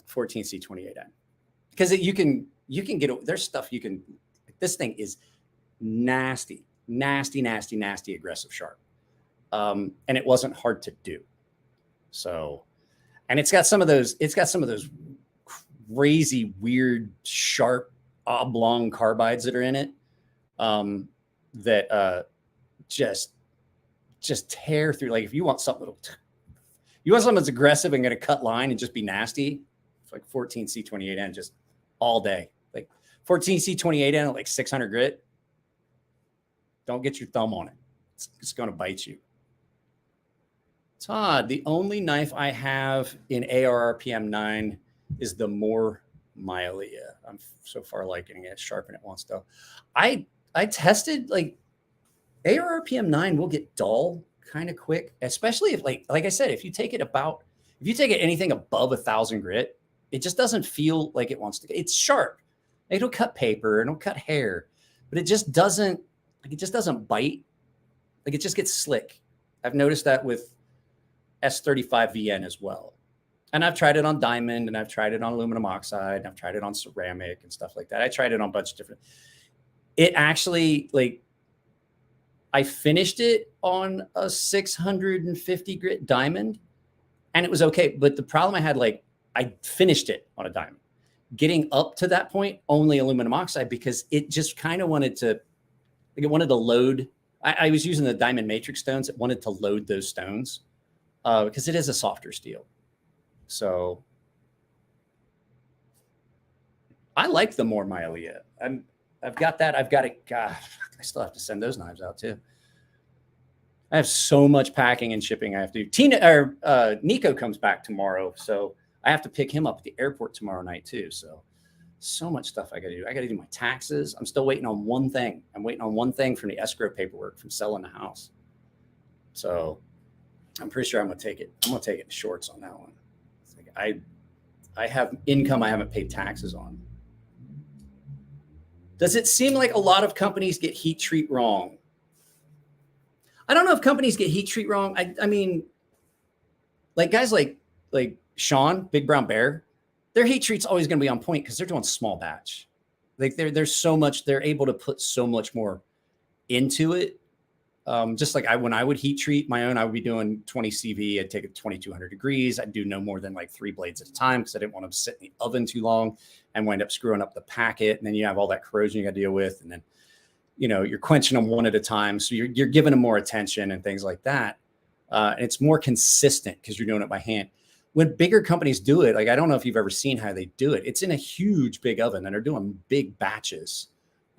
14C28N. Because you can get, there's stuff you can, this thing is nasty, aggressive sharp. And it wasn't hard to do. So, and it's got some of those crazy, weird, sharp, oblong carbides that are in it, that just tear through. Like if you want something that's aggressive and going to cut line and just be nasty, it's like 14C28N just all day. Like 14C28N at like 600 grit. Don't get your thumb on it. It's going to bite you. Todd, the only knife I have in ARRPM 9 is the More Mylea. I'm so far liking it. Sharpen it once though. I tested, like, ARRPM 9 will get dull kind of quick, especially if like I said, if you take it anything above 1,000 grit, it just doesn't feel like it wants to. It's sharp. It'll cut paper and it'll cut hair, but it just doesn't bite. Like it just gets slick. I've noticed that with S35VN as well. And I've tried it on diamond, and I've tried it on aluminum oxide, and I've tried it on ceramic and stuff like that. I tried it on a bunch of different. It actually, like, I finished it on a 650 grit diamond, and it was okay. But the problem I had, like, I finished it on a diamond. Getting up to that point, only aluminum oxide, because it just kind of wanted to, like, it wanted to load. I was using the diamond matrix stones. It wanted to load those stones because it is a softer steel. So I like the More Mylea. I've got that. I've got it. God, I still have to send those knives out too. I have so much packing and shipping I have to do. Nico comes back tomorrow, so I have to pick him up at the airport tomorrow night too. So much stuff I got to do. I got to do my taxes. I'm still waiting on one thing. I'm waiting on one thing from the escrow paperwork from selling the house. So I'm pretty sure I'm gonna take it. I'm gonna take it in shorts on that one. It's like I have income I haven't paid taxes on. Does it seem like a lot of companies get heat treat wrong? I don't know if companies get heat treat wrong. I mean, like guys like Sean, Big Brown Bear, their heat treat's always going to be on point because they're doing small batch. Like there's so much, they're able to put so much more into it. Just like when I would heat treat my own, I would be doing 20 CV. I'd take it 2,200 degrees. I'd do no more than like 3 blades at a time because I didn't want them to sit in the oven too long and wind up screwing up the packet. And then you have all that corrosion you got to deal with. And then, you know, you're quenching them one at a time. So you're giving them more attention and things like that. And it's more consistent because you're doing it by hand. When bigger companies do it, like, I don't know if you've ever seen how they do it. It's in a huge big oven and they're doing big batches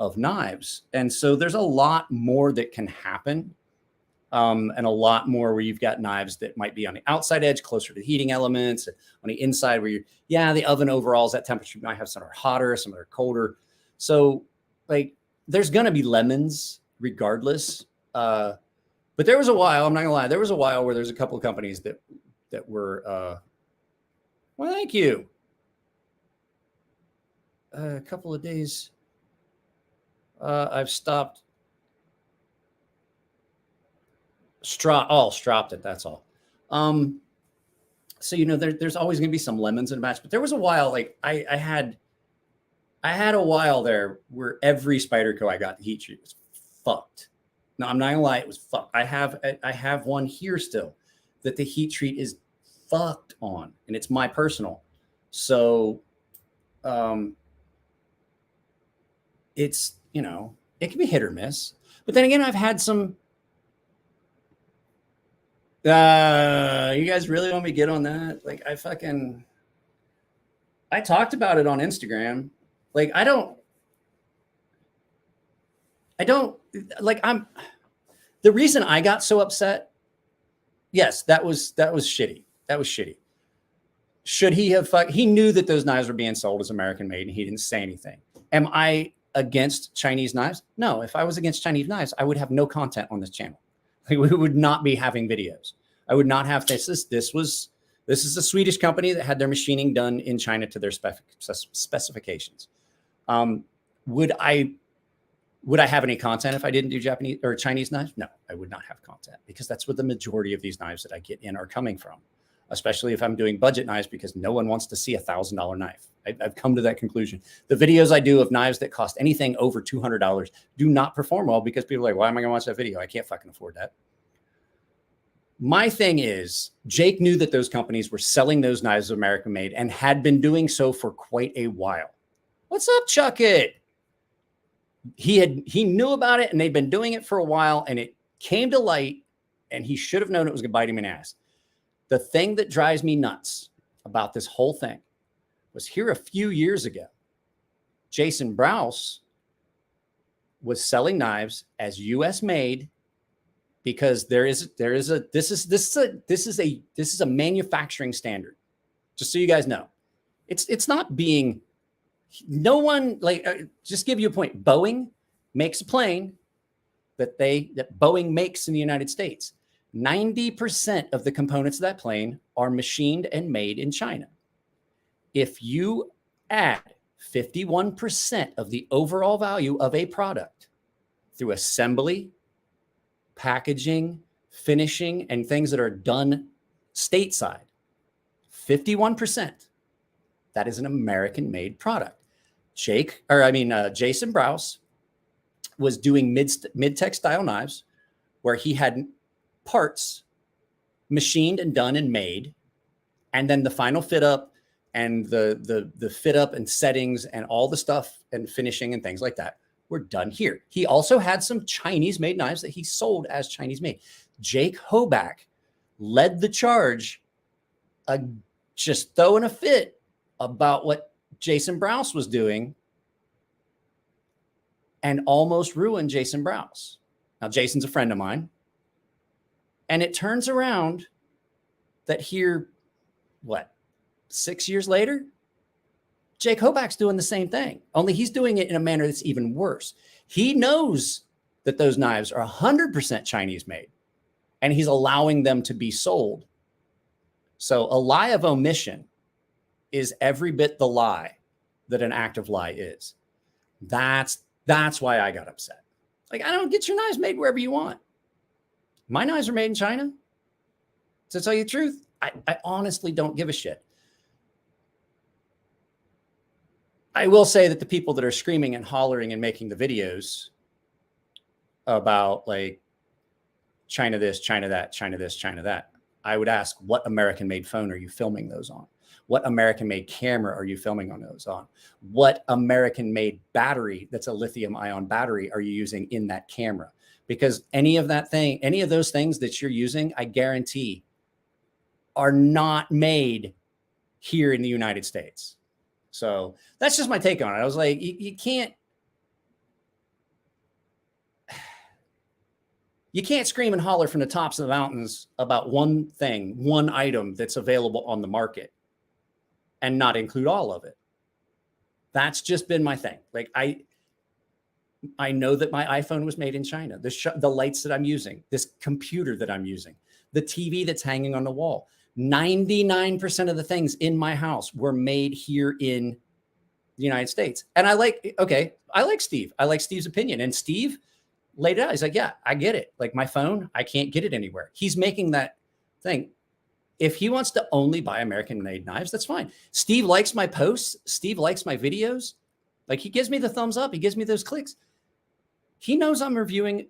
of knives. And so there's a lot more that can happen. And a lot more where you've got knives that might be on the outside edge, closer to the heating elements, on the inside where the oven overall is at temperature. You might have some that are hotter, some that are colder. So like there's going to be lemons regardless. But there was a while, I'm not gonna lie, there was a while where there's a couple of companies that were, well, thank you. A couple of days. I've stopped. Stropped it. That's all. So, you know, there's always going to be some lemons in a match, but there was a while, like I had a while there where every Spyderco I got, the heat treat was fucked. No, I'm not gonna lie, it was fucked. I have one here still that the heat treat is fucked on, and it's my personal. So, it's, you know, it can be hit or miss. But then again, I've had some. You guys really want me to get on that? Like, I talked about it on Instagram. Like, I don't like, the reason I got so upset. Yes, that was shitty. That was shitty. Should he have he knew that those knives were being sold as American made and he didn't say anything. Am I against Chinese knives? No, if I was against Chinese knives, I would have no content on this channel. Like, we would not be having videos. I would not have this. This is a Swedish company that had their machining done in China to their specifications. Would I have any content if I didn't do Japanese or Chinese knives? No, I would not have content, because that's where the majority of these knives that I get in are coming from, especially if I'm doing budget knives, because no one wants to see $1,000 knife. I've come to that conclusion. The videos I do of knives that cost anything over $200 do not perform well, because people are like, why am I going to watch that video? I can't fucking afford that. My thing is, Jake knew that those companies were selling those knives American made and had been doing so for quite a while. What's up, Chuck It? He knew about it, and they'd been doing it for a while, and it came to light, and he should have known it was going to bite him in the ass. The thing that drives me nuts about this whole thing was, here a few years ago, Jason Browse was selling knives as US made, because this is a manufacturing standard. Just so you guys know, it's not being, no one, like, just give you a point. Boeing makes a plane that Boeing makes in the United States. 90% of the components of that plane are machined and made in China. If you add 51% of the overall value of a product through assembly, packaging, finishing, and things that are done stateside, 51%, that is an American-made product. Jason Browse was doing mid-tech style knives where he had parts machined and done and made, and then the final fit up and the fit up and settings and all the stuff and finishing and things like that were done here. He also had some Chinese made knives that he sold as Chinese made. Jake Hoback led the charge, just throwing a fit about what Jason Browse was doing, and almost ruined Jason Browse. Now, Jason's a friend of mine, and it turns around that here, 6 years later, Jake Hoback's doing the same thing, only he's doing it in a manner that's even worse. He knows that those knives are 100% Chinese made, and he's allowing them to be sold. So a lie of omission is every bit the lie that an active lie is. That's why I got upset. Like, I don't get your knives made wherever you want. My knives are made in China. To tell you the truth, I honestly don't give a shit. I will say that the people that are screaming and hollering and making the videos about, like, China this, China that, China this, China that, I would ask, what American-made phone are you filming those on? What American-made camera are you filming on those on? What American-made battery that's a lithium-ion battery are you using in that camera? Because any of those things that you're using, I guarantee, are not made here in the United States. So that's just my take on it. I was like, you can't scream and holler from the tops of the mountains about one thing, one item that's available on the market, and not include all of it. That's just been my thing. Like, I know that my iPhone was made in China. The lights that I'm using, this computer that I'm using, the TV that's hanging on the wall, 99% of the things in my house were made here in the United States. And I like Steve. I like Steve's opinion. And Steve laid it out. He's like, yeah, I get it. Like, my phone, I can't get it anywhere. He's making that thing. If he wants to only buy American-made knives, that's fine. Steve likes my posts. Steve likes my videos. Like, he gives me the thumbs up. He gives me those clicks. He knows I'm reviewing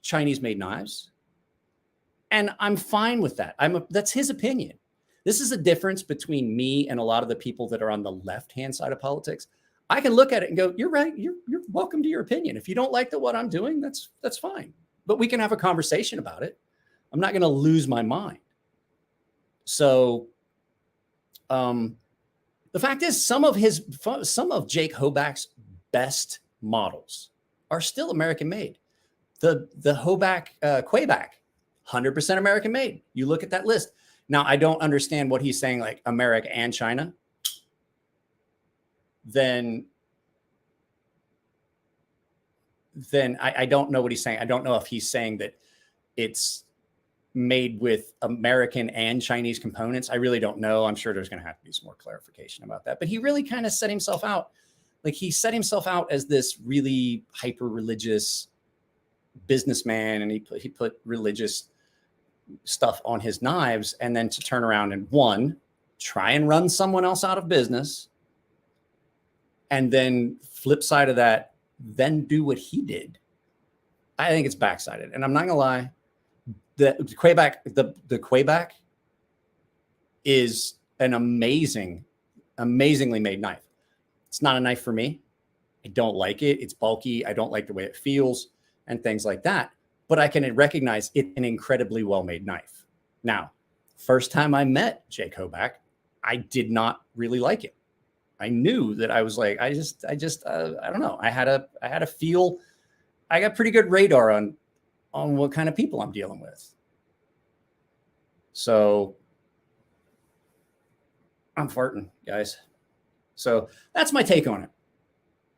Chinese-made knives, and I'm fine with that. That's his opinion. This is a difference between me and a lot of the people that are on the left-hand side of politics. I can look at it and go, "You're right. You're welcome to your opinion. If you don't like what I'm doing, that's fine. But we can have a conversation about it. I'm not going to lose my mind." So, the fact is, some of Jake Hoback's best models are still American made. The Hoback Quayback, 100% American made. You look at that list. Now, I don't understand what he's saying, like America and China. Then I don't know what he's saying. I don't know if he's saying that it's made with American and Chinese components. I really don't know. I'm sure there's going to have to be some more clarification about that. But he really kind of set himself out. Like, he set himself out as this really hyper-religious businessman, and he put religious stuff on his knives, and then to turn around and, one, try and run someone else out of business, and then flip side of that, then do what he did. I think it's backsided. And I'm not gonna lie, the Quayback is an amazingly made knife. It's not a knife for me. I don't like it. It's bulky. I don't like the way it feels and things like that. But I can recognize it's an incredibly well-made knife. Now, first time I met Jake Hoback, I did not really like it. I knew that I was like, I don't know. I had a feel. I got pretty good radar on what kind of people I'm dealing with. So I'm farting, guys. So that's my take on it.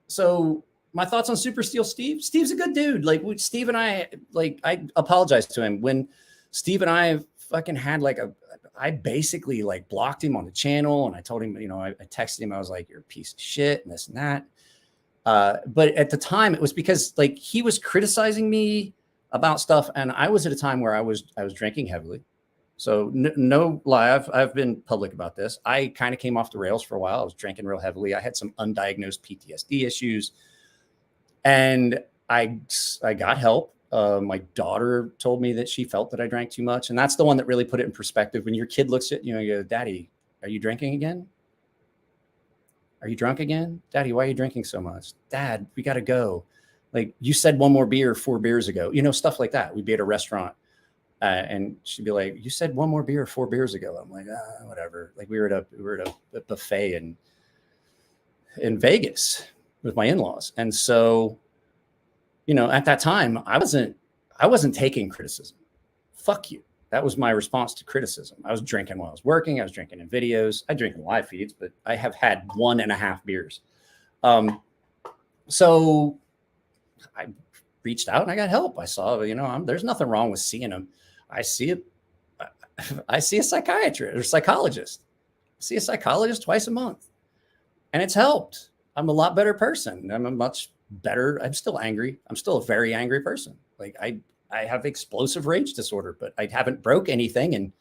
So my thoughts on Super Steel Steve. Steve's a good dude. Like, Steve and I apologized to him when Steve and I fucking had I basically blocked him on the channel, and I told him, I texted him. I was like, "You're a piece of shit," and this and that. But at the time, it was because he was criticizing me about stuff, and I was at a time where I was drinking heavily. So no lie, I've been public about this. I kind of came off the rails for a while. I was drinking real heavily. I had some undiagnosed PTSD issues, and I got help. My daughter told me that she felt that I drank too much. And that's the one that really put it in perspective. When your kid looks at you, you go, "Daddy, are you drinking again? Are you drunk again? Daddy, why are you drinking so much? Dad, we got to go. You said one more beer 4 beers ago," stuff like that. We'd be at a restaurant and she'd be like, "You said one more beer 4 beers ago." I'm like, whatever. We were at a buffet in Vegas with my in-laws. And so, at that time, I wasn't taking criticism. Fuck you. That was my response to criticism. I was drinking while I was working. I was drinking in videos. I drink in live feeds, but I have had 1.5 beers. So I reached out and I got help. I saw, there's nothing wrong with seeing them. I see a psychiatrist or psychologist. I see a psychologist twice a month, and it's helped. I'm a lot better person. I'm a much better. I'm still angry. I'm still a very angry person. I have explosive rage disorder, but I haven't broke anything in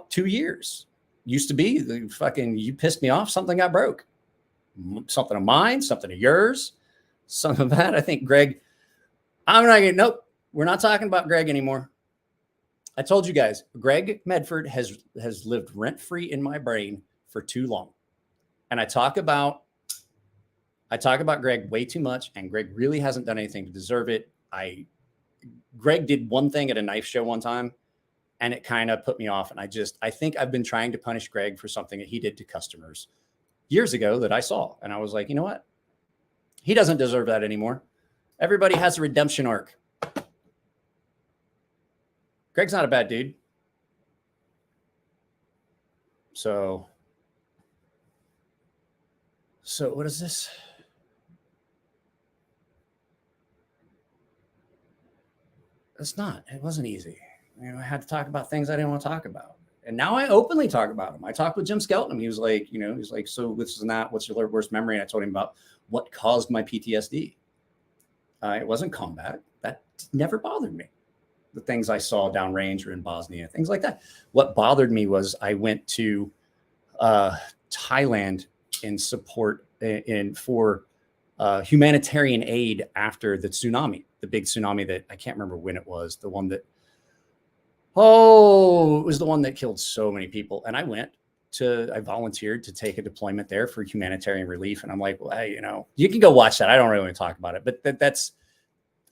2 years. Used to be you pissed me off, something got broke. Something of mine, something of yours, some of that. I think Greg, nope, we're not talking about Greg anymore. I told you guys, Greg Medford has lived rent-free in my brain for too long. And I talk about Greg way too much, and Greg really hasn't done anything to deserve it. Greg did one thing at a knife show one time, and it kind of put me off. And I think I've been trying to punish Greg for something that he did to customers years ago that I saw. And I was like, you know what? He doesn't deserve that anymore. Everybody has a redemption arc. Greg's not a bad dude. So what is this? It wasn't easy. I had to talk about things I didn't want to talk about. And now I openly talk about them. I talked with Jim Skelton. He was like, "So this and that, what's your worst memory?" And I told him about what caused my PTSD. It wasn't combat. That never bothered me. the things I saw downrange or in Bosnia, things like that. What bothered me was I went to Thailand in support for humanitarian aid after the tsunami, the big tsunami that I can't remember when it was, the one that, it was the one that killed so many people. And I volunteered to take a deployment there for humanitarian relief. And I'm like, well, hey, you can go watch that. I don't really want to talk about it, but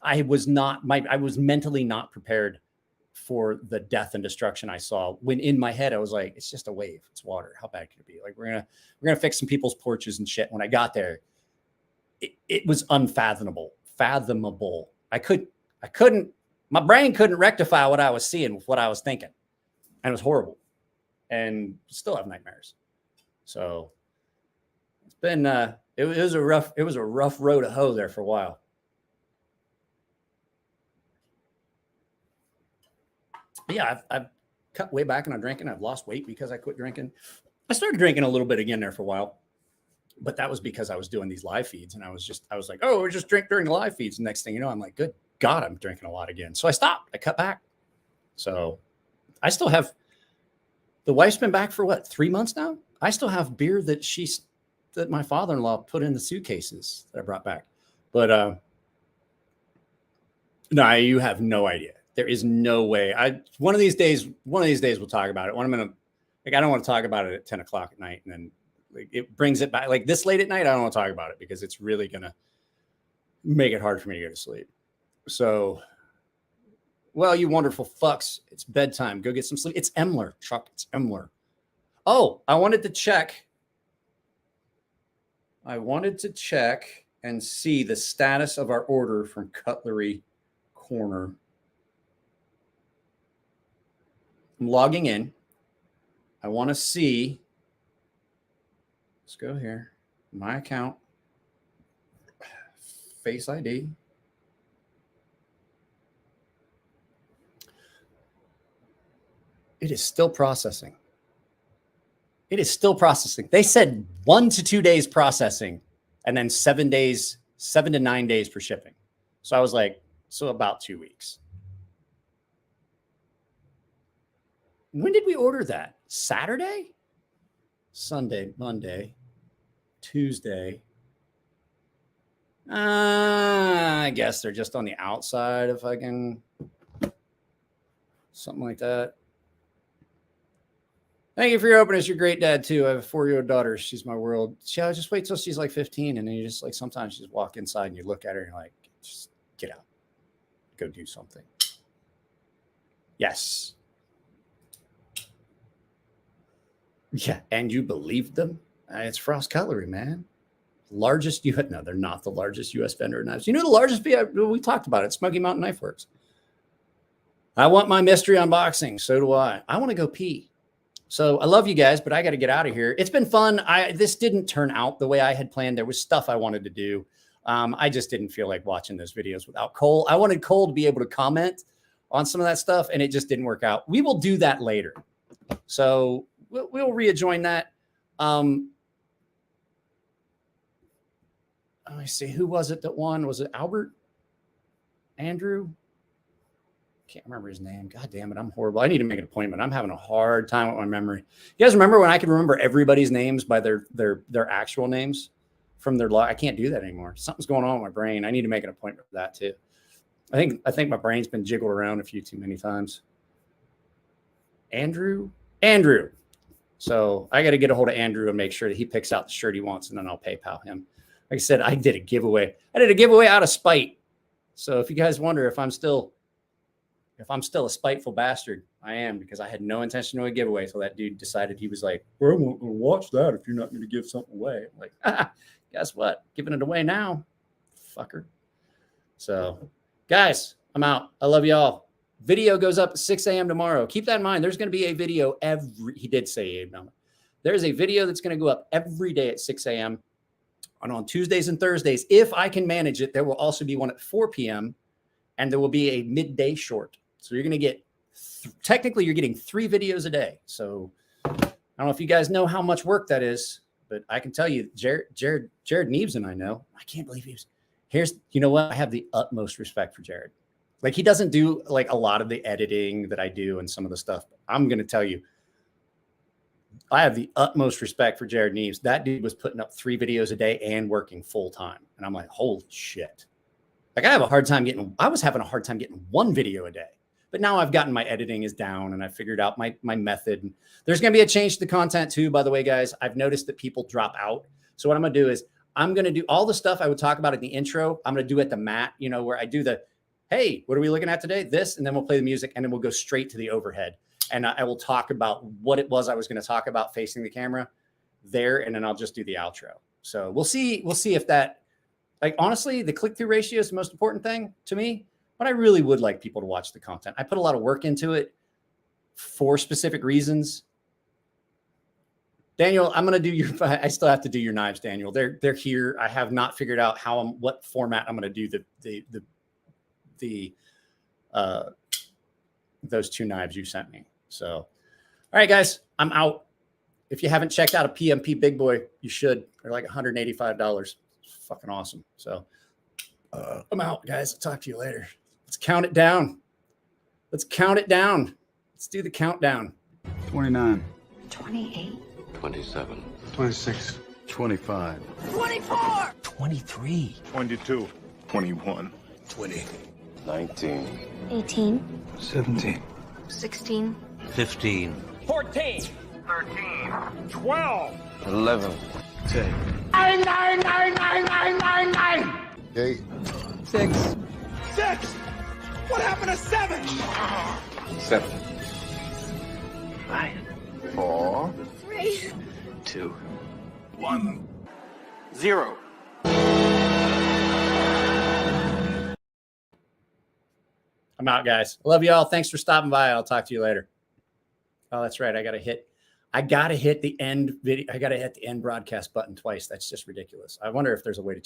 I was mentally not prepared for the death and destruction I saw, when in my head I was like, it's just a wave, it's water, how bad could it be? Like, we're gonna fix some people's porches and shit. When I got there, it was fathomable. My brain couldn't rectify what I was seeing with what I was thinking, and it was horrible, and still have nightmares. So it's been it was a rough road to hoe there for a while. But yeah, I've cut way back on drinking. I've lost weight because I quit drinking. I started drinking a little bit again there for a while, but that was because I was doing these live feeds, and I was like, oh, we just drink during the live feeds. And next thing you know, I'm like, good God, I'm drinking a lot again. So I stopped. I cut back. So I still have, the wife's been back for what, 3 months now? I still have beer that my father-in-law put in the suitcases that I brought back. But no, you have no idea. There is no way. One of these days we'll talk about it. I don't want to talk about it at 10 o'clock at night, and then it brings it back. Like this late at night, I don't want to talk about it because it's really gonna make it hard for me to go to sleep. So, well, you wonderful fucks, it's bedtime. Go get some sleep. It's Emler, Chuck. It's Emler. Oh, I wanted to check and see the status of our order from Cutlery Corner. I'm logging in. I want to see. Let's go here. My account. Face ID. It is still processing. They said 1 to 2 days processing, and then 7 to 9 days for shipping. So I was like, so about 2 weeks. When did we order that? Saturday? Sunday, Monday, Tuesday. I guess they're just on the outside of fucking something like that. Thank you for your openness. You're a great dad too. I have a 4-year-old daughter. She's my world. I just wait till she's like 15, and then you just like, sometimes you just walk inside and you look at her and you're like, just get out, go do something. Yes. Yeah, and you believed them? It's Frost Cutlery, man. Largest no, they're not the largest U.S. vendor of knives. You know the largest? We talked about it. Smoky Mountain Knife Works. I want my mystery unboxing. So do I. I want to go pee. So I love you guys, but I got to get out of here. It's been fun. This didn't turn out the way I had planned. There was stuff I wanted to do. I just didn't feel like watching those videos without Cole. I wanted Cole to be able to comment on some of that stuff, and it just didn't work out. We will do that later. So we'll rejoin that. Let me see. Who was it that won? Was it Albert? Andrew? Can't remember his name. God damn it. I'm horrible. I need to make an appointment. I'm having a hard time with my memory. You guys remember when I could remember everybody's names by their actual names from their I can't do that anymore. Something's going on with my brain. I need to make an appointment for that too. I think my brain's been jiggled around a few too many times. Andrew. So I got to get a hold of Andrew and make sure that he picks out the shirt he wants, and then I'll PayPal him. Like I said, I did a giveaway. I did a giveaway out of spite. So if you guys wonder if I'm still a spiteful bastard, I am, because I had no intention of a giveaway. So that dude decided, he was like, well, I won't watch that if you're not going to give something away. I'm like, guess what? Giving it away now, fucker. So guys, I'm out. I love y'all. Video goes up at 6 a.m. tomorrow. Keep that in mind. There's going to be a video he did say, there's a video that's going to go up every day at 6 a.m. and on Tuesdays and Thursdays. If I can manage it, there will also be one at 4 p.m. and there will be a midday short. So you're going to get, technically you're getting 3 videos a day. So I don't know if you guys know how much work that is, but I can tell you, Jared Neves and I know. I can't believe you know what? I have the utmost respect for Jared. Like he doesn't do like a lot of the editing that I do and some of the stuff. I'm going to tell you, I have the utmost respect for Jared Neves. That dude was putting up 3 videos a day and working full time. And I'm like, holy shit. Like I was having a hard time getting 1 video a day. But now I've gotten my editing is down and I figured out my method. And there's going to be a change to the content too, by the way, guys. I've noticed that people drop out. So what I'm going to do is I'm going to do all the stuff I would talk about in the intro. I'm going to do at the mat, you know, where I do the, hey, what are we looking at today? This, and then we'll play the music and then we'll go straight to the overhead. And I will talk about what it was I was going to talk about facing the camera there. And then I'll just do the outro. So we'll see if that, like, honestly, the click-through ratio is the most important thing to me, but I really would like people to watch the content. I put a lot of work into it for specific reasons. Daniel, I'm going to do I still have to do your knives, Daniel. They're here. I have not figured out what format I'm going to do those 2 knives you sent me. So, all right, guys, I'm out. If you haven't checked out a PMP Big Boy, you should. They're like $185. It's fucking awesome. So I'm out, guys. I'll talk to you later. Let's count it down. Let's count it down. Let's do the countdown. 29. 28. 27. 26. 25. 24. 23. 22. 21. 20. 19. 18. 17. 16. 15. 14. 13. 12. 11. 10. 8. 6. 6. What happened to 7? 7. 5. 4. 3. 2. 1. 0. I'm out, guys. I love you all. Thanks for stopping by. I'll talk to you later. Oh, that's right. I got to hit the end video. I got to hit the end broadcast button twice. That's just ridiculous. I wonder if there's a way to change